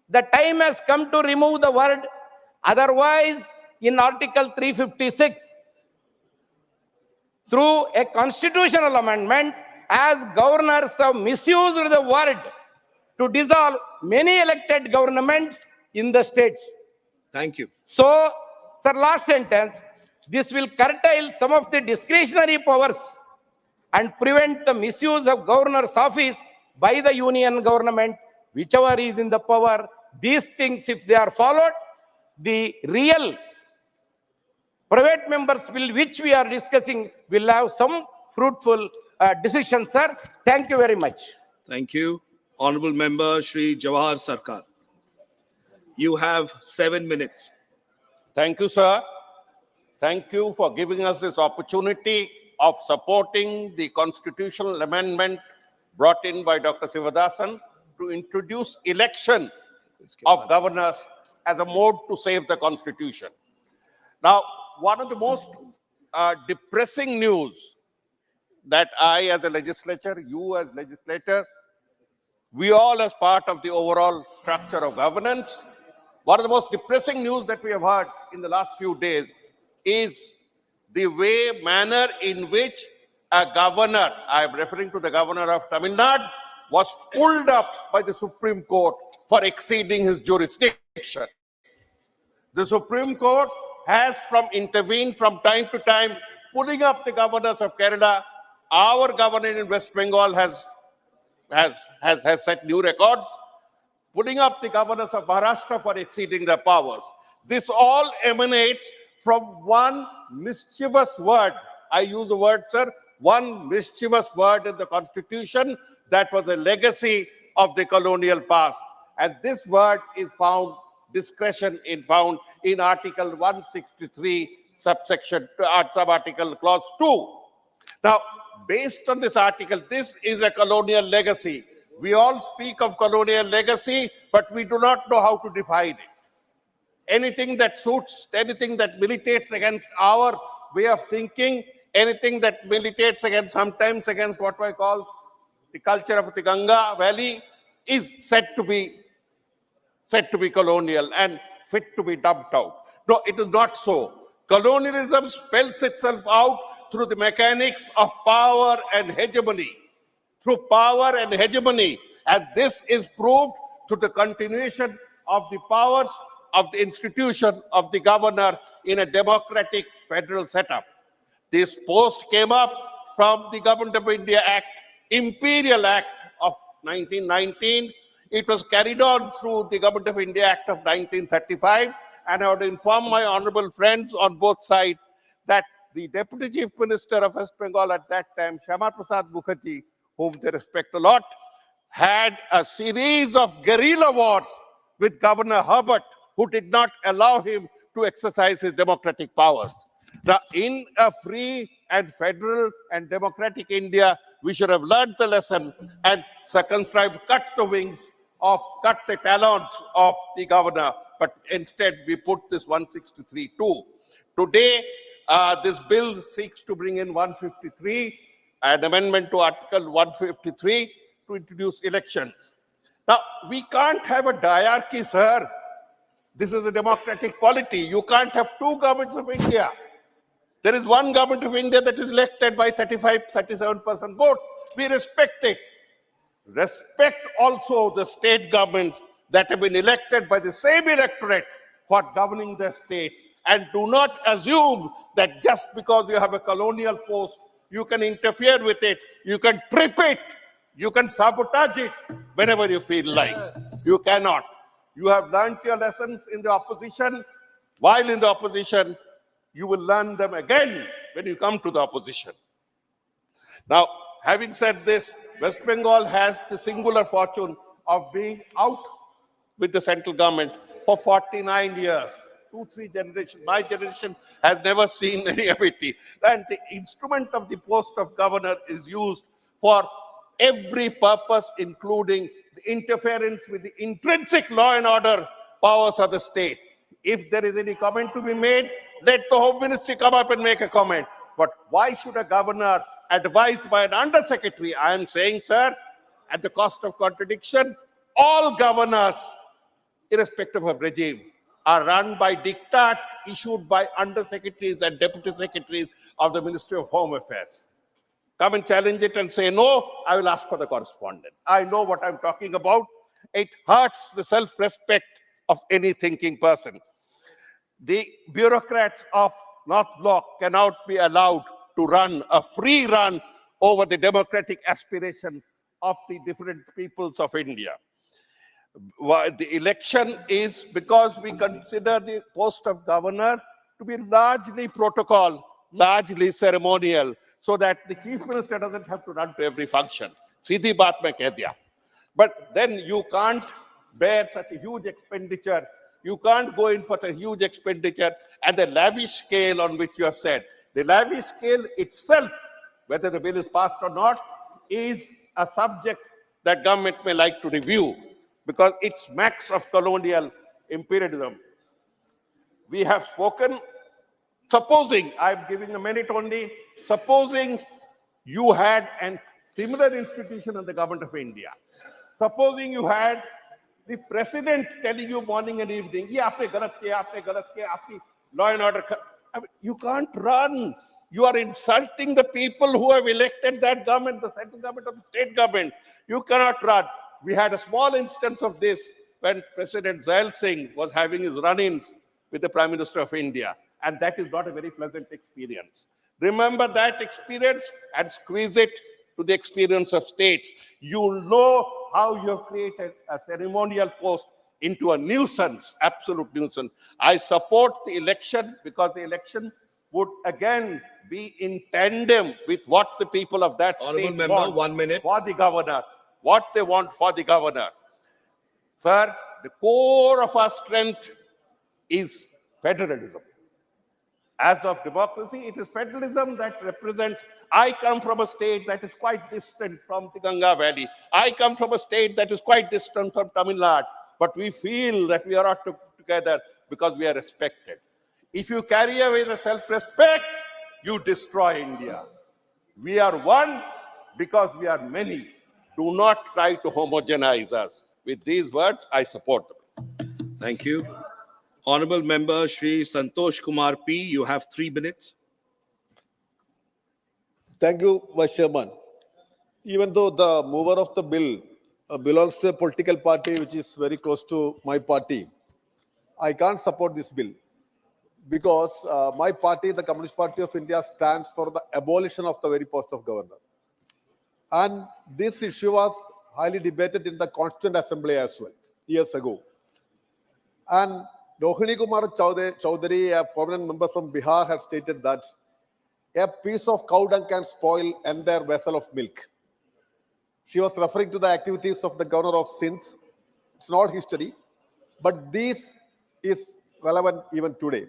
the time has come to remove the word otherwise in Article 356 through a constitutional amendment, as governors have misused the word to dissolve many elected governments in the states. Thank you. So, sir, last sentence, this will curtail some of the discretionary powers and prevent the misuse of governor's office by the union government, whichever is in the power. These things, if they are followed, the real private members which we are discussing will have some fruitful decisions, sir. Thank you very much. Thank you. Honorable member Shri Jawahar Sarkar. You have 7 minutes. Thank you, sir. Thank you for giving us this opportunity of supporting the constitutional amendment brought in by Dr. Sivadasan to introduce election of governors as a mode to save the constitution. Now, one of the most depressing news that I as a legislature, you as legislators, we all as part of the overall structure of governance, one of the most depressing news that we have heard in the last few days is the manner in which a governor, I am referring to the governor of Tamil Nadu, was pulled up by the Supreme Court for exceeding his jurisdiction. The Supreme Court has intervened from time to time, pulling up the governors of Kerala. Our governor in West Bengal has set new records, putting up the governors of Maharashtra for exceeding their powers. This all emanates from one mischievous word. I use the word, sir, one mischievous word in the Constitution that was a legacy of the colonial past. And this word is found, discretion is found in Article 163, subarticle clause 2. Now, based on this article, this is a colonial legacy. We all speak of colonial legacy, but we do not know how to define it. Anything that suits, anything that militates against our way of thinking, anything that militates sometimes against what I call the culture of the Ganga Valley is said to be colonial and fit to be dumped out. No, it is not so. Colonialism spells itself out through the mechanics of power and hegemony. Through power and hegemony. And this is proved through the continuation of the powers of the institution of the governor in a democratic federal setup. This post came up from the Government of India Act, Imperial Act of 1919. It was carried on through the Government of India Act of 1935. And I would inform my honorable friends on both sides that the Deputy Chief Minister of West Bengal at that time, Shyama Prasad Mukherjee, whom they respect a lot, had a series of guerrilla wars with Governor Herbert, who did not allow him to exercise his democratic powers. Now, in a free and federal and democratic India, we should have learned the lesson and circumscribed, cut the talons of the governor, but instead we put this 163(2). Today, this bill seeks to bring in 153, an amendment to Article 153 to introduce elections. Now, we can't have a diarchy, sir. This is a democratic polity. You can't have two governments of India. There is one government of India that is elected by 37% vote. We respect it. Respect also the state governments that have been elected by the same electorate for governing their states. And do not assume that just because you have a colonial post, you can interfere with it, you can trip it, you can sabotage it whenever you feel like. You cannot. You have learned your lessons in the opposition. While in the opposition, you will learn them again when you come to the opposition. Now, having said this, West Bengal has the singular fortune of being out with the central government for 49 years. 2-3 generations. My generation has never seen any ability. And the instrument of the post of governor is used for every purpose, including the interference with the intrinsic law and order powers of the state. If there is any comment to be made, let the Home Ministry come up and make a comment. But why should a governor advised by an undersecretary? I am saying, sir, at the cost of contradiction, all governors, irrespective of regime, are run by diktats issued by undersecretaries and deputy secretaries of the Ministry of Home Affairs. Come and challenge it and say, no, I will ask for the correspondence. I know what I'm talking about. It hurts the self-respect of any thinking person. The bureaucrats of North Block cannot be allowed to run a free run over the democratic aspiration of the different peoples of India. The election is because we consider the post of governor to be largely protocol, largely ceremonial, so that the chief minister doesn't have to run to every function. Seedhi baat mein keh diya. But then you can't bear such a huge expenditure. You can't go in for a huge expenditure and the lavish scale on which you have said. The lavish scale itself, whether the bill is passed or not, is a subject that government may like to review because it smacks of colonial imperialism. We have spoken, supposing, I'm giving a minute only, supposing you had a similar institution in the government of India. Supposing you had the president telling you morning and evening, ye aapne galat kiya, aapne galat kiya, aapki law and order. I mean, you can't run You are insulting the people who have elected that government, the central government or the state government. You cannot run. We had a small instance of this when President Zail Singh was having his run-ins with the Prime Minister of India. And that is not a very pleasant experience. Remember that experience and squeeze it to the experience of states. You'll know how you have created a ceremonial post into a nuisance, absolute nuisance. I support the election because the election would again be in tandem with what the people of that Honourable state member, want 1 minute. for the governor, what they want for the governor. Sir, the core of our strength is federalism. As of democracy, it is federalism that represents. I come from a state that is quite distant from the Ganga Valley. I come from a state that is quite distant from Tamil Nadu. But we feel that we are all together because we are respected. If you carry away the self-respect, you destroy India. We are one because we are many. Do not try to homogenize us. With these words, I support them. Thank you. Honorable Member Shri Santosh Kumar P, you have 3 minutes. Thank you, Vice Chairman. Even though the mover of the bill belongs to a political party which is very close to my party, I can't support this bill because my party, the Communist Party of India, stands for the abolition of the very post of governor. And this issue was highly debated in the Constituent Assembly as well, years ago. And Rohini Kumar Chowdhury, a prominent member from Bihar, had stated that a piece of cow dung can spoil entire vessel of milk. She was referring to the activities of the governor of Sindh. It's not history, but this is relevant even today.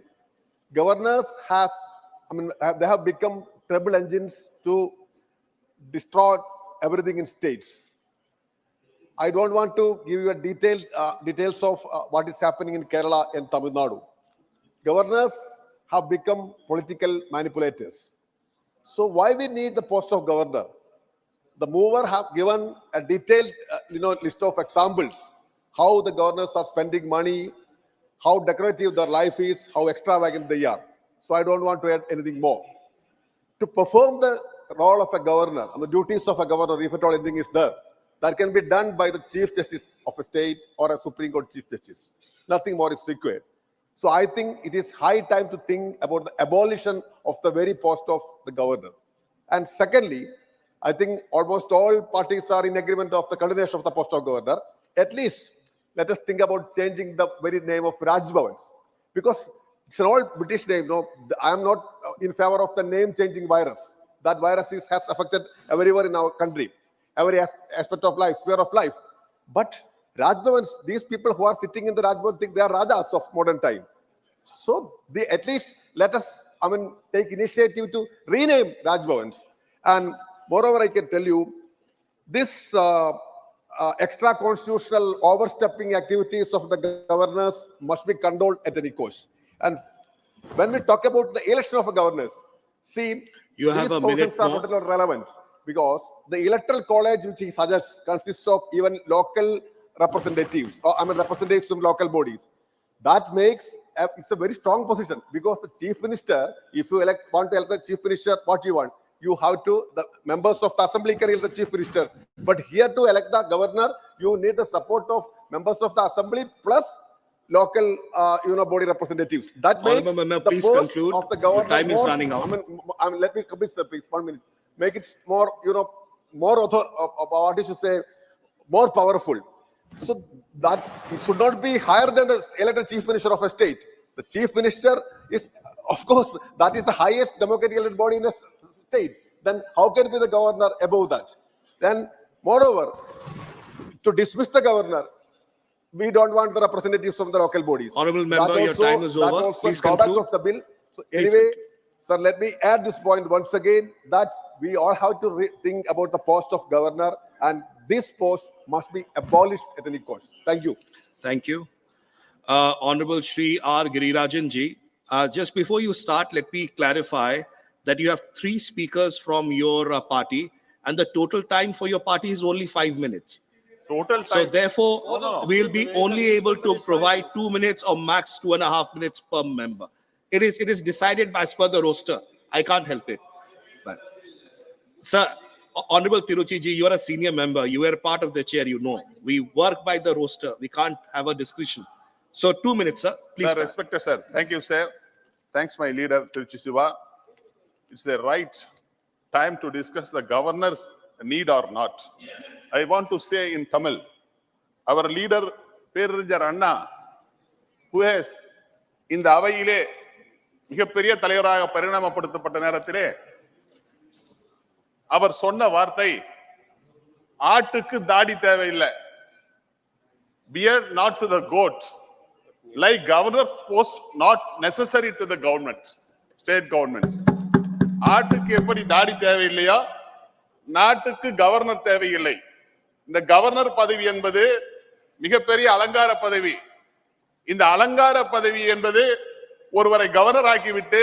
Governors they have become trouble engines to destroy everything in states. I don't want to give you a details of what is happening in Kerala and Tamil Nadu. Governors have become political manipulators. So why we need the post of governor? The mover have given a detailed list of examples, how the governors are spending money, how decorative their life is, how extravagant they are. So I don't want to add anything more. To perform the role of a governor and the duties of a governor, if at all anything is there, that can be done by the Chief Justice of a state or a Supreme Court Chief Justice. Nothing more is required. So I think it is high time to think about the abolition of the very post of the governor. And secondly, I think almost all parties are in agreement of the continuation of the post of governor. At least let us think about changing the very name of Raj Bhavans, because it's an old British name. No, I am not in favor of the name-changing virus. That virus has affected everywhere in our country, every aspect of life, sphere of life. But Raj Bhavans, these people who are sitting in the Raj Bhavan think they are Rajas of modern time. So they at least let us, take initiative to rename Raj Bhavans. And moreover, I can tell you, this extra constitutional overstepping activities of the governors must be controlled at any cost. And when we talk about the election of a governors, see, you have these a minute are more. not relevant because the electoral college which he suggests consists of even local representatives, or representatives from local bodies. That makes it's a very strong position because the chief minister, if you want to elect the chief minister, what you want? You have to, the members of the assembly can elect the chief minister. But here to elect the governor, you need the support of members of the assembly plus local, body representatives. That makes Member, the please post conclude. of the governor Your time is more, running out. let me complete, sir, please. 1 minute. Make it more, what you should say, more powerful. So that it should not be higher than the elected chief minister of a state. The chief minister is, of course, that is the highest democratically elected body in a state. Then how can be the governor above that? Then, moreover, to dismiss the governor, we don't want the representatives from the local bodies. Honourable member, your time is over. That also Please drawback conclude. of the bill. So Please anyway, sir, let me add this point once again, that we all have to think about the post of governor, and this post must be abolished at any cost. Thank you. Thank you. Honorable Shri R. Girirajan ji, just before you start, let me clarify that you have 3 speakers from your party, and the total time for your party is only 5 minutes. Total time. So therefore, we'll be only able to provide 2 minutes or max 2.5 minutes per member. It is decided as per the roster. I can't help it. But, sir, Honorable Tiruchi ji, you are a senior member. You are part of the chair, you know. We work by the roster. We can't have a discretion. So 2 minutes, sir. Please. Sir, start. respected sir. Thank you, sir. Thanks, my leader, Tiruchi Siva. It's the right time to discuss the governor's need or not. I want to say in Tamil, our leader, Perunjar Anna, who has இந்த அவையிலே மிகப்பெரிய தலைவராக பரிணாமப்படுத்தப்பட்ட நேரத்திலே அவர் சொன்ன வார்த்தை ஆட்டுக்கு தாடி தேவையில்லை. Beard not to the goat. Like governor's post not necessary to the government, state governments. ஆட்டுக்கு எப்படி தாடி தேவையில்லையோ நாட்டுக்கு கவர்னர் தேவையில்லை. இந்த கவர்னர் பதவி என்பது மிகப்பெரிய அலங்கார பதவி. இந்த அலங்கார பதவி என்பது ஒருவரை கவர்னர் ஆக்கிவிட்டு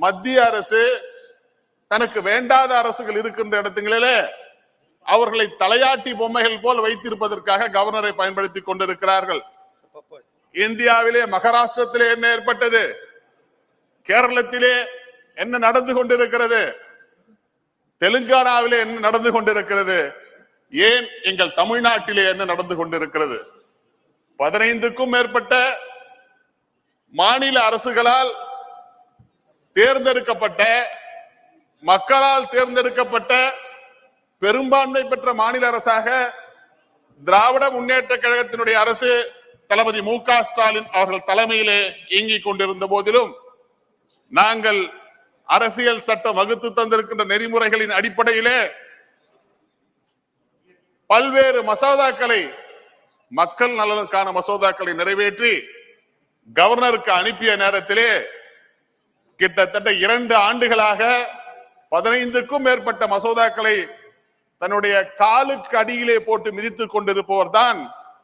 மத்திய அரசு தனக்கு வேண்டாத அரசுகள் இருக்கின்ற இடத்துங்களிலே அவர்களை தலையாட்டி பொம்மைகள் போல் வைத்திருப்பதற்காக கவர்னரை பயன்படுத்தி கொண்டிருக்கிறார்கள். இந்தியாவிலே மகாராஷ்டிரத்திலே என்ன ஏற்பட்டது? கேரளத்திலே என்ன நடந்து கொண்டிருக்கிறது? தெலுங்கானாவிலே என்ன நடந்து கொண்டிருக்கிறது? ஏன் எங்கள் தமிழ்நாட்டிலே என்ன நடந்து கொண்டிருக்கிறது? 15க்கும் மேற்பட்ட மாநில அரசுகளால் தேர்ந்தெடுக்கப்பட்ட மக்களால் தேர்ந்தெடுக்கப்பட்ட பெரும்பான்மை பெற்ற மாநில அரசாக திராவிட முன்னேற்ற கழகத்தினுடைய அரசு தளபதி மு.க. ஸ்டாலின் அவர்கள் தலைமையிலே இயங்கிக் கொண்டிருந்த போதிலும் நாங்கள் அரசியல் சட்டம் வகுத்து தந்திருக்கின்ற நெறிமுறைகளின் அடிப்படையிலே பல்வேறு மசோதாக்களை மக்கள் நலனுக்கான மசோதாக்களை நிறைவேற்றி கவர்னருக்கு அனுப்பிய நேரத்திலே கிட்டத்தட்ட 2 ஆண்டுகளாக 15க்கும் மேற்பட்ட மசோதாக்களை தன்னுடைய காலுக்கு அடியிலே போட்டு மிதித்துக் கொண்டிருப்பவர் தான்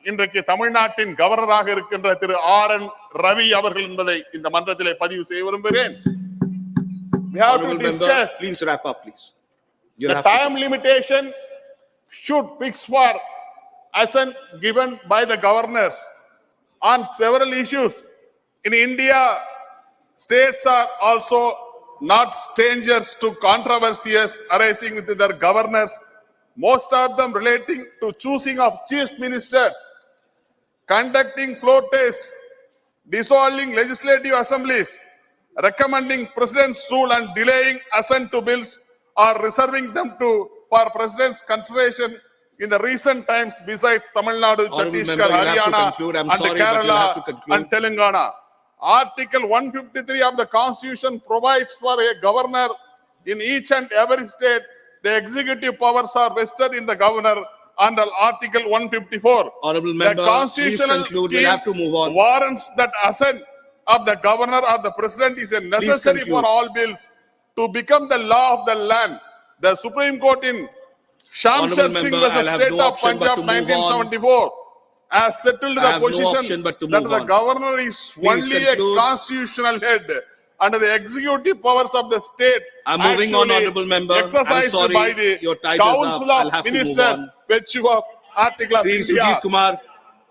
இன்றைக்கு தமிழ்நாட்டின் கவர்னராக இருக்கின்ற திரு R.N. ரவி அவர்கள் என்பதை இந்த மன்றத்திலே பதிவு செய்ய விரும்புகிறேன். We have to discuss. Please wrap up, please. The time limitation should fix for assent given by the governors on several issues. In India, states are also not strangers to controversies arising with their governors, most of them relating to choosing of chief ministers, conducting floor tests, dissolving legislative assemblies, recommending president's rule and delaying assent to bills or reserving them for president's consideration in the recent times besides Tamil Nadu, Chhattisgarh, Haryana and Kerala and Telangana. Article 153 of the Constitution provides for a governor in each and every state. The executive powers are vested in the governor under Article 154. Honorable member, the constitutional please conclude. scheme We'll have to move on. warrants that assent of the governor or the president is a necessary for all bills to become the law of the land. The Supreme Court in Shamshad Singh versus State of Punjab 1974 has settled the position that the governor is only a constitutional head under the executive powers of the state. I'm moving on, honorable member. I'm Exercised sorry, by the your time is up. Council I'll of have to move Ministers, on. virtue of Article of Shri India. Sujit Kumar,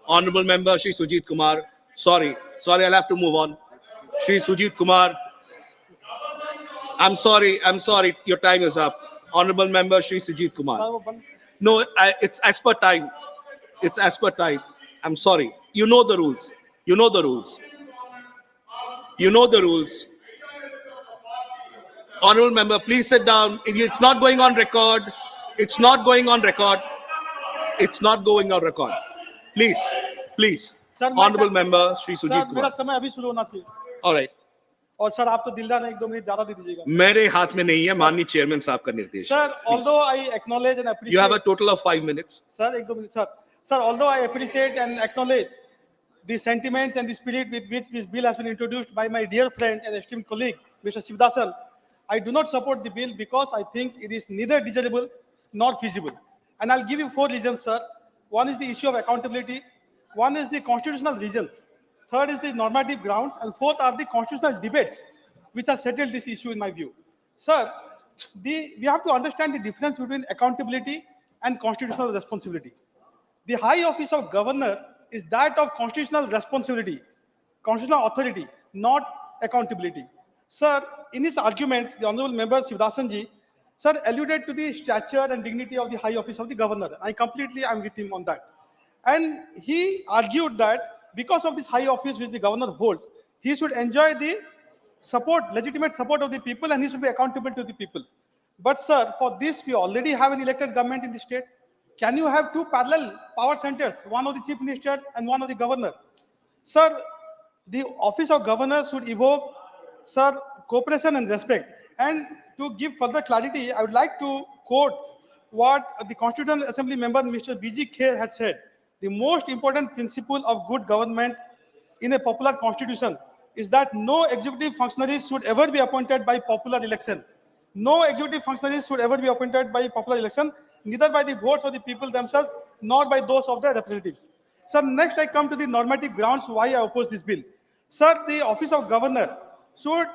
honorable member Shri Sujit Kumar. Sorry, I'll have to move on. Shri Sujit Kumar. I'm sorry, your time is up. Honorable member Shri Sujit Kumar. No, it's as per time. It's as per time. I'm sorry. You know the rules. You know the rules. You know the rules. Honorable member, please sit down. It's not going on record. It's not going on record. It's not going on record. Please, please. Sir, Honorable member Shri Sujit मेरा Kumar. समय अभी शुरू होना चाहिए All right. और sir आप तो दिलदार हैं 1-2 मिनट ज्यादा दे दीजिएगा मेरे हाथ में नहीं है, माननीय चेयरमैन साहब का निर्देश. Sir, although I acknowledge and appreciate You have a total of 5 minutes. Sir, 1-2 minutes, sir. Sir, although I appreciate and acknowledge the sentiments and the spirit with which this bill has been introduced by my dear friend and esteemed colleague, Mr. Shivdasan, I do not support the bill because I think it is neither desirable nor feasible. And I'll give you 4 reasons, sir. One is the issue of accountability. One is the constitutional reasons. Third is the normative grounds. And fourth are the constitutional debates which have settled this issue in my view. Sir, we have to understand the difference between accountability and constitutional responsibility. The high office of governor is that of constitutional responsibility, constitutional authority, not accountability. Sir, in his arguments, the Honorable Member Shivdasan ji, sir, alluded to the stature and dignity of the high office of the governor. I completely am with him on that. And he argued that because of this high office which the governor holds, he should enjoy the support, legitimate support of the people, and he should be accountable to the people. But sir, for this, we already have an elected government in the state. Can you have two parallel power centers, one of the chief minister and one of the governor? Sir, the office of governor should evoke, sir, cooperation and respect. And to give further clarity, I would like to quote what the Constitutional Assembly member, Mr. B.G. Kher, had said. The most important principle of good government in a popular constitution is that no executive functionaries should ever be appointed by popular election. No executive functionaries should ever be appointed by popular election, neither by the votes of the people themselves, nor by those of their representatives. Sir, next I come to the normative grounds why I oppose this bill. Sir, the office of governor should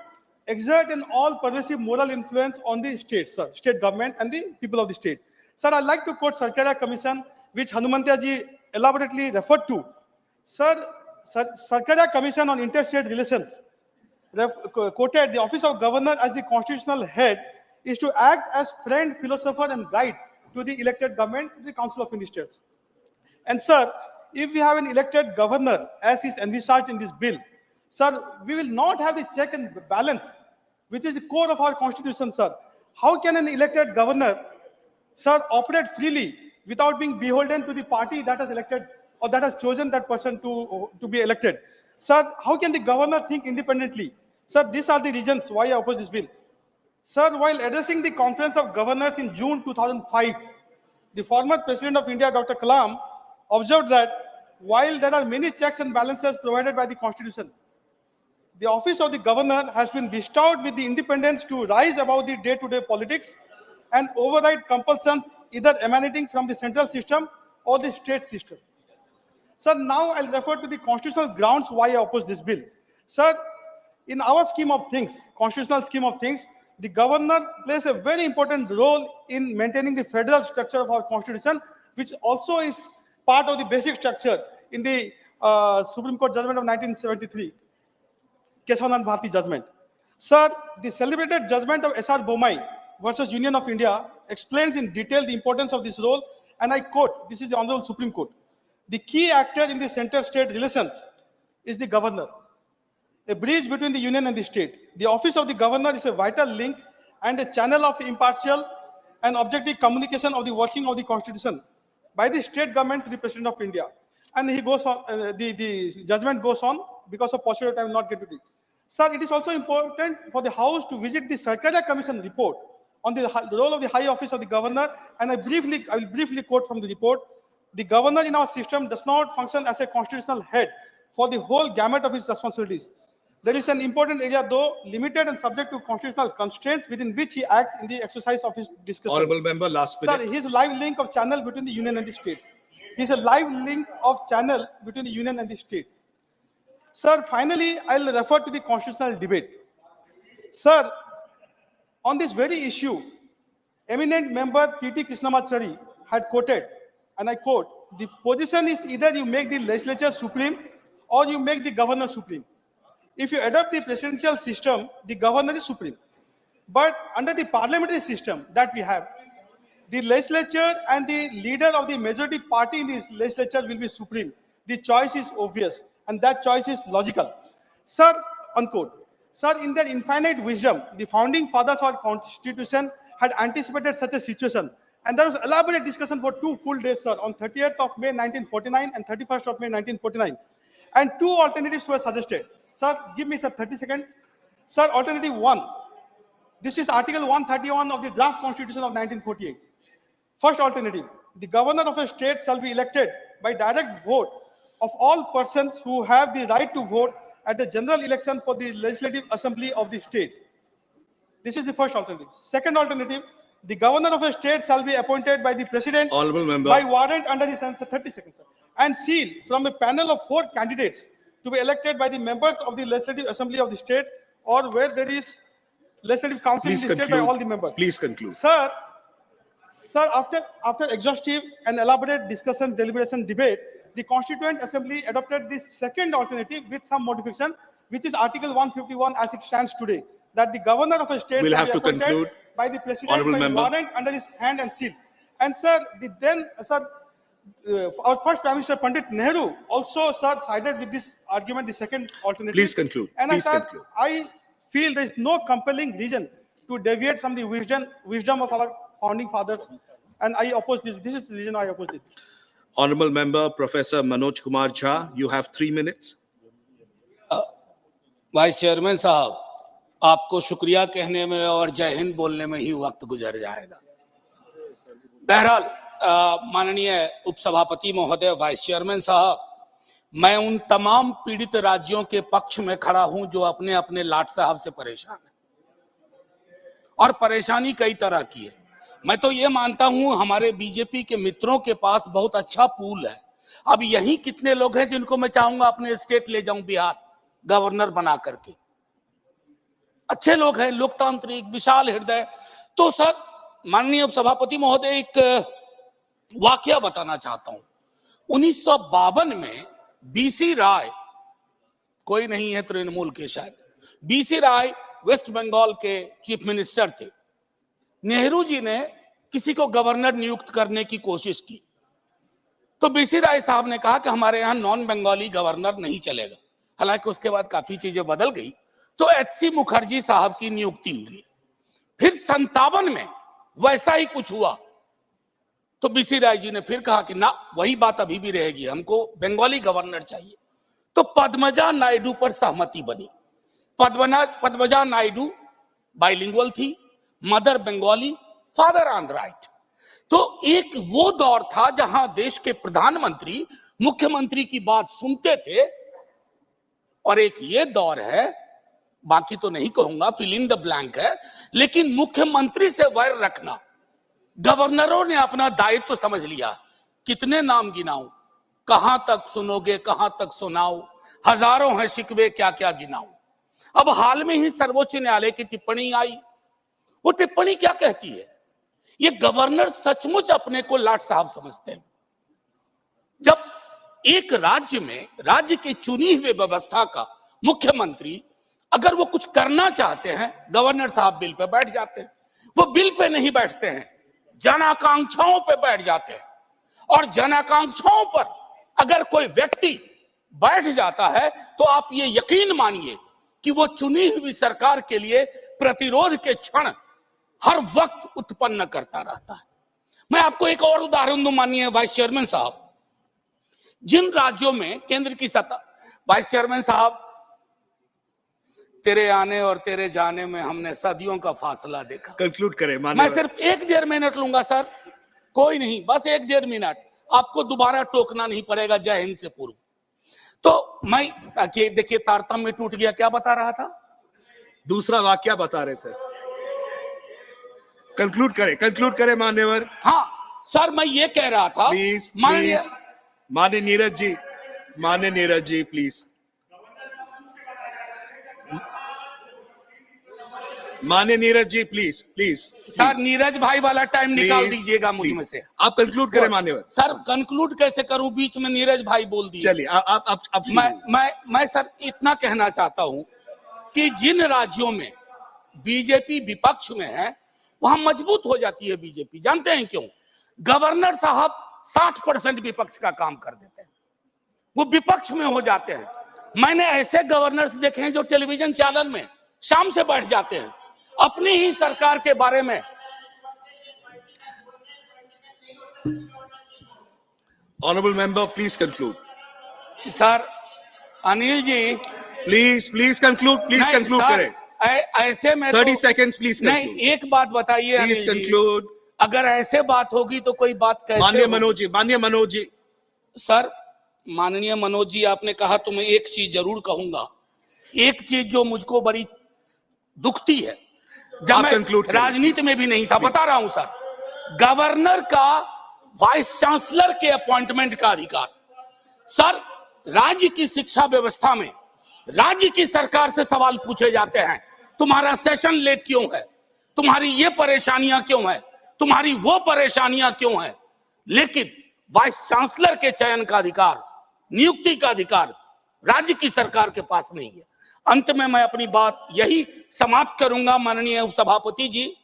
exert an all-pervasive moral influence on the state, sir, state government and the people of the state. Sir, I'd like to quote Sarkaria Commission, which Hanumantia ji elaborately referred to. Sir, Sarkaria Commission on Interstate Relations quoted the office of governor as the constitutional head is to act as friend, philosopher, and guide to the elected government, the Council of Ministers. And sir, if we have an elected governor, as is envisaged in this bill, sir, we will not have the check and balance, which is the core of our constitution, sir. How can an elected governor, sir, operate freely without being beholden to the party that has elected or that has chosen that person to be elected? Sir, how can the governor think independently? Sir, these are the reasons why I oppose this bill. Sir, while addressing the Conference of Governors in June 2005, the former President of India, Dr. Kalam, observed that while there are many checks and balances provided by the Constitution, the office of the governor has been bestowed with the independence to rise above the day-to-day politics and override compulsions either emanating from the central system or the state system. Sir, now I'll refer to the constitutional grounds why I oppose this bill. Sir, in our scheme of things, constitutional scheme of things, the governor plays a very important role in maintaining the federal structure of our constitution, which also is part of the basic structure in the Supreme Court judgment of 1973, Kesavanand Bharati judgment. Sir, the celebrated judgment of S.R. Bomai versus Union of India explains in detail the importance of this role, and I quote, this is the Honorable Supreme Court. The key actor in the center-state relations is the governor, a bridge between the union and the state. The office of the governor is a vital link and a channel of impartial and objective communication of the working of the constitution by the state government to the President of India. And he goes on, the judgment goes on, because of paucity of time, I will not get to it. Sir, it is also important for the House to visit the Sarkaria Commission report on the role of the high office of the governor, and I will briefly quote from the report. The governor in our system does not function as a constitutional head for the whole gamut of his responsibilities. There is an important area, though limited and subject to constitutional constraints, within which he acts in the exercise of his discretion. Honorable member, last minute. Sir, he is a live link of channel between the union and the states. He is a live link of channel between the union and the state. Sir, finally, I'll refer to the constitutional debate. Sir, on this very issue, eminent member T.T. Krishnamachari had quoted, and I quote, the position is either you make the legislature supreme or you make the governor supreme. If you adopt the presidential system, the governor is supreme. But under the parliamentary system that we have, the legislature and the leader of the majority party in the legislature will be supreme. The choice is obvious, and that choice is logical. Sir, unquote. Sir, in their infinite wisdom, the founding fathers of our constitution had anticipated such a situation. And there was elaborate discussion for 2 full days, sir, on 30th of May 1949 and 31st of May 1949. And 2 alternatives were suggested. Sir, give me, sir, 30 seconds. Sir, alternative 1. This is Article 131 of the draft Constitution of 1948. First alternative, the governor of a state shall be elected by direct vote of all persons who have the right to vote at the general election for the Legislative Assembly of the state. This is the first alternative. Second alternative, the governor of a state shall be appointed by the president by warrant under his 30 seconds, sir, and seal from a panel of 4 candidates to be elected by the members of the Legislative Assembly of the state, or where there is Legislative Council in the state by all the members. Please conclude. Sir, after exhaustive and elaborate discussion, deliberation, debate, the Constituent Assembly adopted the second alternative with some modification, which is Article 151 as it stands today. that the governor of a state We'll shall have be to appointed conclude. by the president Honourable by member. warrant under his hand and seal. And sir, our first Prime Minister Pandit Nehru also, sir, sided with this argument, the second alternative. Please conclude. And Please sir, conclude. I feel there is no compelling reason to deviate from the wisdom of our founding fathers. And I oppose this. This is the reason I oppose this. Honourable member Professor Manoj Kumar Jha, you have 3 minutes. Vice chairman साहब, आपको शुक्रिया कहने में और जय हिंद बोलने में ही वक्त गुजर जाएगा। बहरहाल माननीय उपसभापति महोदय, वाइस चेयरमैन साहब, मैं उन तमाम पीड़ित राज्यों के पक्ष में खड़ा हूं जो अपने अपने लाट साहब से परेशान हैं, और परेशानी कई तरह की है। मैं तो ये मानता हूं हमारे बीजेपी के मित्रों के पास बहुत अच्छा पूल है। अब यही कितने लोग हैं जिनको मैं चाहूंगा अपने स्टेट ले जाऊं, बिहार गवर्नर बना करके। अच्छे लोग हैं, लोकतांत्रिक, विशाल हृदय। तो सर, माननीय उपसभापति महोदय, एक वाकया बताना चाहता हूं। 1952 में बीसी राय, कोई नहीं है तृणमूल के शायद, बीसी राय वेस्ट बंगाल के चीफ मिनिस्टर थे। नेहरू जी ने किसी को गवर्नर नियुक्त करने की कोशिश की, तो बीसी राय साहब ने कहा कि हमारे यहां नॉन बंगाली गवर्नर नहीं चलेगा। हालांकि उसके बाद काफी चीजें बदल गई, तो एचसी मुखर्जी साहब की नियुक्ति हुई। फिर 57 में वैसा ही कुछ हुआ, तो बीसी राय जी ने फिर कहा कि ना, वही बात अभी भी रहेगी, हमको बंगाली गवर्नर चाहिए। तो पद्मजा नायडू पर सहमति बनी। पद्मजा नायडू बाइलिंगुअल थी, मदर बंगाली, फादर आंध्राइट। तो एक वो दौर था जहां देश के प्रधानमंत्री मुख्यमंत्री की बात सुनते थे, और एक ये दौर है, बाकी तो नहीं कहूंगा, फिल इन द ब्लैंक है, लेकिन मुख्यमंत्री से वैर रखना। गवर्नरों ने अपना दायित्व तो समझ लिया। कितने नाम गिनाऊं, कहां तक सुनोगे, कहां तक सुनाओ, हजारों हैं शिकवे, क्या क्या गिनाऊं। अब हाल में ही सर्वोच्च न्यायालय की टिप्पणी आई। वो टिप्पणी क्या कहती है? ये गवर्नर सचमुच अपने को लाट साहब समझते हैं। जब एक राज्य में राज्य की चुनी हुई व्यवस्था का मुख्यमंत्री अगर वो कुछ करना चाहते हैं, गवर्नर साहब बिल पे बैठ जाते हैं। वो बिल पे नहीं बैठते हैं, जन आकांक्षाओं पे बैठ जाते हैं। और जन आकांक्षाओं पर अगर कोई व्यक्ति बैठ जाता है, तो आप ये यकीन मानिए कि वो चुनी हुई सरकार के लिए प्रतिरोध के क्षण हर वक्त उत्पन्न करता रहता है। मैं आपको एक और उदाहरण दूं माननीय वाइस चेयरमैन साहब। जिन राज्यों में केंद्र की सत्ता, वाइस चेयरमैन साहब, तेरे आने और तेरे जाने में हमने सदियों का फासला देखा। कंक्लूड करें मैं माननीय। सिर्फ 1-1.5 मिनट लूंगा सर, कोई नहीं, बस 1-1.5 मिनट, आपको दोबारा टोकना नहीं पड़ेगा जय हिंद से पूर्व। तो मैं देखिए तारतम्य टूट गया। क्या बता रहा था? दूसरा वाक्य बता रहे थे। कंक्लूड करें मान्यवर। हाँ सर, मैं ये कह रहा था, प्लीज माननीय माननीय नीरज जी प्लीज। माननीय नीरज जी प्लीज। सर, नीरज भाई वाला टाइम निकाल दीजिएगा मुझ में से। आप कंक्लूड करें मान्यवर। सर, कंक्लूड कैसे करूं? बीच में नीरज भाई बोल दिए। चलिए आप मैं सर इतना कहना चाहता हूं कि जिन राज्यों में बीजेपी विपक्ष में है, वहां मजबूत हो जाती है बीजेपी। जानते हैं क्यों? गवर्नर साहब 60% विपक्ष का काम कर देते हैं, वो विपक्ष में हो जाते हैं। मैंने ऐसे गवर्नर्स देखे हैं जो टेलीविजन चैनल में शाम से बैठ जाते हैं, अपनी ही सरकार के बारे में। Honourable member please conclude. Sir, Anil ji please conclude करें। ऐसे में 30 seconds प्लीज नहीं, एक बात बताइए प्लीज अनिल जी, कंक्लूड। अगर ऐसे बात होगी तो कोई बात कैसे माननीय होगी? मनोज जी सर, माननीय मनोज जी, आपने कहा तो मैं एक चीज जरूर कहूंगा। एक चीज जो मुझको बड़ी दुखती है, जब मैं राजनीति में भी नहीं था, बता रहा हूं सर, गवर्नर का वाइस चांसलर के अपॉइंटमेंट का अधिकार। सर, राज्य की शिक्षा व्यवस्था में राज्य की सरकार से सवाल पूछे जाते हैं, तुम्हारा सेशन लेट क्यों है, तुम्हारी ये परेशानियां क्यों है, तुम्हारी वो परेशानियां क्यों है। लेकिन वाइस चांसलर के चयन का अधिकार, नियुक्ति का अधिकार राज्य की सरकार के पास नहीं है। अंत में मैं अपनी बात यही समाप्त करूंगा। माननीय उपसभापति जी,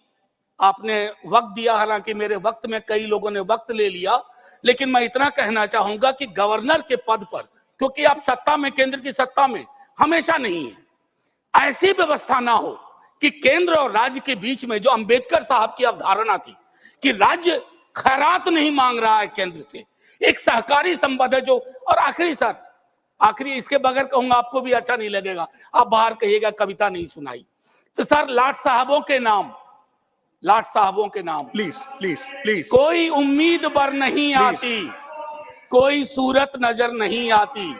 आपने वक्त दिया, हालांकि मेरे वक्त में कई लोगों ने वक्त ले लिया, लेकिन मैं इतना कहना चाहूंगा कि गवर्नर के पद पर, क्योंकि आप सत्ता में, केंद्र की सत्ता में हमेशा नहीं है, ऐसी व्यवस्था ना हो कि केंद्र और राज्य के बीच में जो अंबेडकर साहब की अवधारणा थी कि राज्य खैरात नहीं मांग रहा है केंद्र से, एक सहकारी संबंध है जो। और आखिरी सर, आखिरी इसके बगैर कहूंगा आपको भी अच्छा नहीं लगेगा, आप बाहर कहिएगा कविता नहीं सुनाई, तो सर लाट साहबों के नाम, लाट साहबों के नाम, प्लीज प्लीज प्लीज, कोई उम्मीद बर नहीं आती, कोई सूरत नजर नहीं आती,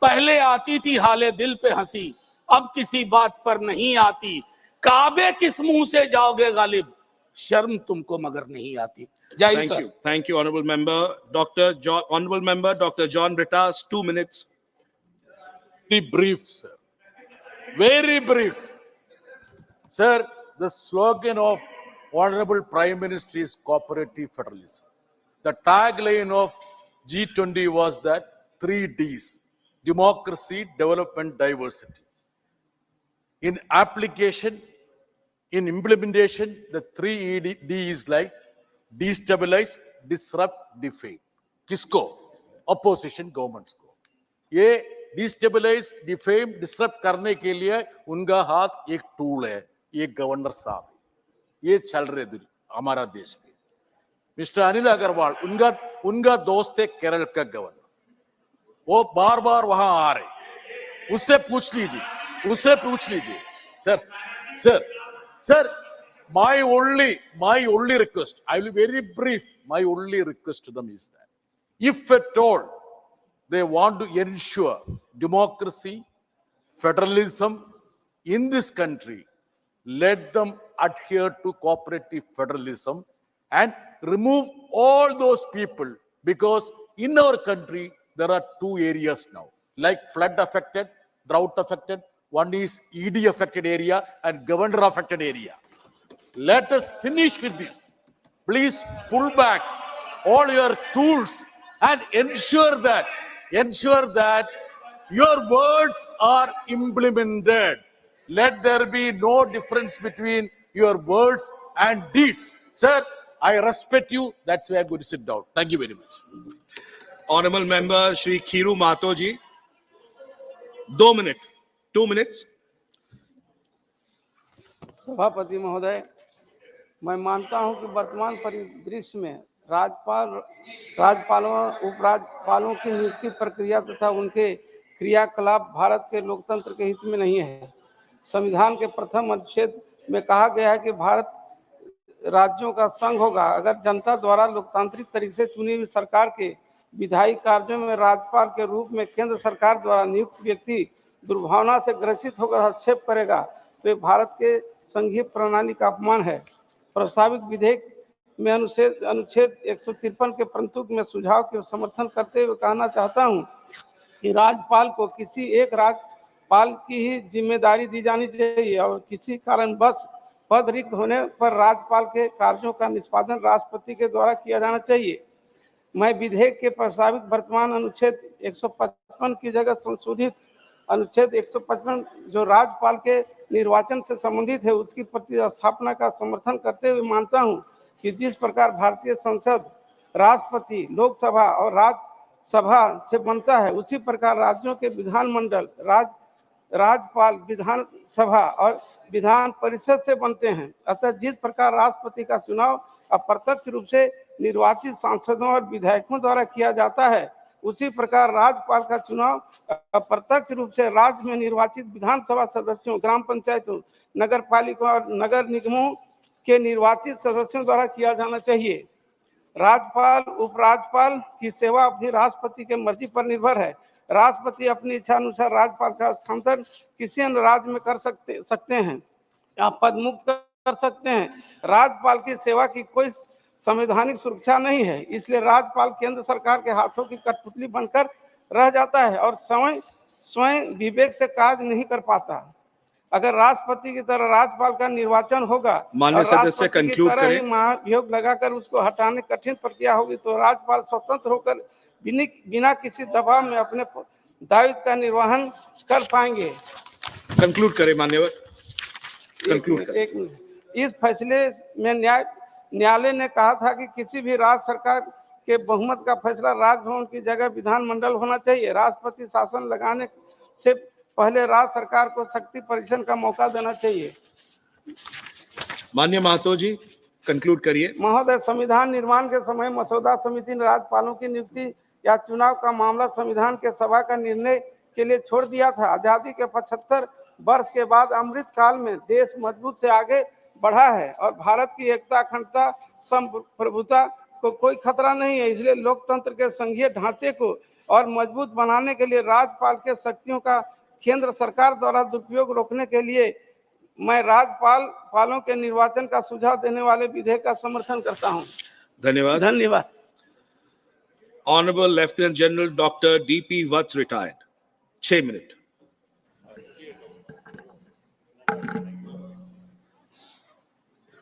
पहले आती थी हाले दिल पे हंसी, अब किसी बात पर नहीं आती, काबे किस मुंह से जाओगे गालिब, शर्म तुमको मगर नहीं आती। जय Hind sir. Thank you, honorable member. Honorable member Dr. John Brittas, 2 minutes. Be brief, sir. Very brief. Sir, the slogan of Honorable Prime Minister is cooperative federalism. The tagline of G20 was that 3 Ds: democracy, development, diversity. In application, in implementation, the 3 D is like destabilize, disrupt, defame. किसको? Opposition governments को. ये destabilise, defame, disrupt करने के लिए उनका हाथ एक tool है, ये गवर्नर साहब, ये चल रहे हमारा देश में। मिस्टर अनिल अग्रवाल, उनका दोस्त है केरल का गवर्नर, वो बार बार वहां आ रहे, उससे पूछ लीजिए। Sir, my only request, I will be very brief, my only request to them is that if at all they want to ensure democracy, federalism in this country, let them adhere to cooperative federalism and remove all those people, because in our country there are 2 areas now, like flood affected, drought affected. One is ED affected area and governor affected area. Let us finish with this. Please pull back all your tools and ensure that your words are implemented. Let there be no difference between your words and deeds. Sir, I respect you. That's why I'm going to sit down. Thank you very much. Honorable member Shri Khiru Mato ji, 2 minutes. सभापति महोदय, मैं मानता हूं कि वर्तमान परिदृश्य में राज्यपालों उपराज्यपालों की नियुक्ति प्रक्रिया तथा उनके क्रियाकलाप भारत के लोकतंत्र के हित में नहीं है। संविधान के प्रथम अनुच्छेद में कहा गया है कि भारत राज्यों का संघ होगा। अगर जनता द्वारा लोकतांत्रिक तरीके से चुनी हुई सरकार के विधायी कार्यों में राज्यपाल के रूप में केंद्र सरकार द्वारा नियुक्त व्यक्ति दुर्भावना से ग्रसित होकर हस्तक्षेप करेगा तो ये भारत के संघीय प्रणाली का अपमान है। प्रस्तावित विधेयक में अनुच्छेद 153 के प्रस्तुत में सुझाव के समर्थन करते हुए कहना चाहता हूं कि राज्यपाल को किसी एक राज्यपाल की ही जिम्मेदारी दी जानी चाहिए और किसी कारणवश पद रिक्त होने पर राज्यपाल के कार्यों का निष्पादन राष्ट्रपति के द्वारा किया जाना चाहिए। मैं विधेयक के प्रस्तावित वर्तमान अनुच्छेद 155 की जगह संशोधित अनुच्छेद 155 जो राज्यपाल के निर्वाचन से संबंधित है उसकी प्रतिस्थापना का समर्थन करते हुए मानता हूं कि जिस प्रकार भारतीय संसद राष्ट्रपति, लोकसभा और राज्यसभा से बनता है उसी प्रकार राज्यों के विधानमंडल, राज्यपाल, विधानसभा और विधान परिषद से बनते हैं। अतः जिस प्रकार राष्ट्रपति का चुनाव अप्रत्यक्ष रूप से निर्वाचित सांसदों और विधायकों द्वारा किया जाता है उसी प्रकार राज्यपाल का चुनाव अप्रत्यक्ष रूप से राज्य में निर्वाचित विधानसभा सदस्यों, ग्राम पंचायतों, नगर पालिका और नगर निगमों के निर्वाचित सदस्यों द्वारा किया जाना चाहिए। राज्यपाल, उपराज्यपाल की सेवा अवधि राष्ट्रपति के मर्जी पर निर्भर है। राष्ट्रपति अपनी इच्छा अनुसार राज्यपाल का स्थानांतरण किसी अन्य राज्य में कर सकते हैं या पद मुक्त कर सकते हैं। राज्यपाल की सेवा की कोई संवैधानिक सुरक्षा नहीं है, इसलिए राज्यपाल केंद्र सरकार के हाथों की कठपुतली बनकर रह जाता है और स्वयं विवेक से कार्य नहीं कर पाता। अगर राष्ट्रपति की तरह राज्यपाल का निर्वाचन होगा माननीय सदस्य कंक्लूड करें। ही महाभियोग लगाकर उसको हटाने कठिन प्रक्रिया होगी तो राज्यपाल स्वतंत्र होकर बिना किसी दबाव में अपने दायित्व का निर्वहन कर पाएंगे। कंक्लूड करें मान्यवर, कंक्लूड करें। एक मिनट। इस फैसले में न्यायालय ने कहा था कि किसी भी राज्य सरकार के बहुमत का फैसला राजभवन की जगह विधानमंडल होना चाहिए। राष्ट्रपति शासन लगाने से पहले राज्य सरकार को शक्ति परीक्षण का मौका देना चाहिए। मान्य महतो जी, कंक्लूड करिए। महोदय, संविधान निर्माण के समय मसौदा समिति ने राज्यपालों की नियुक्ति या चुनाव का मामला संविधान के सभा का निर्णय के लिए छोड़ दिया था। आजादी के 75 वर्ष के बाद अमृत काल में देश मजबूत से आगे बढ़ा है और भारत की एकता, अखंडता, संप्रभुता को कोई खतरा नहीं है। इसलिए लोकतंत्र के संघीय ढांचे को और मजबूत बनाने के लिए राज्यपाल के शक्तियों का केंद्र सरकार द्वारा दुरुपयोग रोकने के लिए मैं राज्यपालों के निर्वाचन का सुझाव देने वाले विधेयक का समर्थन करता हूं। धन्यवाद। धन्यवाद। Honourable lieutenant general doctor DP Vats retired, 6 minute.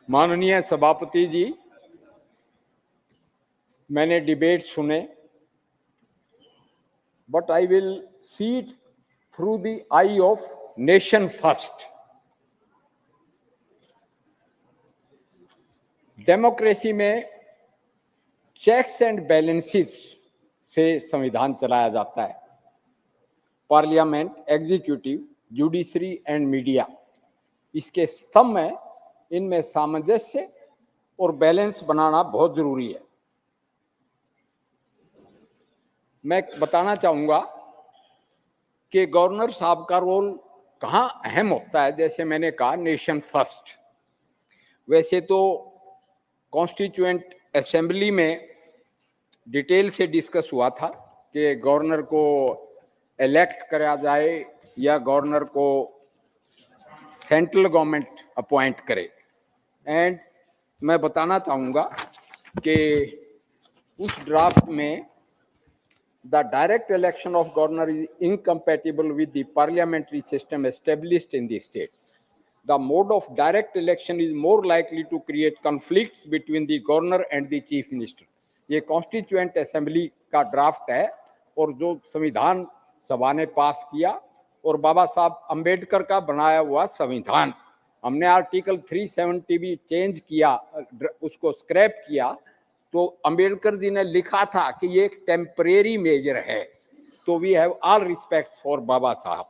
माननीय सभापति जी, मैंने डिबेट सुने, but I will see it through the eye of nation first. Democracy में चेक्स एंड बैलेंसेस से संविधान चलाया जाता है। Parliament, executive, judiciary and media, इसके स्तंभ में इनमें सामंजस्य और बैलेंस बनाना बहुत जरूरी है। मैं बताना चाहूंगा कि गवर्नर साहब का रोल कहाँ अहम होता है। जैसे मैंने कहा नेशन फर्स्ट, वैसे तो कॉन्स्टिट्यूएंट असेंबली में डिटेल से डिस्कस हुआ था कि गवर्नर को इलेक्ट करा जाए या गवर्नर को सेंट्रल गवर्नमेंट अपॉइंट करे। एंड मैं बताना चाहूँगा कि उस ड्राफ्ट में the direct election of governor is incompatible with the parliamentary system established in the states. The mode of direct election is more likely to create conflicts between the governor and the chief minister. ये constituent assembly का draft है और जो संविधान सभा ने पास किया और बाबा साहब अंबेडकर का बनाया हुआ संविधान, हमने आर्टिकल 370 भी चेंज किया, उसको स्क्रैप किया, तो अंबेडकर जी ने लिखा था कि ये एक टेम्परेरी मेजर है। तो we have all respect for Baba Saheb.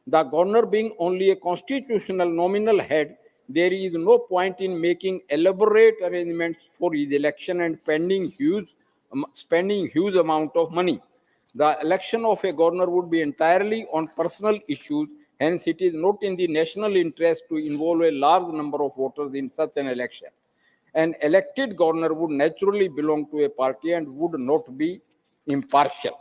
The governor being only a constitutional nominal head, there is no point in making elaborate arrangements for his election and spending huge amount of money. The election of a governor would be entirely on personal issues, hence it is not in the national interest to involve a large number of voters in such an election. An elected governor would naturally belong to a party and would not be impartial.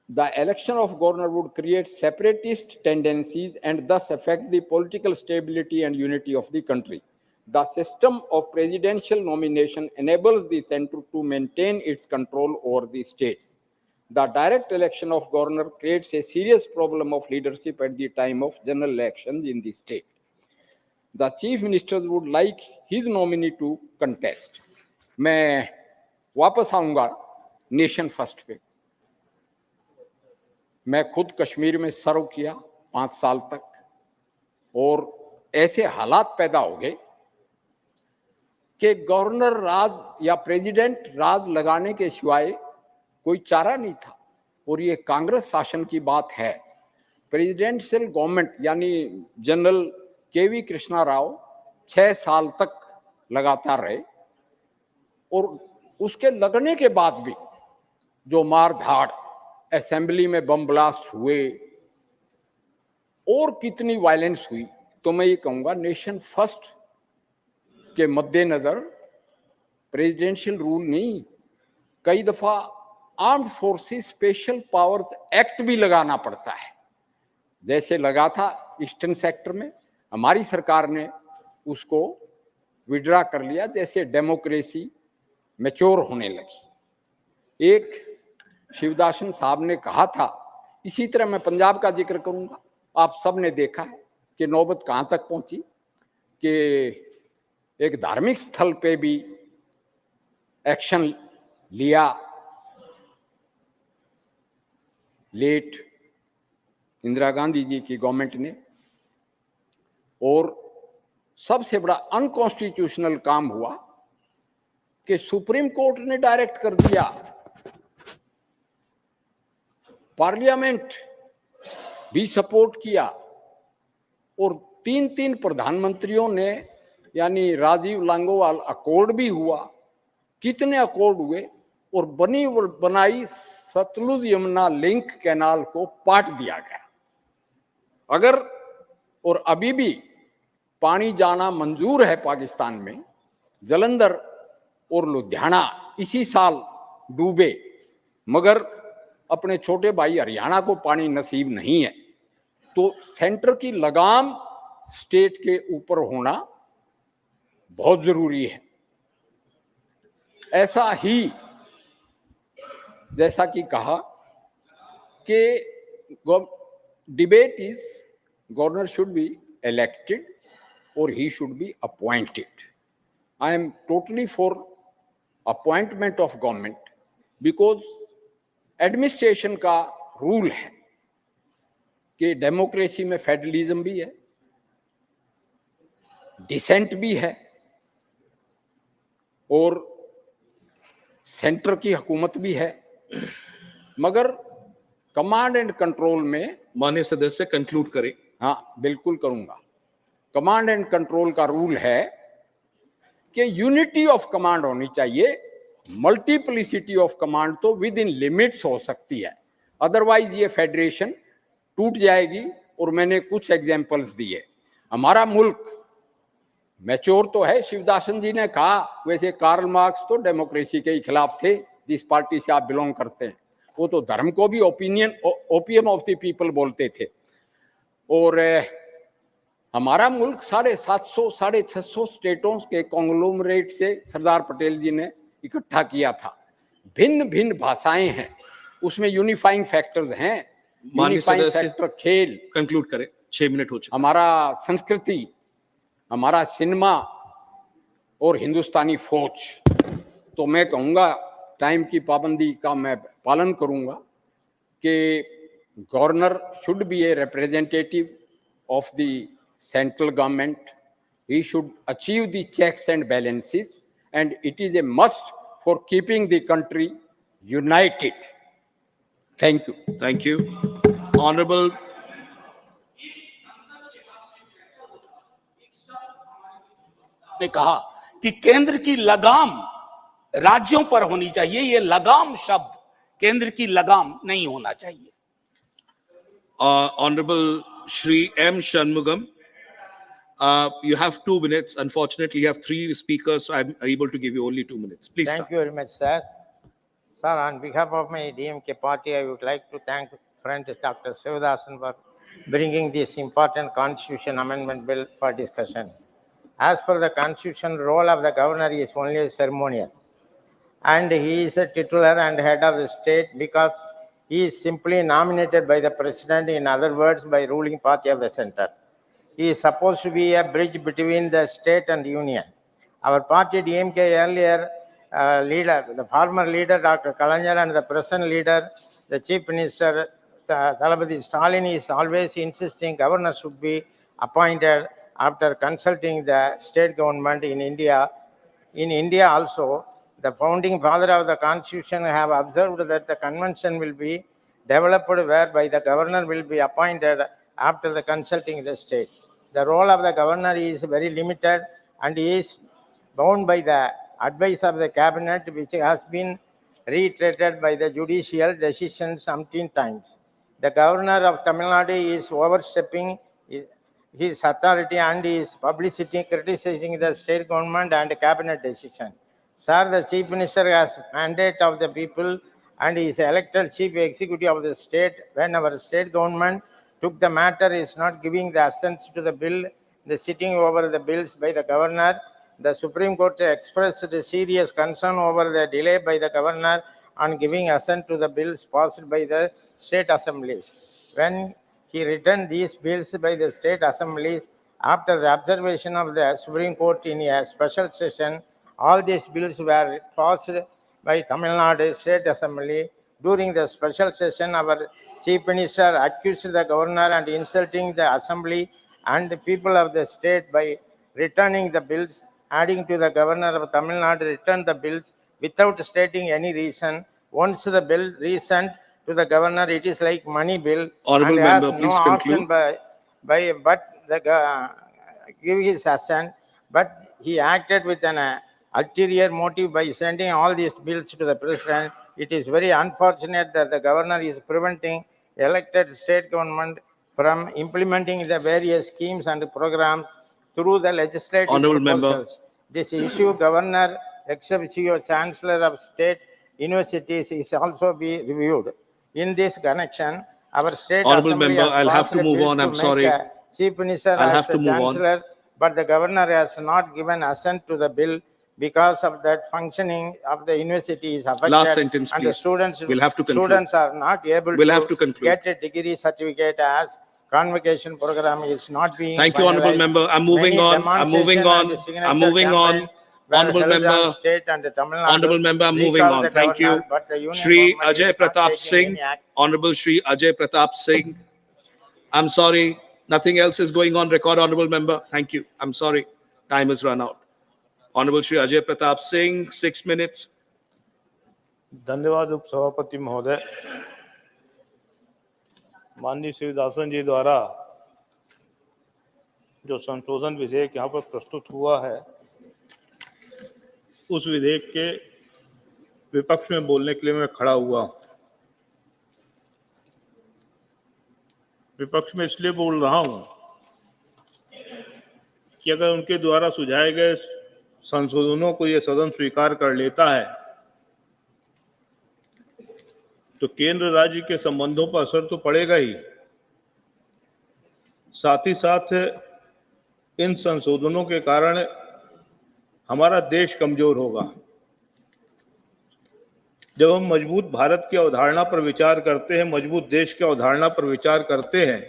The election of governor would create separatist tendencies and thus affect the political stability and unity of the country. The system of presidential nomination enables the center to maintain its control over the states. The direct election of governor creates a serious problem of leadership at the time of general elections in the state. The chief ministers would like his nominee to contest. मैं वापस आऊंगा nation first पे। मैं खुद कश्मीर में सर्व किया 5 साल तक और ऐसे हालात पैदा हो गए कि गवर्नर राज या प्रेसिडेंट राज लगाने के सिवाय कोई चारा नहीं था। और ये कांग्रेस शासन की बात है। प्रेसिडेंशियल गवर्नमेंट यानी जनरल केवी कृष्णा राव 6 साल तक लगातार रहे और उसके लगने के बाद भी जो मार धाड़, असेंबली में बम ब्लास्ट हुए और कितनी वायलेंस हुई, तो मैं ये कहूँगा नेशन फर्स्ट के मद्देनजर प्रेसिडेंशियल रूल नहीं, कई दफा armed forces special powers act भी लगाना पड़ता है। जैसे लगा था ईस्टर्न सेक्टर में, हमारी सरकार ने उसको विड्रा कर लिया जैसे डेमोक्रेसी मैच्योर होने लगी। एक शिवदासन साहब ने कहा था, इसी तरह मैं पंजाब का जिक्र करूंगा। आप सब ने देखा है कि नौबत कहां तक पहुंची कि एक धार्मिक स्थल पे भी एक्शन लिया लेट इंदिरा गांधी जी की गवर्नमेंट ने, और सबसे बड़ा अनकॉन्स्टिट्यूशनल काम हुआ कि सुप्रीम कोर्ट ने डायरेक्ट कर दिया, पार्लियामेंट भी सपोर्ट किया, और 3 प्रधानमंत्रियों ने, यानी राजीव लांगोवाल अकॉर्ड भी हुआ, कितने अकॉर्ड हुए, और बनाई सतलुज यमुना लिंक कैनाल को पाट दिया गया। अगर और अभी भी पानी जाना मंजूर है पाकिस्तान में, जलंधर और लुधियाना इसी साल डूबे, मगर अपने छोटे भाई हरियाणा को पानी नसीब नहीं है, तो सेंटर की लगाम स्टेट के ऊपर होना बहुत जरूरी है। ऐसा ही जैसा कि कहा कि debate is governor should be elected और he should be appointed. I am totally for appointment of government, because administration का रूल है कि डेमोक्रेसी में फेडरलिज्म भी है, डिसेंट भी है, और सेंटर की हुकूमत भी है, मगर कमांड एंड कंट्रोल में, माननीय सदस्य कंक्लूड करें। हाँ बिल्कुल करूंगा। कमांड एंड कंट्रोल का रूल है कि यूनिटी ऑफ कमांड होनी चाहिए, मल्टीप्लिसिटी ऑफ कमांड तो विद इन लिमिट्स हो सकती है, अदरवाइज ये फेडरेशन टूट जाएगी। और मैंने कुछ एग्जांपल्स दिए। हमारा मुल्क मैच्योर तो है, शिवदासन जी ने कहा, वैसे कार्ल मार्क्स तो डेमोक्रेसी के खिलाफ थे, जिस पार्टी से आप बिलोंग करते हैं, वो तो धर्म को भी ओपियम ऑफ द पीपल बोलते थे। और हमारा मुल्क 750 650 स्टेटों के कॉन्ग्लोमरेट से सरदार पटेल जी ने इकट्ठा किया था। भिन्न भिन्न भाषाएं हैं, उसमें यूनिफाइंग फैक्टर्स हैं। यूनिफाइंग फैक्टर खेल, कंक्लूड करें, 6 मिनट हो चुके। हमारा संस्कृति, हमारा सिनेमा और हिंदुस्तानी फौज। तो मैं कहूँगा, टाइम की पाबंदी का मैं पालन करूँगा कि governor should B a representative of the central government. He should achieve the checks and balances, and it is a must for keeping the country united. Thank you. Thank you. Honorable ने कहा कि केंद्र की लगाम राज्यों पर होनी चाहिए। ये लगाम शब्द केंद्र की लगाम नहीं होना चाहिए। Honorable Shri M. Shanmugam, you have 2 minutes. Unfortunately, you have 3 speakers, so I'm able to give you only 2 minutes. Please Thank start. you very much, sir. Sir, on behalf of my DMK party, I would like to thank friend Dr. Sivadasan for bringing this important constitution amendment bill for discussion. As per the constitution, role of the governor is only a ceremonial, and he is a titular and head of the state because he is simply nominated by the president, in other words, by ruling party of the center. He is supposed to be a bridge between the state and union. Our party DMK earlier leader, the former leader Dr. Kalaignar, and the present leader, the Chief Minister Thalapathy Stalin, is always insisting governor should be appointed after consulting the state government in India. In India also, the founding father of the constitution have observed that the convention will be developed whereby the governor will be appointed after the consulting the state. The role of the governor is very limited and is bound by the advice of the cabinet, which has been reiterated by the judicial decisions umpteen times. The governor of Tamil Nadu is overstepping his authority and his publicity criticizing the state government and cabinet decision. Sir, the chief minister has mandate of the people and is elected chief executive of the state. When our state government took the matter is not giving the assent to the bill, the sitting over the bills by the governor. The Supreme Court expressed serious concern over the delay by the governor on giving assent to the bills passed by the state assemblies. When he returned these bills by the state assemblies, after the observation of the Supreme Court in a special session, all these bills were passed by Tamil Nadu State Assembly. During the special session, our Chief Minister accused the governor and insulting the assembly and the people of the state by returning the bills, adding to the governor of Tamil Nadu returned the bills without stating any reason. Once the bill resent to the governor, it is like money bill Honorable and has member, no please option conclude. but give his assent, but he acted with an ulterior motive by sending all these bills to the president. It is very unfortunate that the governor is preventing elected state government from implementing the various schemes and programs through the legislative Honorable member. proposals. This issue, Governor ex officio Chancellor of State Universities is also be reviewed. In this connection, our state Honorable assembly member, has I'll have passed to a move bill on. to I'm make sorry. a chief minister I'll as have the to move on. chancellor, but the governor has not given assent to the bill. Because of that, functioning of the university is affected. Last sentence, And the please. students, We'll have to conclude. students are not able We'll have to conclude. get a degree certificate as convocation program is not being Thank you, honorable finalized. member. I'm moving Many on. I'm moving demonstration and on. signature I'm moving on. campaign were Honorable held on member. state and Tamil Nadu. Honorable member, I'm moving Recall on. the Thank governor, you. but the union Shri government Ajay is not Pratap taking Singh. any action. Honorable Shri Ajay Pratap Singh. I'm sorry. Nothing else is going on record, honorable member. Thank you. I'm sorry. Time has run out. Honorable Shri Ajay Pratap Singh, 6 minutes. धन्यवाद उपसभापति महोदय। माननीय शिवदासन जी द्वारा जो संशोधन विधेयक यहाँ पर प्रस्तुत हुआ है, उस विधेयक के विपक्ष में बोलने के लिए मैं खड़ा हुआ हूँ। विपक्ष में इसलिए बोल रहा हूँ कि अगर उनके द्वारा सुझाए गए संशोधनों को ये सदन स्वीकार कर लेता है तो केंद्र राज्य के संबंधों पर असर तो पड़ेगा ही, साथ ही साथ इन संशोधनों के कारण हमारा देश कमजोर होगा। जब हम मजबूत भारत की अवधारणा पर विचार करते हैं, मजबूत देश की अवधारणा पर विचार करते हैं,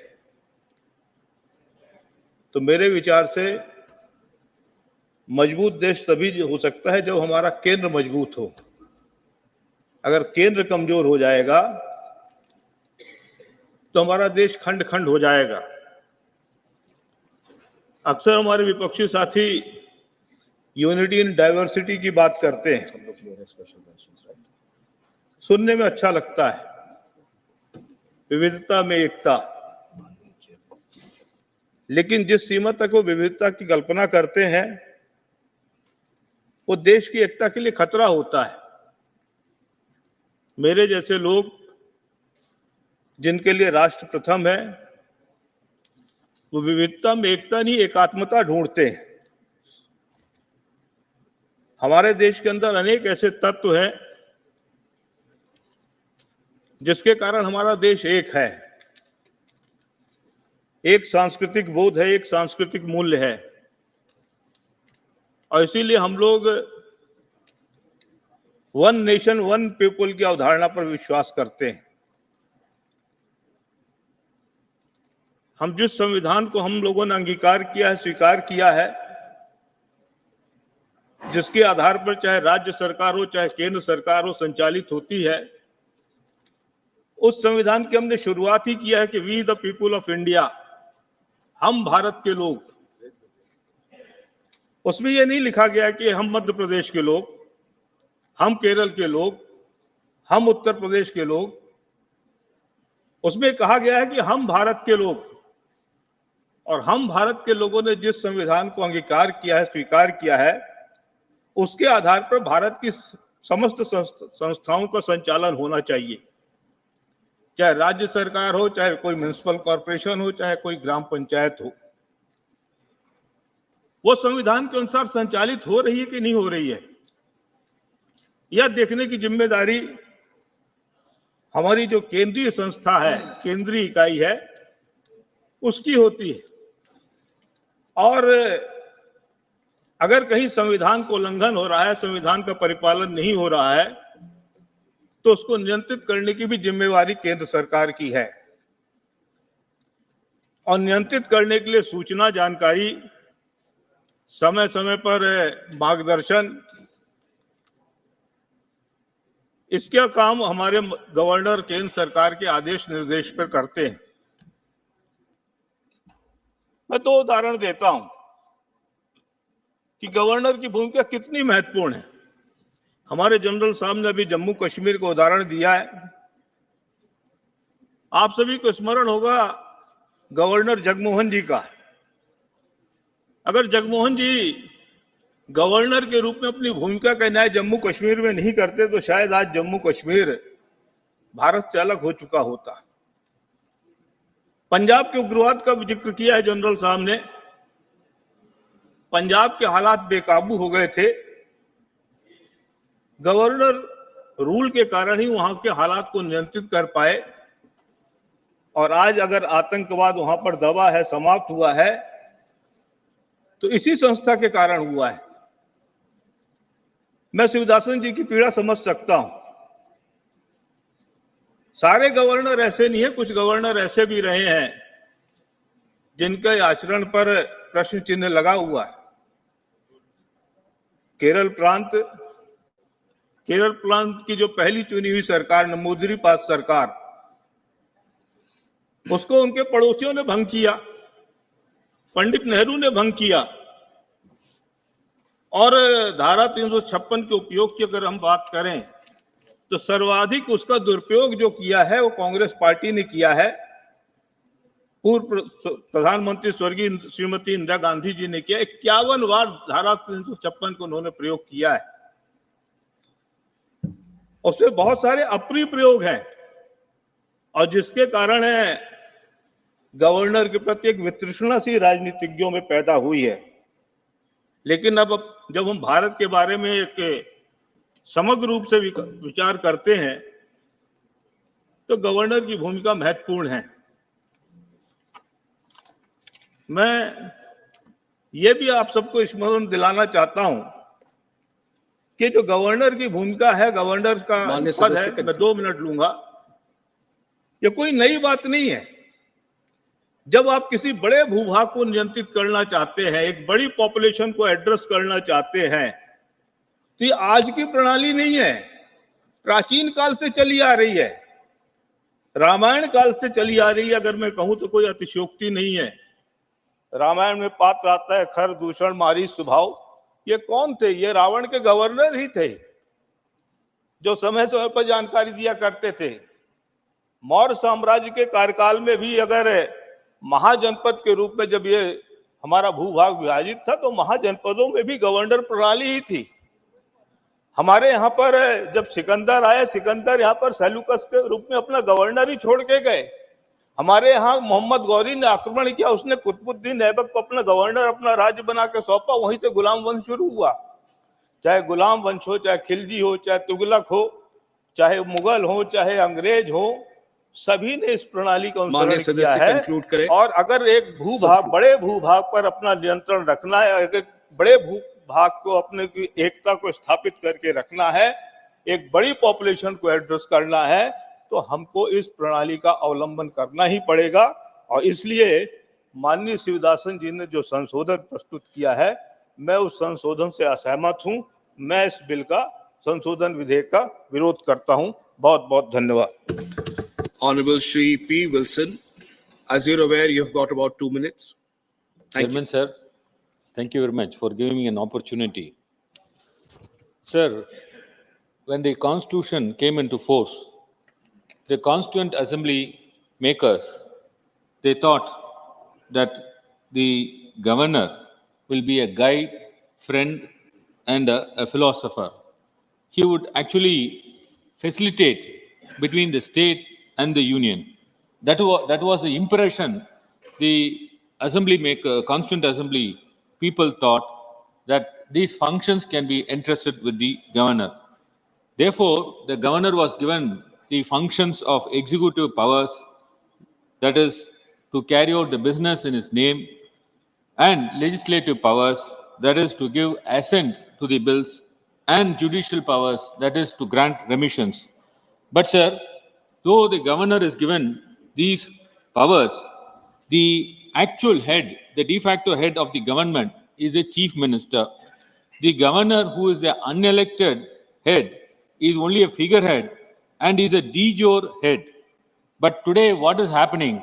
तो मेरे विचार से मजबूत देश तभी हो सकता है जब हमारा केंद्र मजबूत हो। अगर केंद्र कमजोर हो जाएगा तो हमारा देश खंड खंड हो जाएगा। अक्सर हमारे विपक्षी साथी यूनिटी इन डाइवर्सिटी की बात करते हैं, सुनने में अच्छा लगता है, विविधता में एकता, लेकिन जिस सीमा तक वो विविधता की कल्पना करते हैं वो देश की एकता के लिए खतरा होता है। मेरे जैसे लोग जिनके लिए राष्ट्र प्रथम है, वो विविधता में एकता नहीं एकात्मता ढूंढते हैं। हमारे देश के अंदर अनेक ऐसे तत्व हैं जिसके कारण हमारा देश एक है, एक सांस्कृतिक बोध है, एक सांस्कृतिक मूल्य है, और इसीलिए हम लोग वन नेशन वन पीपल की अवधारणा पर विश्वास करते हैं। हम जिस संविधान को हम लोगों ने अंगीकार किया है, स्वीकार किया है, जिसके आधार पर चाहे राज्य सरकार हो चाहे केंद्र सरकार हो संचालित होती है, उस संविधान की हमने शुरुआत ही किया है कि we the people of India, हम भारत के लोग। उसमें यह नहीं लिखा गया कि हम मध्य प्रदेश के लोग, हम केरल के लोग, हम उत्तर प्रदेश के लोग। उसमें कहा गया है कि हम भारत के लोग, और हम भारत के लोगों ने जिस संविधान को अंगीकार किया है, स्वीकार किया है, उसके आधार पर भारत की समस्त संस्थाओं का संचालन होना चाहिए, चाहे राज्य सरकार हो, चाहे कोई म्युनिसिपल कॉर्पोरेशन हो, चाहे कोई ग्राम पंचायत हो। वो संविधान के अनुसार संचालित हो रही है कि नहीं हो रही है, यह देखने की जिम्मेदारी हमारी जो केंद्रीय संस्था है, केंद्रीय इकाई है, उसकी होती है। और अगर कहीं संविधान को उल्लंघन हो रहा है, संविधान का परिपालन नहीं हो रहा है, तो उसको नियंत्रित करने की भी जिम्मेवारी केंद्र सरकार की है। और नियंत्रित करने के लिए सूचना, जानकारी, समय समय पर मार्गदर्शन, इसका काम हमारे गवर्नर केंद्र सरकार के आदेश निर्देश पर करते हैं। मैं दो उदाहरण देता हूं कि गवर्नर की भूमिका कितनी महत्वपूर्ण है। हमारे जनरल साहब ने अभी जम्मू कश्मीर का उदाहरण दिया है। आप सभी को स्मरण होगा गवर्नर जगमोहन जी का। अगर जगमोहन जी गवर्नर के रूप में अपनी भूमिका का न्याय जम्मू कश्मीर में नहीं करते तो शायद आज जम्मू कश्मीर भारत से अलग हो चुका होता। पंजाब के उग्रवाद का भी जिक्र किया है जनरल साहब ने। पंजाब के हालात बेकाबू हो गए थे। गवर्नर रूल के कारण ही वहां के हालात को नियंत्रित कर पाए और आज अगर आतंकवाद वहां पर दबा है, समाप्त हुआ है, तो इसी संस्था के कारण हुआ है। मैं शिवदासन जी की पीड़ा समझ सकता हूं। सारे गवर्नर ऐसे नहीं है, कुछ गवर्नर ऐसे भी रहे हैं जिनके आचरण पर प्रश्न चिन्ह लगा हुआ है। केरल प्रांत की जो पहली चुनी हुई सरकार, नमूदिरीपाद सरकार, उसको उनके पड़ोसियों ने भंग किया। पंडित नेहरू ने भंग किया। और धारा 356 के उपयोग की अगर हम बात करें तो सर्वाधिक उसका दुरुपयोग जो किया है वो कांग्रेस पार्टी ने किया है। पूर्व प्रधानमंत्री स्वर्गीय श्रीमती इंदिरा गांधी जी ने किया। 51 बार धारा 356 को उन्होंने प्रयोग किया है। उसमें बहुत सारे अप्रिय प्रयोग हैं और जिसके कारण गवर्नर के प्रति एक वितृष्णा सी राजनीतिज्ञों में पैदा हुई है। लेकिन अब जब हम भारत के बारे में एक समग्र रूप से विचार करते हैं तो गवर्नर की भूमिका महत्वपूर्ण है। मैं ये भी आप सबको स्मरण दिलाना चाहता हूं कि जो गवर्नर की भूमिका है, गवर्नर का पद है, मैं 2 मिनट लूंगा, ये कोई नई बात नहीं है। जब आप किसी बड़े भूभाग को नियंत्रित करना चाहते हैं, एक बड़ी पॉपुलेशन को एड्रेस करना चाहते हैं, तो ये आज की प्रणाली नहीं है, प्राचीन काल से चली आ रही है, रामायण काल से चली आ रही है। अगर मैं कहूं तो कोई अतिशयोक्ति नहीं है। रामायण में पात्र आता है खर दूषण मारी स्वभाव। ये कौन थे? ये रावण के गवर्नर ही थे जो समय समय पर जानकारी दिया करते थे। मौर्य साम्राज्य के कार्यकाल में भी अगर महाजनपद के रूप में जब ये हमारा भूभाग विभाजित था तो महाजनपदों में भी गवर्नर प्रणाली ही थी। हमारे यहाँ पर जब सिकंदर आए, सिकंदर यहाँ पर सेल्यूकस के रूप में अपना गवर्नर ही छोड़ के गए। हमारे यहाँ मोहम्मद गौरी ने आक्रमण किया, उसने कुतुबुद्दीन ऐबक को अपना गवर्नर, अपना राज्य बना के सौंपा। वहीं से गुलाम वंश शुरू हुआ। चाहे गुलाम वंश हो, चाहे खिलजी हो, चाहे तुगलक हो, चाहे मुगल हो, चाहे अंग्रेज हो, सभी ने इस प्रणाली का अनुसरण किया है। और अगर एक भूभाग, बड़े भूभाग पर अपना नियंत्रण रखना है, एक बड़े भूभाग को अपने की एकता को स्थापित करके रखना है, एक बड़ी पॉपुलेशन को एड्रेस करना है, तो हमको इस प्रणाली का अवलंबन करना ही पड़ेगा। और इसलिए माननीय शिवदासन जी ने जो संशोधन प्रस्तुत किया है, मैं उस संशोधन से असहमत हूं। मैं इस बिल का, संशोधन विधेयक का विरोध करता हूं। बहुत बहुत धन्यवाद। Honorable Shri P. Wilson, as you're aware, you've got about 2 minutes. Chairman, sir, thank you very much for giving me an opportunity. Sir, when the Constitution came into force, the Constituent Assembly makers, they thought that the governor will be a guide, friend, and a philosopher. He would actually facilitate between the state and the union. That was the impression the Constituent Assembly people thought, that these functions can be entrusted with the governor. Therefore, the governor was given the functions of executive powers, that is, to carry out the business in his name, and legislative powers, that is, to give assent to the bills, and judicial powers, that is, to grant remissions. But, sir, though the governor is given these powers, the actual head, the de facto head of the government is the chief minister. The governor, who is the unelected head, is only a figurehead and is a de jure head. But today, what is happening?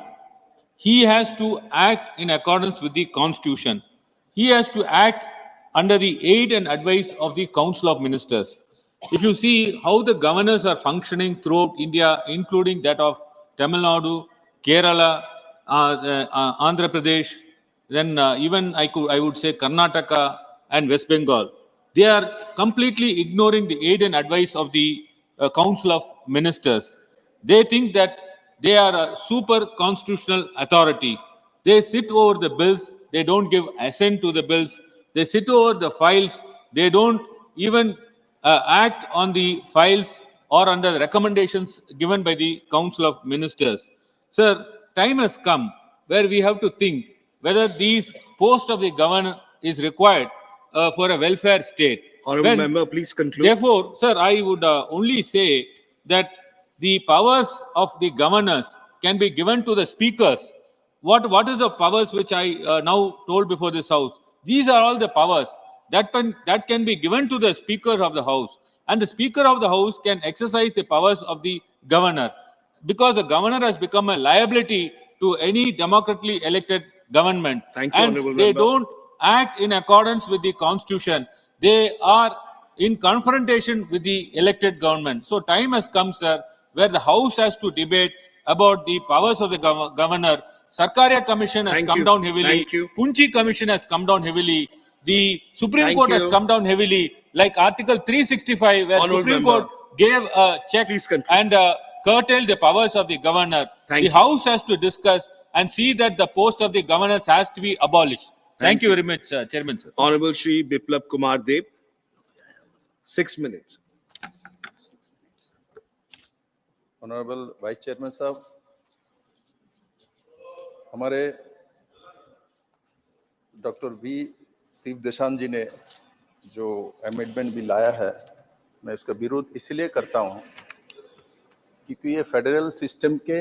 He has to act in accordance with the Constitution. He has to act under the aid and advice of the Council of Ministers. If you see how the governors are functioning throughout India, including that of Tamil Nadu, Kerala, Andhra Pradesh, then even I would say Karnataka and West Bengal, they are completely ignoring the aid and advice of the Council of Ministers. They think that they are a super constitutional authority. They sit over the bills. They don't give assent to the bills. They sit over the files. They don't even act on the files or under the recommendations given by the Council of Ministers. Sir, time has come where we have to think whether these posts of the governor is required for a welfare state. Honorable member, please conclude. Therefore, sir, I would only say that the powers of the governors can be given to the speakers. What is the powers which I now told before this house? These are all the powers that can be given to the speaker of the house, and the speaker of the house can exercise the powers of the governor, because the governor has become a liability to any democratically elected government. Thank you, and honorable they member. don't act in accordance with the constitution. They are in confrontation with the elected government. So time has come, sir, where the house has to debate about the powers of the governor. Sarkaria Commission has Thank come you. down heavily. Thank you. Punchi Commission has come down heavily. The Supreme Thank Court has you. come down heavily, like Article 365, where Honourable Supreme member. Court gave a check and curtailed the powers of the governor. Thank the you. House has to discuss and see that the post of the governors has to be abolished. Thank you very much, Chairman, sir. Honorable Shri Biplab Kumar Deb, 6 minutes. Honorable Vice Chairman साहब, हमारे doctor V शिवदेशान जी ने जो amendment bill लाया है, मैं उसका विरोध इसलिए करता हूं क्योंकि ये फेडरल सिस्टम के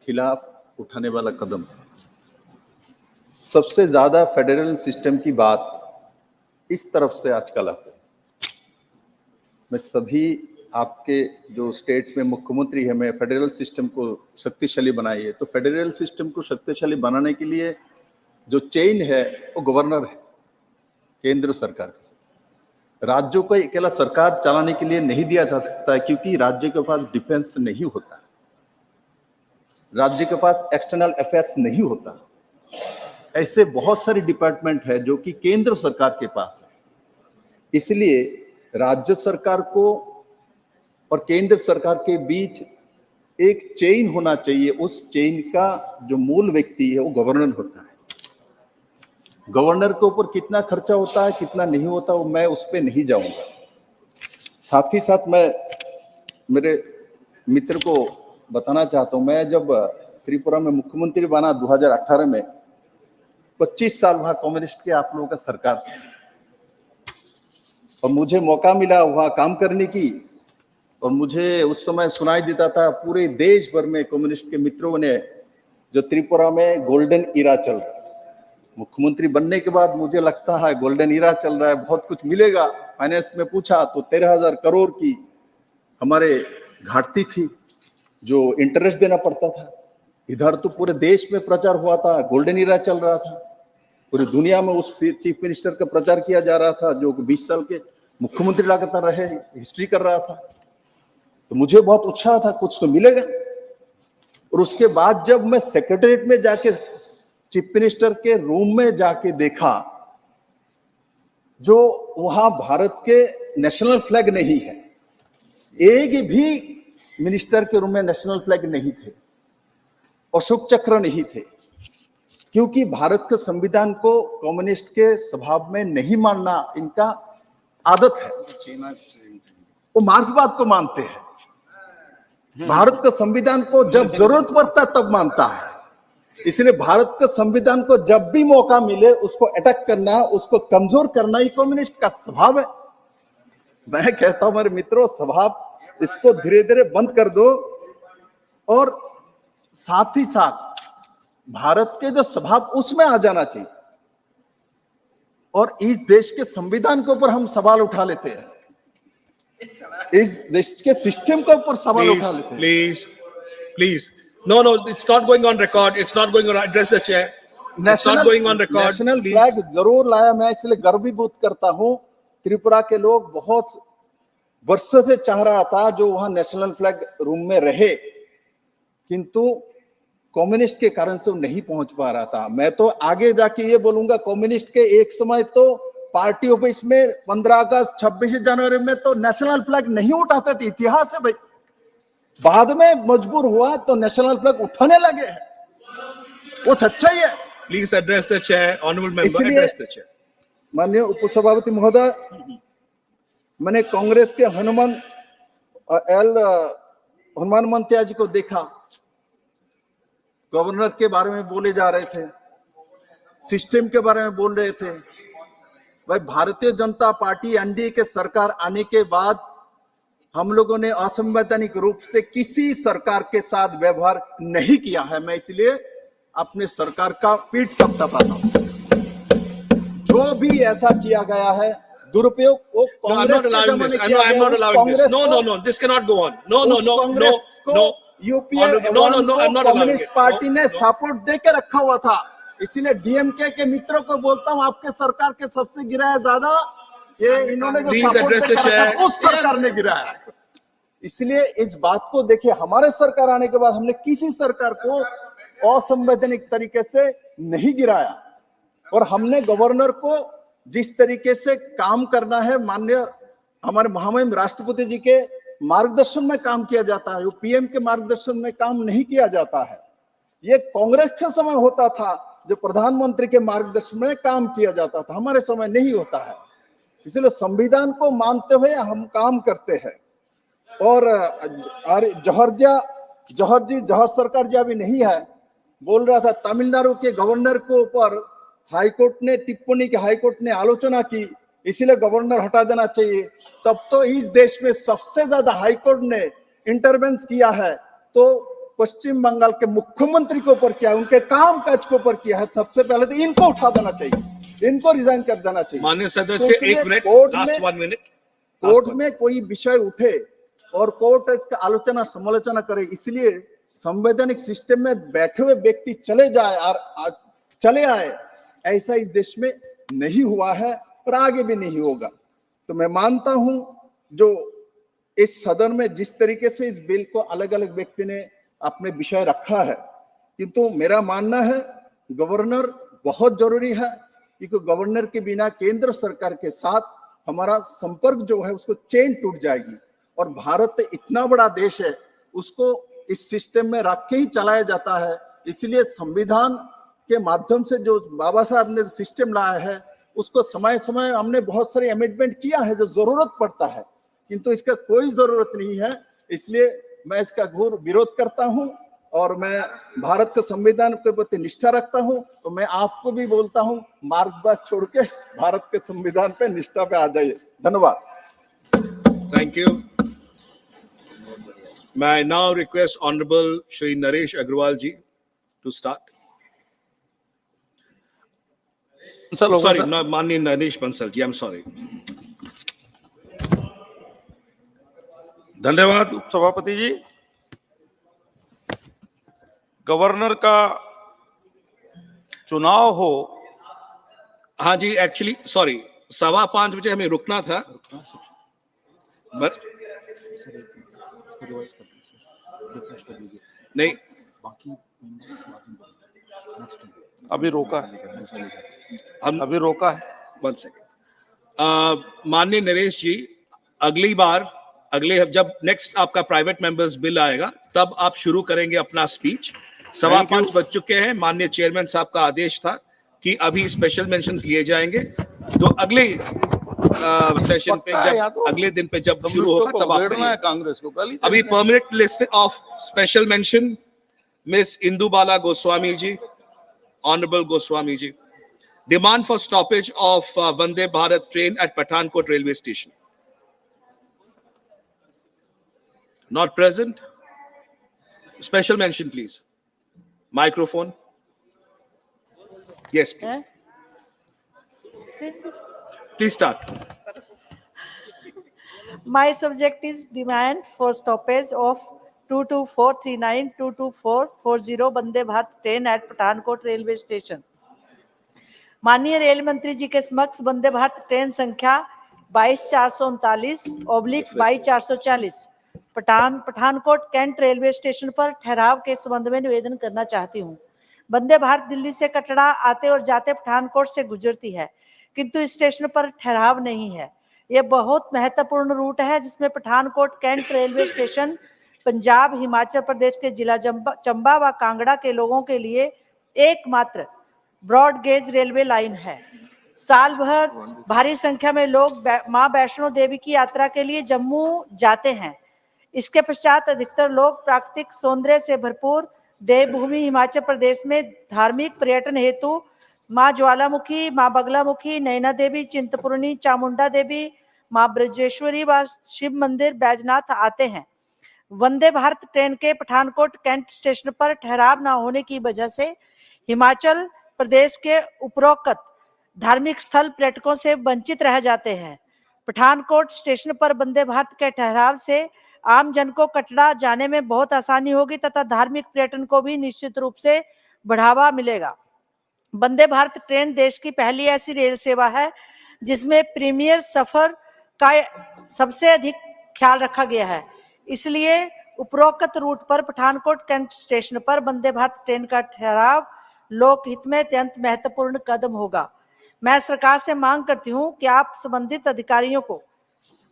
खिलाफ उठाने वाला कदम है। सबसे ज्यादा फेडरल सिस्टम की बात इस तरफ से आजकल आती है। मैं सभी आपके जो स्टेट में मुख्यमंत्री है, मैं फेडरल सिस्टम को शक्तिशाली बनाइए, तो फेडरल सिस्टम को शक्तिशाली बनाने के लिए जो चेन है वो गवर्नर है, केंद्र सरकार के साथ। राज्यों को अकेला सरकार चलाने के लिए नहीं दिया जा सकता है, क्योंकि राज्य के पास डिफेंस नहीं होता, राज्य के पास एक्सटर्नल अफेयर्स नहीं होता। ऐसे बहुत सारे डिपार्टमेंट है जो कि केंद्र सरकार के पास है। इसलिए राज्य सरकार को और केंद्र सरकार के बीच एक चेन होना चाहिए। उस चेन का जो मूल व्यक्ति है वो गवर्नर होता है। गवर्नर के ऊपर कितना खर्चा होता है, कितना नहीं होता, वो मैं उस पर नहीं जाऊंगा। साथ ही साथ मैं मेरे मित्र को बताना चाहता हूं, मैं जब त्रिपुरा में मुख्यमंत्री बना 2018 में, 25 साल वहां कम्युनिस्ट के आप लोगों का सरकार था और मुझे मौका मिला वहां काम करने की। और मुझे उस समय सुनाई देता था पूरे देश भर में कम्युनिस्ट के मित्रों ने जो त्रिपुरा में गोल्डन इरा चल रहा है। मुख्यमंत्री बनने के बाद मुझे लगता है गोल्डन इरा चल रहा है, बहुत कुछ मिलेगा। फाइनेंस में पूछा तो 13,000 करोड़ की हमारे घाटती थी जो इंटरेस्ट देना पड़ता था। इधर तो पूरे देश में प्रचार हुआ था, गोल्डन इरा चल रहा था, पूरी दुनिया में उस चीफ मिनिस्टर का प्रचार किया जा रहा था जो 20 साल के मुख्यमंत्री लगातार रहे, हिस्ट्री कर रहा था। तो मुझे बहुत उत्साह था कुछ तो मिलेगा। और उसके बाद जब मैं सेक्रेटरीट में जाके चीफ मिनिस्टर के रूम में जाके देखा, जो वहां भारत के नेशनल फ्लैग नहीं है, एक भी मिनिस्टर के रूम में नेशनल फ्लैग नहीं थे, अशोक चक्र नहीं थे, क्योंकि भारत के संविधान को कम्युनिस्ट के स्वभाव में नहीं मानना इनका आदत है। वो मार्क्सवाद को मानते हैं, भारत के संविधान को जब जरूरत पड़ता है तब मानता है। इसलिए भारत के संविधान को जब भी मौका मिले उसको अटैक करना, उसको कमजोर करना ही कम्युनिस्ट का स्वभाव है। मैं कहता हूं मेरे मित्रों, स्वभाव इसको धीरे धीरे बंद कर दो। और साथ ही साथ भारत के जो स्वभाव उसमें आ जाना चाहिए। और इस देश के संविधान के ऊपर हम सवाल उठा लेते हैं। इस देश के सिस्टम के ऊपर सवाल Please, उठा लेते हैं। please, please. No, no, it's not going on record. It's not going on. Address the chair. It's not going on record. National Please. Flag जरूर लाया, मैं इसलिए गर्वीभूत करता हूं। त्रिपुरा के लोग बहुत वर्षों से चाह रहा था जो वहां नेशनल फ्लैग रूम में रहे, किंतु कम्युनिस्ट के कारण से वो नहीं पहुंच पा रहा था। मैं तो आगे जाके ये बोलूंगा, कम्युनिस्ट के एक समय तो पार्टी ऑफिस में 15 अगस्त 26 जनवरी में तो नेशनल फ्लैग नहीं उठाते थे, इतिहास है भाई। बाद में मजबूर हुआ तो नेशनल फ्लैग उठाने लगे हैं, वो सच्चाई है। Please address the chair, honorable member. इसलिए Address the chair. माननीय उपसभापति महोदय, मैंने कांग्रेस के हनुमान मंत्या जी को देखा, गवर्नर के बारे में बोले जा रहे थे, सिस्टम के बारे में बोल रहे थे। भाई, भारतीय जनता पार्टी एनडीए के सरकार आने के बाद हम लोगों ने असंवैधानिक रूप से किसी सरकार के साथ व्यवहार नहीं किया है। मैं इसलिए अपने सरकार का पीठ थपथपाता हूं। जो भी ऐसा किया गया है दुरुपयोग, वो No, I'm कांग्रेस not के allowing जमाने this. किया I'm गया। not उस allowing this. कांग्रेस No, को- no, no. This cannot go on. No, no, उस no, no, कांग्रेस को no. UPA No, no, no, I'm not allowing communist it. Party No, ने no. Support दे के रखा हुआ था। इसीलिए डीएमके के मित्रों को बोलता हूं, आपके सरकार के सबसे गिराया ज्यादा ये इन्होंने जो Please support address they the के रखा chair. था, उस सरकार ने गिराया। इसलिए इस बात को देखिए, हमारे सरकार आने के बाद हमने किसी सरकार को असंवैधानिक तरीके से नहीं गिराया, और हमने गवर्नर को जिस तरीके से काम करना है, माननीय हमारे महामहिम राष्ट्रपति जी के मार्गदर्शन में काम किया जाता है, पीएम के मार्गदर्शन में काम नहीं किया जाता है। ये कांग्रेस के समय होता था जो प्रधानमंत्री के मार्गदर्शन में काम किया जाता था, हमारे समय नहीं होता है। इसलिए संविधान को मानते हुए हम काम करते हैं। और जौहर सरकार जी अभी नहीं है, बोल रहा था तमिलनाडु के गवर्नर के ऊपर हाईकोर्ट ने टिप्पणी की, हाईकोर्ट ने आलोचना की, इसीलिए गवर्नर हटा देना चाहिए। तब तो इस देश में सबसे ज्यादा हाईकोर्ट ने इंटरवेंस किया है तो पश्चिम बंगाल के मुख्यमंत्री के ऊपर किया, उनके काम काज के ऊपर किया है। सबसे पहले तो इनको उठा देना चाहिए, इनको रिजाइन कर देना चाहिए। माननीय तो सदस्य, इसलिए 1 मिनट, कोर्ट लास्ट में 1 मिनट। कोर्ट में कोई विषय उठे और कोर्ट इसका आलोचना समालोचना करे, इसलिए संवैधानिक सिस्टम में बैठे हुए व्यक्ति चले जाए और चले आए, ऐसा इस देश में नहीं हुआ है और आगे भी नहीं होगा। तो मैं मानता हूं जो इस सदन में जिस तरीके से इस बिल को अलग अलग व्यक्ति ने अपने विषय रखा है, किंतु मेरा मानना है गवर्नर बहुत जरूरी है, क्योंकि गवर्नर के बिना केंद्र सरकार के साथ हमारा संपर्क जो है उसको चेन टूट जाएगी। और भारत इतना बड़ा देश है, उसको इस सिस्टम में रख के ही चलाया जाता है। इसलिए संविधान के माध्यम से जो बाबा साहब ने सिस्टम लाया है, उसको समय समय हमने बहुत सारे अमेंडमेंट किया है जो जरूरत पड़ता है, किंतु इसका कोई जरूरत नहीं है। इसलिए मैं इसका घोर विरोध करता हूं और मैं भारत के संविधान के प्रति निष्ठा रखता हूं। तो मैं आपको भी बोलता हूं, मार्गबाद छोड़ के भारत के संविधान पे निष्ठा पे आ जाइए। धन्यवाद। Thank you. May I now request Honorable Shri Naresh Agrawal ji to start? Sorry, no, Mani Naresh Bansal ji, I'm sorry. धन्यवाद उपसभापति जी। गवर्नर का चुनाव हो, हाँ जी, एक्चुअली सॉरी, 5:15 बजे हमें रुकना था, नहीं अभी रोका है, अभी रोका है। 1 सेकंड। माननीय नरेश जी, अगली बार जब नेक्स्ट आपका प्राइवेट मेंबर्स बिल आएगा तब आप शुरू करेंगे अपना स्पीच। 5:15 बज चुके हैं। माननीय चेयरमैन साहब का आदेश था कि अभी स्पेशल मेंशंस लिए जाएंगे, तो अगले सेशन पे जब अगले दिन पे जब शुरू होगा तब आप करिए। कांग्रेस को अभी permanent list of special mention miss Indubala Goswami ji, honourable Goswami ji, demand for stoppage of Vande Bharat train at Pathankot railway station, not present. Special mention please. Microphone. Yes please. Please start. My subject is demand for stoppage of 22439 22440 Vande Bharat train at Pathankot railway station. माननीय rail मंत्री जी के समक्ष वंदे Bharat train संख्या 22/439/22/440 Pathankot cantt railway station पर ठहराव के संबंध में निवेदन करना चाहती हूँ। वंदे भारत दिल्ली से कटरा आते और जाते पठानकोट से गुजरती है, किंतु इस स्टेशन पर ठहराव नहीं है। यह बहुत महत्वपूर्ण रूट है जिसमें Pathankot cantt railway station Punjab, Himachal Pradesh के जिला चंबा व कांगड़ा के लोगों के लिए एकमात्र ब्रॉड गेज रेलवे लाइन है। साल भर भारी संख्या में लोग मां वैष्णो देवी की यात्रा के लिए जम्मू जाते हैं। इसके पश्चात अधिकतर लोग प्राकृतिक सौंदर्य से भरपूर देवभूमि हिमाचल प्रदेश में धार्मिक पर्यटन हेतु मां ज्वालामुखी, मां बगलामुखी, नैना देवी, चिंतपूर्णी, चामुंडा देवी, मां ब्रजेश्वरी व शिव मंदिर बैजनाथ आते हैं। वंदे भारत ट्रेन के पठानकोट कैंट स्टेशन पर ठहराव न होने की वजह से हिमाचल प्रदेश के उपरोक्त धार्मिक स्थल पर्यटकों से वंचित रह जाते हैं। पठानकोट स्टेशन पर वंदे भारत के ठहराव से आम जन को कटरा जाने में बहुत आसानी होगी तथा धार्मिक पर्यटन को भी निश्चित रूप से बढ़ावा मिलेगा। वंदे भारत ट्रेन देश की पहली ऐसी रेल सेवा है जिसमें प्रीमियर सफर का सबसे अधिक ख्याल रखा गया है। इसलिए उपरोक्त रूट पर पठानकोट कैंट स्टेशन पर वंदे भारत ट्रेन का ठहराव लोकहित में अत्यंत महत्वपूर्ण कदम होगा। मैं सरकार से मांग करती हूं कि आप संबंधित अधिकारियों को,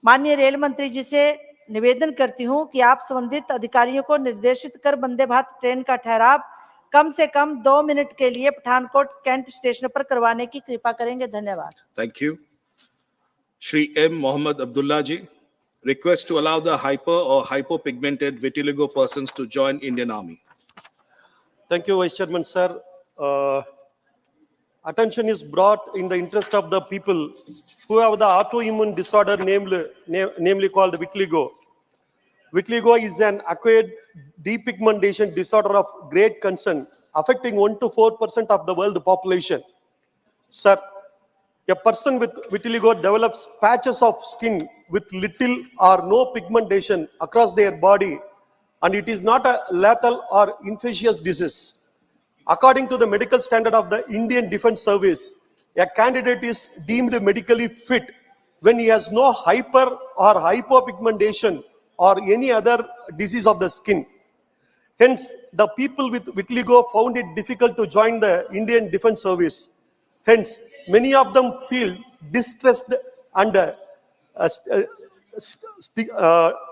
माननीय रेल मंत्री जी से निवेदन करती हूं कि आप संबंधित अधिकारियों को निर्देशित कर वंदे भारत ट्रेन का ठहराव कम से कम 2 मिनट के लिए पठानकोट कैंट स्टेशन पर करवाने की कृपा करेंगे। धन्यवाद। Thank you. Shri M. Mohammad Abdullah ji, request to allow the hyper or hypopigmented vitiligo persons to join Indian Army. Thank you, Vice Chairman, sir. Attention is brought in the interest of the people who have the autoimmune disorder namely called vitiligo. Vitiligo is an acquired depigmentation disorder of great concern affecting 1 to 4% of the world population. Sir, a person with vitiligo develops patches of skin with little or no pigmentation across their body, and it is not a lethal or infectious disease. According to the medical standard of the Indian Defence Service, a candidate is deemed medically fit when he has no hyper or hypopigmentation or any other disease of the skin. Hence, the people with vitiligo found it difficult to join the Indian Defence Service. Hence, many of them feel distressed and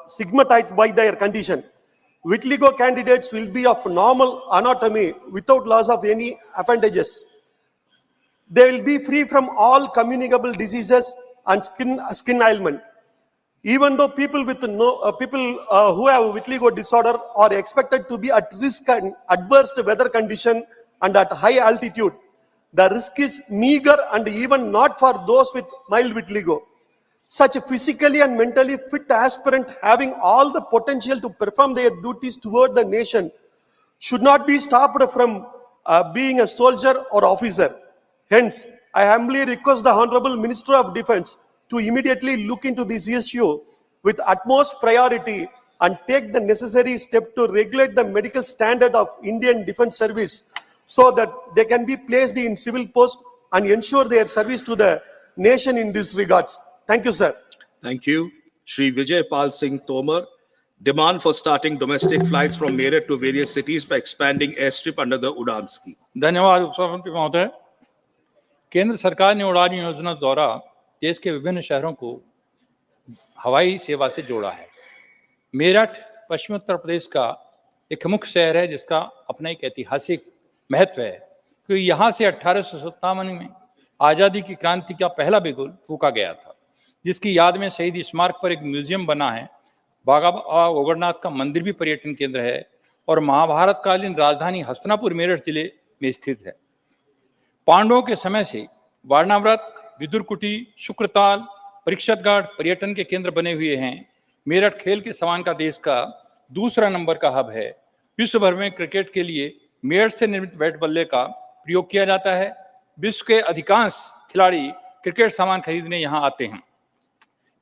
stigmatized by their condition. Vitiligo candidates will be of normal anatomy without loss of any appendages. They will be free from all communicable diseases and skin ailment. Even though people who have vitiligo disorder are expected to be at risk and adverse weather condition and at high altitude, the risk is meager and even not for those with mild vitiligo. Such physically and mentally fit aspirant having all the potential to perform their duties toward the nation should not be stopped from being a soldier or officer. Hence, I humbly request the Honorable Minister of Defence to immediately look into this issue with utmost priority and take the necessary step to regulate the medical standard of Indian Defence Service so that they can be placed in civil post and ensure their service to the nation in this regards. Thank you, sir. Thank you. Shri Vijay Pal Singh Tomar, demand for starting domestic flights from Meerut to various cities by expanding airstrip under the Udan scheme. धन्यवाद उपसभापति महोदय। केंद्र सरकार ने उड़ान योजना द्वारा देश के विभिन्न शहरों को हवाई सेवा से जोड़ा है। मेरठ पश्चिमी उत्तर प्रदेश का एक मुख्य शहर है जिसका अपना एक ऐतिहासिक महत्व है, क्योंकि यहाँ से 1857 में आज़ादी की क्रांति का पहला बिगुल फूंका गया था, जिसकी याद में शहीद स्मारक पर एक म्यूजियम बना है। बागा ओगरनाथ का मंदिर भी पर्यटन केंद्र है और महाभारत कालीन राजधानी हस्तिनापुर मेरठ जिले में स्थित है। पांडवों के समय से वारणाव्रत, विदुरकुटी, शुक्रताल, परीक्षतगढ़ पर्यटन के केंद्र बने हुए हैं। मेरठ खेल के समान का देश का दूसरा नंबर का हब है। विश्व भर में क्रिकेट के लिए मेरठ से निर्मित बैट बल्ले का प्रयोग किया जाता है। विश्व के अधिकांश खिलाड़ी क्रिकेट सामान खरीदने यहाँ आते हैं।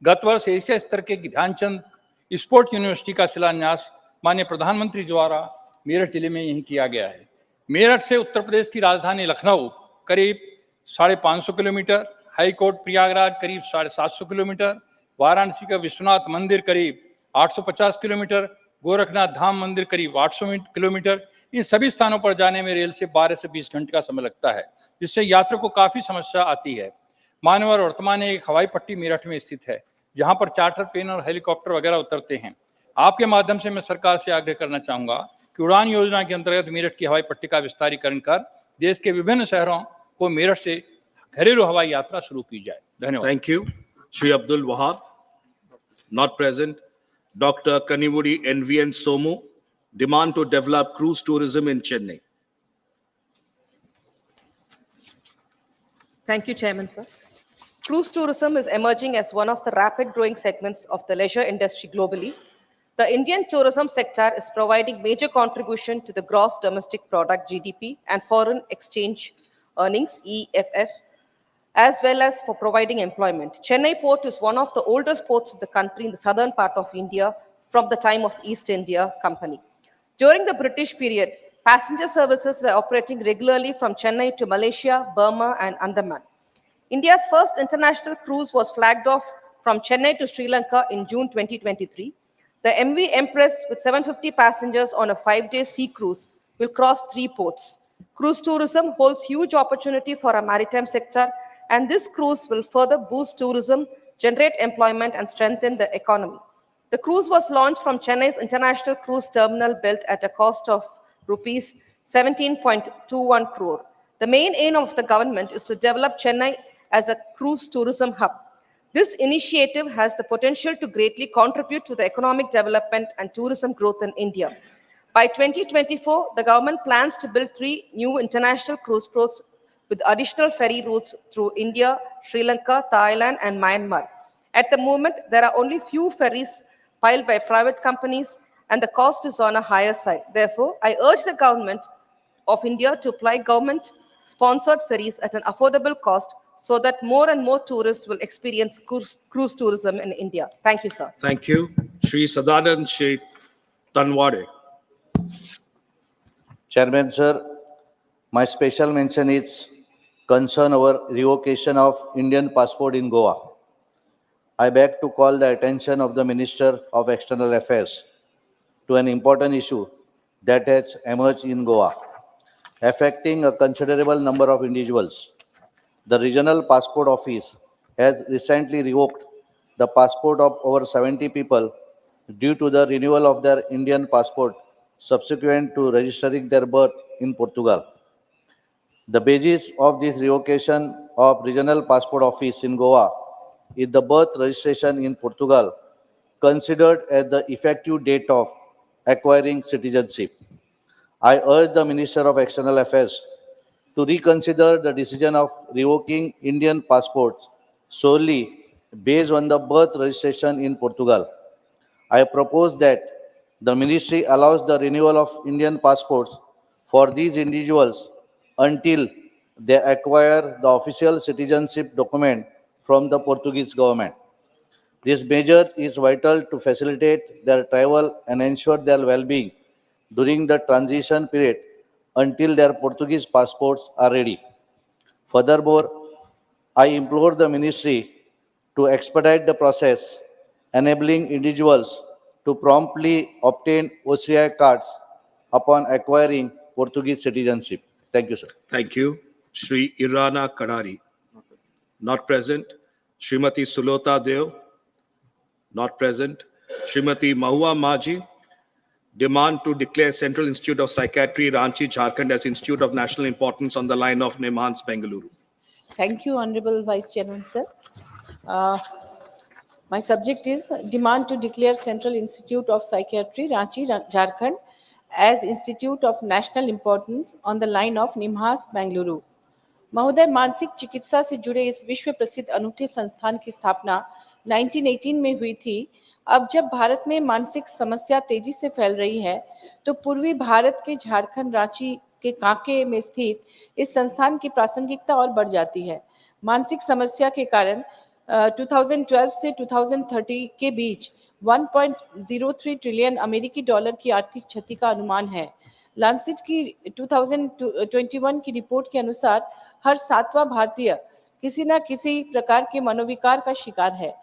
गत वर्ष एशिया स्तर के ध्यानचंद स्पोर्ट्स यूनिवर्सिटी का शिलान्यास माननीय प्रधानमंत्री द्वारा मेरठ जिले में यही किया गया है। मेरठ से उत्तर प्रदेश की राजधानी लखनऊ करीब 550 किलोमीटर, हाई कोर्ट प्रयागराज करीब 750 किलोमीटर, वाराणसी का विश्वनाथ मंदिर करीब 850 किलोमीटर, गोरखनाथ धाम मंदिर करीब 800 किलोमीटर, इन सभी स्थानों पर जाने में रेल से 12 से 20 घंटे का समय लगता है, जिससे यात्रियों को काफी समस्या आती है। मानव वर्तमान में एक हवाई पट्टी मेरठ में स्थित है, जहां पर चार्टर प्लेन और हेलीकॉप्टर वगैरह उतरते हैं। आपके माध्यम से मैं सरकार से आग्रह करना चाहूंगा कि उड़ान योजना के अंतर्गत मेरठ की हवाई पट्टी का विस्तारीकरण कर देश के विभिन्न शहरों को मेरठ से घरेलू हवाई यात्रा शुरू की जाए। धन्यवाद। Thank you. Shri Abdul Wahab, not present. Dr. Kanivudi NVN Somu, demand to develop cruise tourism in Chennai. Thank you, Chairman, sir. Cruise tourism is emerging as one of the rapid growing segments of the leisure industry globally. The Indian tourism sector is providing major contribution to the gross domestic product GDP and foreign exchange earnings EFF, as well as for providing employment. Chennai port is one of the oldest ports in the country in the southern part of India from the time of East India Company. During the British period, passenger services were operating regularly from Chennai to Malaysia, Burma, and Andaman. India's first international cruise was flagged off from Chennai to Sri Lanka in June 2023. The MV Empress, with 750 passengers on a 5-day sea cruise, will cross 3 ports. Cruise tourism holds huge opportunity for our maritime sector, and this cruise will further boost tourism, generate employment, and strengthen the economy. The cruise was launched from Chennai's International Cruise Terminal, built at a cost of rupees 17.21 crore. The main aim of the government is to develop Chennai as a cruise tourism hub. This initiative has the potential to greatly contribute to the economic development and tourism growth in India. By 2024, the government plans to build 3 new international cruise ports with additional ferry routes through India, Sri Lanka, Thailand, and Myanmar. At the moment, there are only few ferries piled by private companies, and the cost is on a higher side. Therefore, I urge the government of India to apply government-sponsored ferries at an affordable cost so that more and more tourists will experience cruise tourism in India. Thank you, sir. Thank you. Shri Sadanand Sheikh Tanwade. Chairman, sir, my special mention is concern over revocation of Indian passport in Goa. I beg to call the attention of the Minister of External Affairs to an important issue that has emerged in Goa, affecting a considerable number of individuals. The Regional Passport Office has recently revoked the passport of over 70 people due to the renewal of their Indian passport subsequent to registering their birth in Portugal. The basis of this revocation of Regional Passport Office in Goa is the birth registration in Portugal, considered as the effective date of acquiring citizenship. I urge the Minister of External Affairs to reconsider the decision of revoking Indian passports solely based on the birth registration in Portugal. I propose that the ministry allows the renewal of Indian passports for these individuals until they acquire the official citizenship document from the Portuguese government. This measure is vital to facilitate their travel and ensure their well-being during the transition period until their Portuguese passports are ready. Furthermore, I implore the ministry to expedite the process, enabling individuals to promptly obtain OCI cards upon acquiring Portuguese citizenship. Thank you, sir. Thank you. Shri Irana Kadari, not present. Srimati Sulota Deo, not present. Srimati Mahua Maji, demand to declare Central Institute of Psychiatry, Ranchi, Jharkhand as Institute of National Importance on the line of Nimhans, Bengaluru. Thank you, Honorable Vice Chairman, sir. My subject is demand to declare Central Institute of Psychiatry, Ranchi, Jharkhand as Institute of National Importance on the line of Nimhas, Bengaluru. महोदय, मानसिक चिकित्सा से जुड़े इस विश्व प्रसिद्ध अनूठे संस्थान की स्थापना 1918 में हुई थी। अब जब भारत में मानसिक समस्या तेजी से फैल रही है, तो पूर्वी भारत के झारखंड, रांची के कांके में स्थित इस संस्थान की प्रासंगिकता और बढ़ जाती है। मानसिक समस्या के कारण 2012 से 2030 के बीच 1.03 ट्रिलियन अमेरिकी डॉलर की आर्थिक क्षति का अनुमान है। लांसेट की 2021 की रिपोर्ट के अनुसार हर 7वां भारतीय किसी न किसी प्रकार के मनोविकार का शिकार है।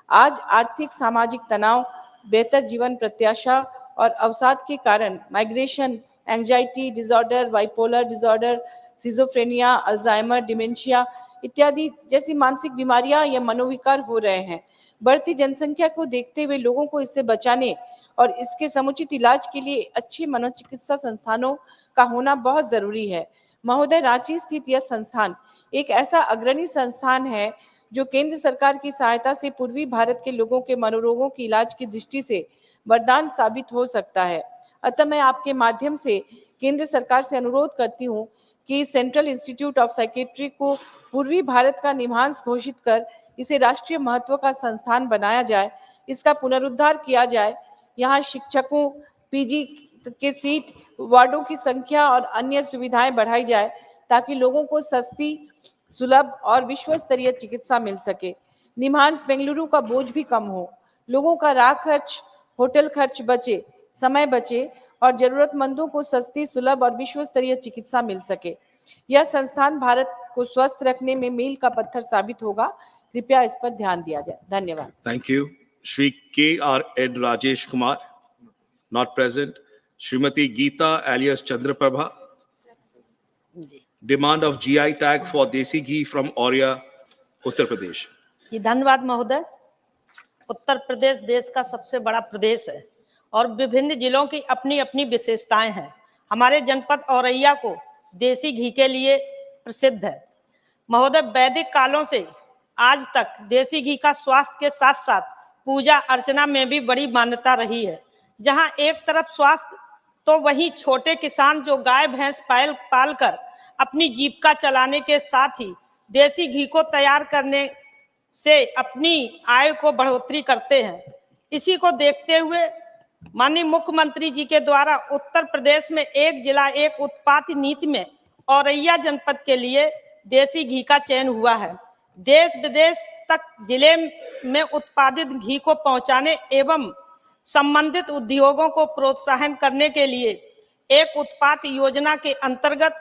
आज आर्थिक सामाजिक तनाव, बेहतर जीवन प्रत्याशा और अवसाद के कारण migration, anxiety disorder, bipolar disorder, schizophrenia, Alzheimer, dementia इत्यादि जैसी मानसिक बीमारियां या मनोविकार हो रहे हैं। बढ़ती जनसंख्या को देखते हुए लोगों को इससे बचाने और इसके समुचित इलाज के लिए अच्छे मनोचिकित्सा संस्थानों का होना बहुत जरूरी है। महोदय, रांची स्थित यह संस्थान एक ऐसा अग्रणी संस्थान है जो केंद्र सरकार की सहायता से पूर्वी भारत के लोगों के मनोरोगों के इलाज की दृष्टि से वरदान साबित हो सकता है। अतः मैं आपके माध्यम से केंद्र सरकार से अनुरोध करती हूँ कि सेंट्रल इंस्टीट्यूट ऑफ साइकेट्री को पूर्वी भारत का निमांस घोषित कर इसे राष्ट्रीय महत्व का संस्थान बनाया जाए, इसका पुनरुद्धार किया जाए, यहाँ शिक्षकों, पीजी के सीट, वार्डों की संख्या और अन्य सुविधाएं बढ़ाई जाए ताकि लोगों को सस्ती, सुलभ और विश्व स्तरीय चिकित्सा मिल सके। निम्हांस बेंगलुरु का बोझ भी कम हो, लोगों का राह खर्च, होटल खर्च बचे, समय बचे और जरूरतमंदों को सस्ती, सुलभ और विश्व स्तरीय चिकित्सा मिल सके। यह संस्थान भारत को स्वस्थ रखने में मील का पत्थर साबित होगा। कृपया इस पर ध्यान दिया जाए। धन्यवाद। Thank you. Shri K.R. Ed Rajesh Kumar, not present. Srimati Geeta alias Chandraprabha. Demand of GI tag for Desi ghee from Auria, Uttar Pradesh. जी धन्यवाद महोदय। उत्तर प्रदेश देश का सबसे बड़ा प्रदेश है और विभिन्न जिलों की अपनी अपनी विशेषताएं हैं। हमारे जनपद औरैया को देसी घी के लिए प्रसिद्ध है। महोदय, वैदिक कालों से आज तक देसी घी का स्वास्थ्य के साथ साथ पूजा अर्चना में भी बड़ी मान्यता रही है। जहां एक तरफ स्वास्थ्य तो वहीं छोटे किसान जो गाय भैंस पाल कर अपनी जीविका चलाने के साथ ही देसी घी को तैयार करने से अपनी आय को बढ़ोतरी करते हैं। इसी को देखते हुए माननीय मुख्यमंत्री जी के द्वारा उत्तर प्रदेश में एक जिला एक उत्पाद नीति में औरैया जनपद के लिए देसी घी का चयन हुआ है। देश विदेश तक जिले में उत्पादित घी को पहुंचाने एवं संबंधित उद्योगों को प्रोत्साहन करने के लिए एक उत्पाद योजना के अंतर्गत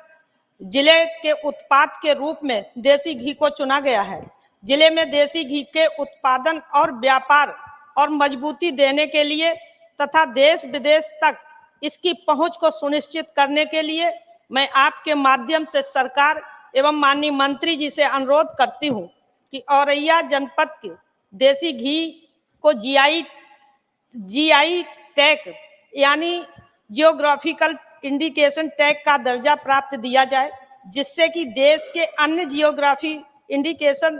जिले के उत्पाद के रूप में देसी घी को चुना गया है। जिले में देसी घी के उत्पादन और व्यापार और मजबूती देने के लिए तथा देश विदेश तक इसकी पहुंच को सुनिश्चित करने के लिए मैं आपके माध्यम से सरकार एवं माननीय मंत्री जी से अनुरोध करती हूं कि औरैया जनपद के देसी घी को जीआई टैग यानी जियोग्राफिकल इंडिकेशन टैग का दर्जा प्राप्त दिया जाए, जिससे कि देश के अन्य जियोग्राफी इंडिकेशन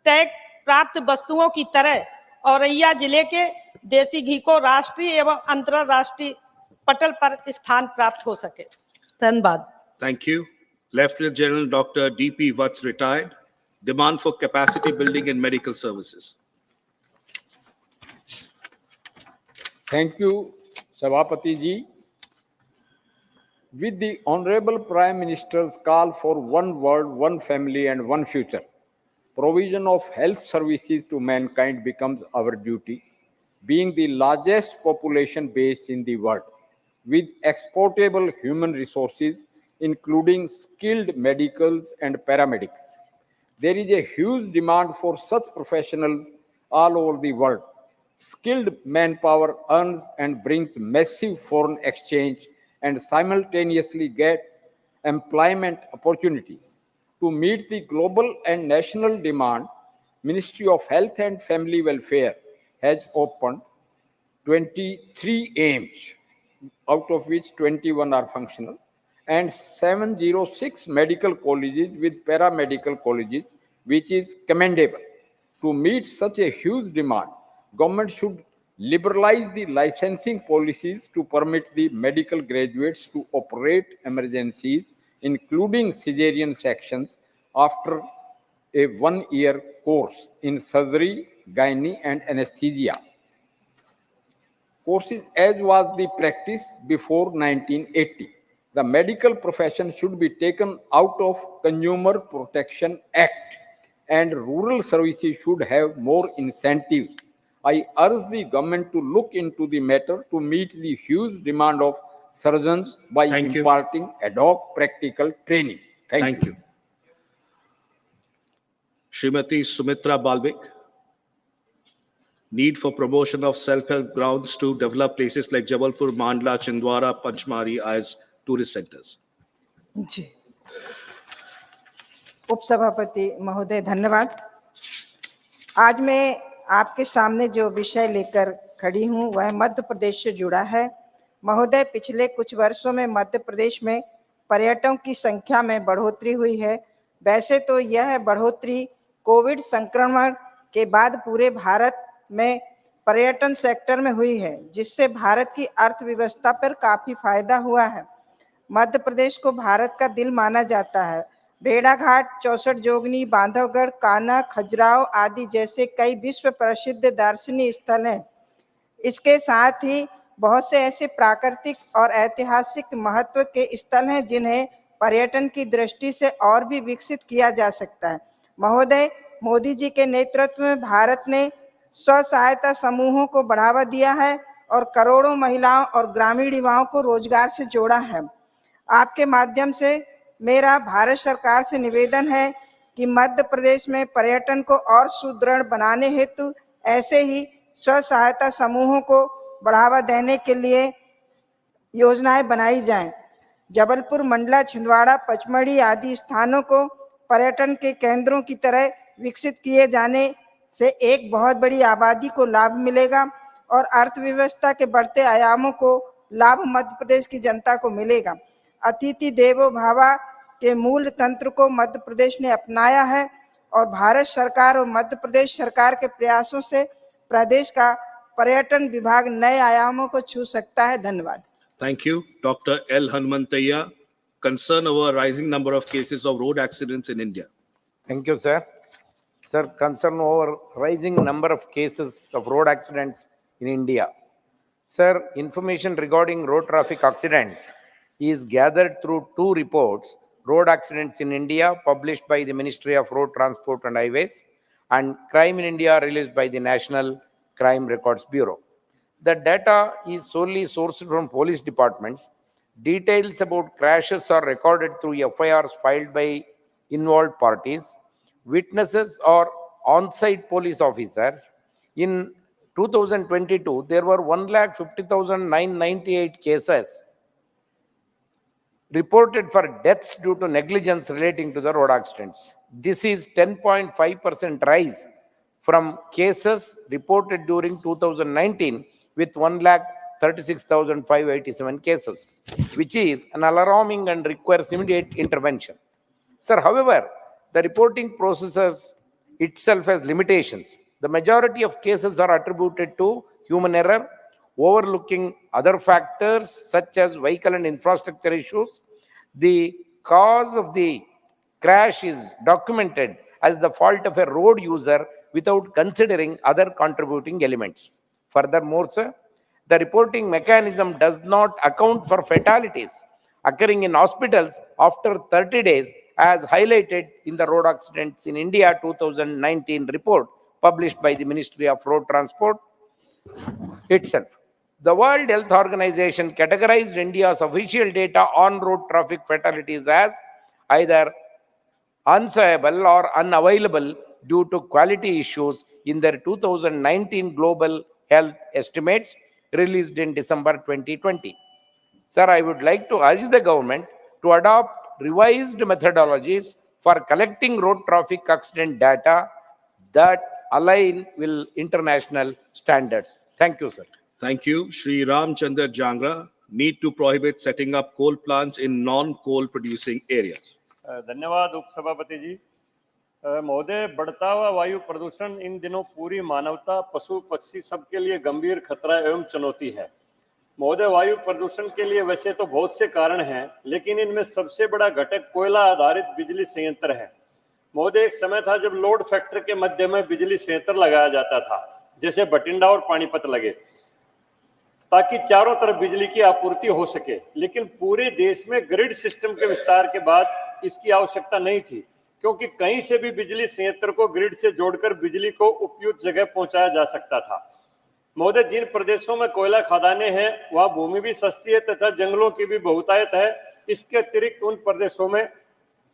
टैग प्राप्त वस्तुओं की तरह औरैया जिले के देसी घी को राष्ट्रीय एवं अंतरराष्ट्रीय पटल पर स्थान प्राप्त हो सके। धन्यवाद। Thank you. Lieutenant General Dr. D.P. Vats, retired. Demand for capacity building in medical services. Thank you, Sabhapati ji. With the Honorable Prime Minister's call for one world, one family and one future, provision of health services to mankind becomes our duty, being the largest population base in the world, with exportable human resources, including skilled medicals and paramedics. There is a huge demand for such professionals all over the world. Skilled manpower earns and brings massive foreign exchange and simultaneously get employment opportunities. To meet the global and national demand, Ministry of Health and Family Welfare has opened 23 AIMS, out of which 21 are functional, and 706 medical colleges with paramedical colleges, which is commendable. To meet such a huge demand, government should liberalize the licensing policies to permit the medical graduates to operate emergencies, including cesarean sections, after a one-year course in surgery, gynae, and anesthesia. Courses as was the practice before 1980. The medical profession should be taken out of Consumer Protection Act and rural services should have more incentives. I urge the government to look into the matter to meet the huge demand of surgeons by Thank you. imparting ad hoc practical training. Thank you. Srimati Sumitra Balvik. Need for promotion of self-help grounds to develop places like Jabalpur, Mandla, Chindwara, Panchmari as tourist centers. जी, उपसभापति महोदय धन्यवाद। आज मैं आपके सामने जो विषय लेकर खड़ी हूं वह मध्य प्रदेश से जुड़ा है। महोदय, पिछले कुछ वर्षों में मध्य प्रदेश में पर्यटकों की संख्या में बढ़ोतरी हुई है। वैसे तो यह बढ़ोतरी कोविड संक्रमण के बाद पूरे भारत में पर्यटन सेक्टर में हुई है, जिससे भारत की अर्थव्यवस्था पर काफी फायदा हुआ है। मध्य प्रदेश को भारत का दिल माना जाता है। भेड़ाघाट, चौसठ जोगनी, बांधवगढ़, कान्हा, खजुराहो आदि जैसे कई विश्व प्रसिद्ध दार्शनिक स्थल हैं। इसके साथ ही बहुत से ऐसे प्राकृतिक और ऐतिहासिक महत्व के स्थल हैं जिन्हें पर्यटन की दृष्टि से और भी विकसित किया जा सकता है। महोदय, मोदी जी के नेतृत्व में भारत ने स्व सहायता समूहों को बढ़ावा दिया है और करोड़ों महिलाओं और ग्रामीण युवाओं को रोजगार से जोड़ा है। आपके माध्यम से मेरा भारत सरकार से निवेदन है कि मध्य प्रदेश में पर्यटन को और सुदृढ़ बनाने हेतु ऐसे ही स्व सहायता समूहों को बढ़ावा देने के लिए योजनाएं बनाई जाएं। जबलपुर, मंडला, छिंदवाड़ा, पचमढ़ी आदि स्थानों को पर्यटन के केंद्रों की तरह विकसित किए जाने से एक बहुत बड़ी आबादी को लाभ मिलेगा और अर्थव्यवस्था के बढ़ते आयामों को लाभ मध्य प्रदेश की जनता को मिलेगा। अतिथि देवो भव के मूल तंत्र को मध्य प्रदेश ने अपनाया है और भारत सरकार और मध्य प्रदेश सरकार के प्रयासों से प्रदेश का पर्यटन विभाग नए आयामों को छू सकता है। धन्यवाद। Thank you. Dr. L. Hanmantaya, concern over rising number of cases of road accidents in India. Thank you, sir. Sir, concern over rising number of cases of road accidents in India. Sir, information regarding road traffic accidents is gathered through two reports, Road Accidents in India, published by the Ministry of Road Transport and Highways, and Crime in India, released by the National Crime Records Bureau. The data is solely sourced from police departments. Details about crashes are recorded through FIRs filed by involved parties, witnesses or on-site police officers. In 2022, there were 1,50,998 cases reported for deaths due to negligence relating to the road accidents. This is 10.5% rise from cases reported during 2019 with 1,36,587 cases, which is an alarming and requires immediate intervention. Sir, however, the reporting processes itself has limitations. The majority of cases are attributed to human error, overlooking other factors such as vehicle and infrastructure issues. The cause of the crash is documented as the fault of a road user without considering other contributing elements. Furthermore, sir, the reporting mechanism does not account for fatalities occurring in hospitals after 30 days, as highlighted in the Road Accidents in India 2019 report published by the Ministry of Road Transport itself. The World Health Organization categorized India's official data on road traffic fatalities as either unsayable or unavailable due to quality issues in their 2019 Global Health Estimates released in December 2020. Sir, I would like to urge the government to adopt revised methodologies for collecting road traffic accident data that align with international standards. Thank you, sir. Thank you. Shri Ramchandra Jangra, need to prohibit setting up coal plants in non-coal producing areas. धन्यवाद उपसभापति जी। महोदय, बढ़ता हुआ वायु प्रदूषण इन दिनों पूरी मानवता, पशु पक्षी सबके लिए गंभीर खतरा एवं चुनौती है। महोदय, वायु प्रदूषण के लिए वैसे तो बहुत से कारण हैं, लेकिन इनमें सबसे बड़ा घटक कोयला आधारित बिजली संयंत्र है। महोदय, एक समय था जब लोड फैक्टर के मध्य में बिजली संयंत्र लगाया जाता था, जैसे बठिंडा और पानीपत लगे, ताकि चारों तरफ बिजली की आपूर्ति हो सके। लेकिन पूरे देश में ग्रिड सिस्टम के विस्तार के बाद इसकी आवश्यकता नहीं थी, क्योंकि कहीं से भी बिजली संयंत्र को ग्रिड से जोड़कर बिजली को उपयुक्त जगह पहुंचाया जा सकता था। महोदय, जिन प्रदेशों में कोयला खदानें हैं वहां भूमि भी सस्ती है तथा जंगलों की भी बहुतायत है। इसके अतिरिक्त उन प्रदेशों में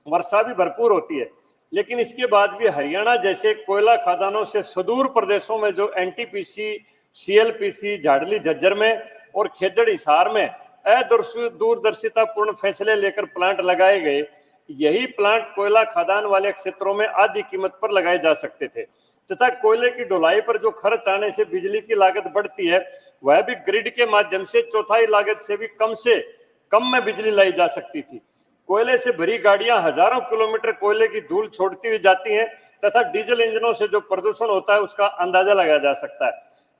वर्षा भी भरपूर होती है, लेकिन इसके बाद भी हरियाणा जैसे कोयला खदानों से सुदूर प्रदेशों में जो एनटीपीसी, सीएलपीसी, झाड़ली झज्जर में और खेदड़ हिसार में दूरदर्शितापूर्ण फैसले लेकर प्लांट लगाए गए, यही प्लांट कोयला खदान वाले क्षेत्रों में आधी कीमत पर लगाए जा सकते थे तथा कोयले की ढुलाई पर जो खर्च आने से बिजली की लागत बढ़ती है वह भी ग्रिड के माध्यम से चौथाई लागत से कम में बिजली लाई जा सकती थी। कोयले से भरी गाड़ियां हजारों किलोमीटर कोयले की धूल छोड़ती हुई जाती हैं तथा डीजल इंजनों से जो प्रदूषण होता है उसका अंदाजा लगाया जा सकता है।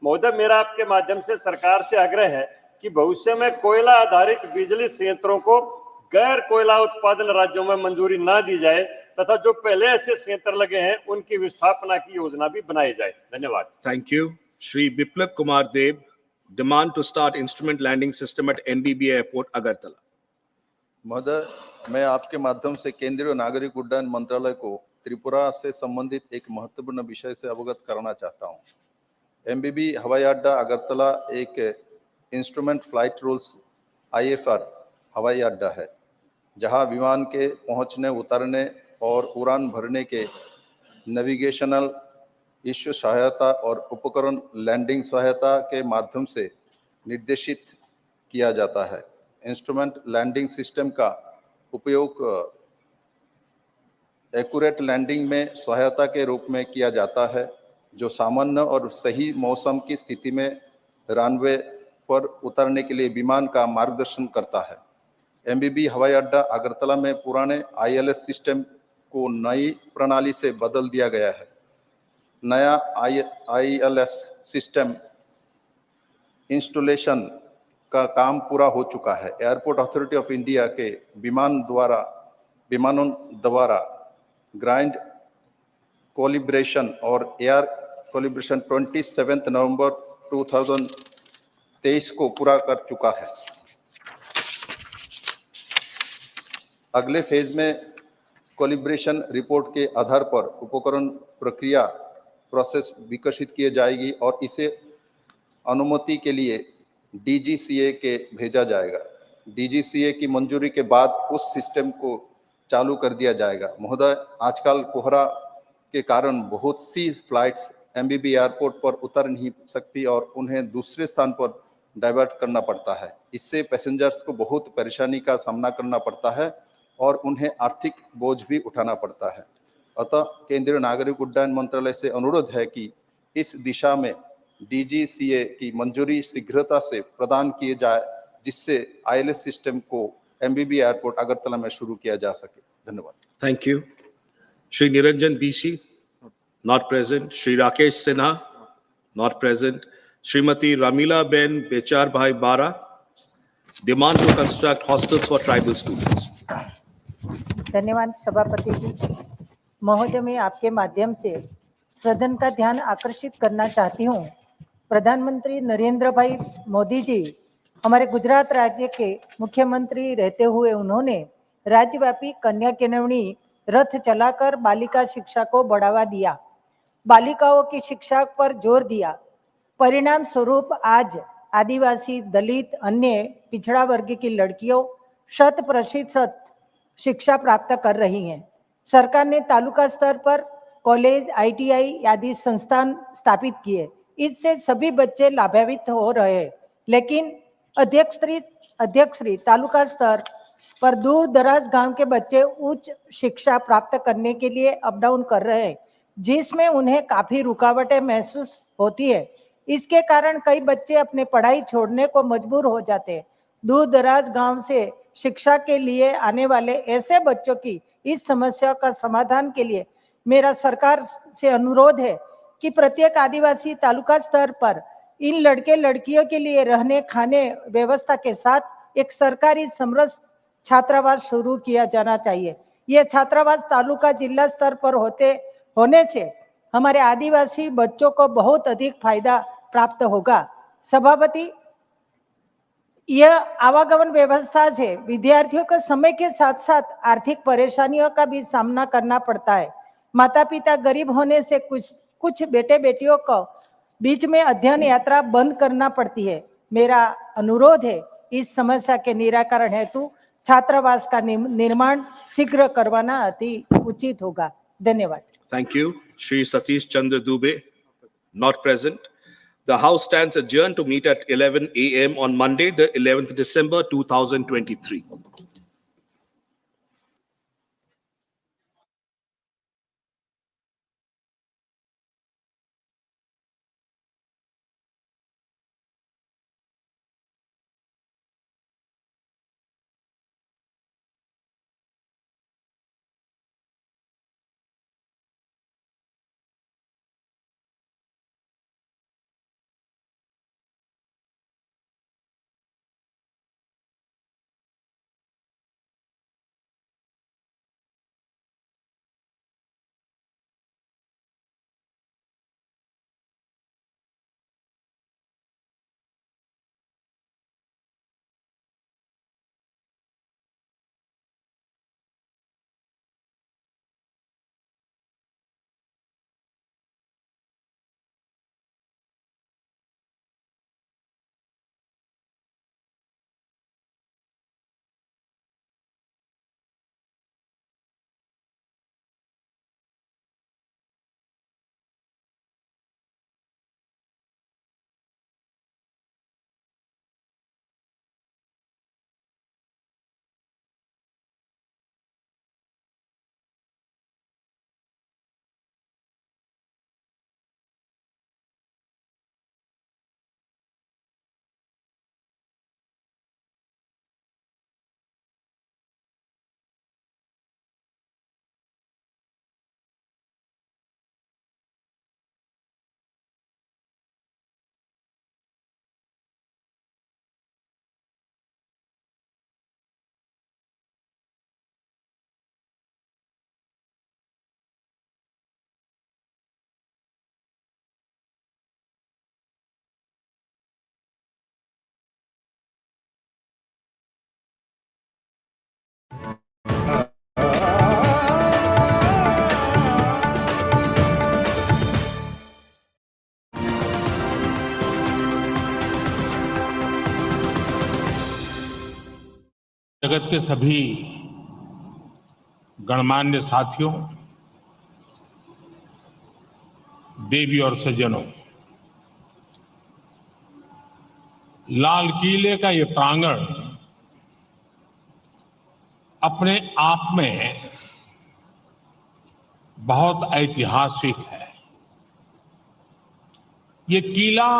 महोदय, मेरा आपके माध्यम से सरकार से आग्रह है कि भविष्य में कोयला आधारित बिजली संयंत्रों को गैर कोयला उत्पादन राज्यों में मंजूरी न दी जाए तथा जो पहले ऐसे संयंत्र लगे हैं उनकी विस्थापना की योजना भी बनाई जाए। धन्यवाद। Thank you. Shri Biplab Kumar Deb, demand to start instrument landing system at NBB Airport, Agartala. महोदय, मैं आपके माध्यम से केंद्रीय नागरिक उड्डयन मंत्रालय को त्रिपुरा से संबंधित एक महत्वपूर्ण विषय से अवगत कराना चाहता हूं। एमबीबी हवाई अड्डा अगरतला एक इंस्ट्रूमेंट फ्लाइट रूल्स IFR हवाई अड्डा है, जहां विमान के पहुंचने, उतरने और उड़ान भरने के नेविगेशनल इश्यू सहायता और उपकरण लैंडिंग सहायता के माध्यम से निर्देशित किया जाता है। इंस्ट्रूमेंट लैंडिंग सिस्टम का उपयोग एक्यूरेट लैंडिंग में सहायता के रूप में किया जाता है, जो सामान्य और सही मौसम की स्थिति में रनवे पर उतरने के लिए विमान का मार्गदर्शन करता है। एमबीबी हवाई अड्डा अगरतला में पुराने ILS सिस्टम को नई प्रणाली से बदल दिया गया है। नया ILS सिस्टम इंस्टॉलेशन का काम पूरा हो चुका है। एयरपोर्ट अथॉरिटी ऑफ इंडिया के विमानों द्वारा ग्राउंड कैलिब्रेशन और एयर कैलिब्रेशन 27 नवंबर 2023 को पूरा कर चुका है। अगले फेज में कैलिब्रेशन रिपोर्ट के आधार पर उपकरण प्रक्रिया प्रोसेस विकसित किए जाएगी और इसे अनुमति के लिए DGCA के भेजा जाएगा। DGCA की मंजूरी के बाद उस सिस्टम को चालू कर दिया जाएगा। महोदय, आजकल कोहरा के कारण बहुत सी फ्लाइट्स एमबीबी एयरपोर्ट पर उतर नहीं सकती और उन्हें दूसरे स्थान पर डाइवर्ट करना पड़ता है। इससे पैसेंजर्स को बहुत परेशानी का सामना करना पड़ता है और उन्हें आर्थिक बोझ भी उठाना पड़ता है। अतः केंद्रीय नागरिक उड्डयन मंत्रालय से अनुरोध है कि इस दिशा में DGCA की मंजूरी शीघ्रता से प्रदान किए जाए, जिससे ILS सिस्टम को एमबीबी एयरपोर्ट अगरतला में शुरू किया जा सके। धन्यवाद। Thank you. Shri Niranjan BC, not present. Shri Rakesh Sinha, not present. Srimati Ramila Ben Bechar Bhai Bara, demand to construct hostels for tribal students. धन्यवाद सभापति जी। महोदय, मैं आपके माध्यम से सदन का ध्यान आकर्षित करना चाहती हूँ। प्रधानमंत्री नरेंद्र भाई मोदी जी हमारे गुजरात राज्य के मुख्यमंत्री रहते हुए उन्होंने राज्यव्यापी कन्या केळवणी रथ चलाकर बालिका शिक्षा को बढ़ावा दिया, बालिकाओं की शिक्षा पर जोर दिया। परिणाम स्वरूप आज आदिवासी, दलित, अन्य पिछड़ा वर्ग की लड़कियों 100% शिक्षा प्राप्त कर रही हैं। सरकार ने तालुका स्तर पर कॉलेज, ITI आदि संस्थान स्थापित किए। इससे सभी बच्चे लाभान्वित हो रहे हैं, लेकिन अध्यक्ष श्री तालुका स्तर पर दूर दराज गांव के बच्चे उच्च शिक्षा प्राप्त करने के लिए अप डाउन कर रहे हैं, जिसमें उन्हें काफी रुकावटें महसूस होती है। इसके कारण कई बच्चे अपने पढ़ाई छोड़ने को मजबूर हो जाते हैं। दूर दराज गांव से शिक्षा के लिए आने वाले ऐसे बच्चों की इस समस्या का समाधान के लिए मेरा सरकार से अनुरोध है कि प्रत्येक आदिवासी तालुका स्तर पर इन लड़के लड़कियों के लिए रहने खाने व्यवस्था के साथ एक सरकारी समरस छात्रावास शुरू किया जाना चाहिए। यह छात्रावास तालुका जिला स्तर पर होने से हमारे आदिवासी बच्चों को बहुत अधिक फायदा प्राप्त होगा। सभापति, यह आवागमन व्यवस्था से विद्यार्थियों को समय के साथ साथ आर्थिक परेशानियों का भी सामना करना पड़ता है। माता पिता गरीब होने से कुछ बेटे बेटियों को बीच में अध्ययन यात्रा बंद करना पड़ती है। मेरा अनुरोध है इस समस्या के निराकरण हेतु छात्रावास का निर्माण शीघ्र करवाना अति उचित होगा। धन्यवाद। Thank you. Shri Satish Chandra Dubey, not present. The House stands adjourned to meet at 11 a.m. on Monday, the 11th December 2023. जगत के सभी गणमान्य साथियों, देवी और सज्जनों, लाल किले का ये प्रांगण अपने आप में बहुत ऐतिहासिक है। ये किला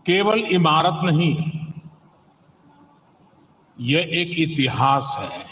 केवल इमारत नहीं, यह एक इतिहास है।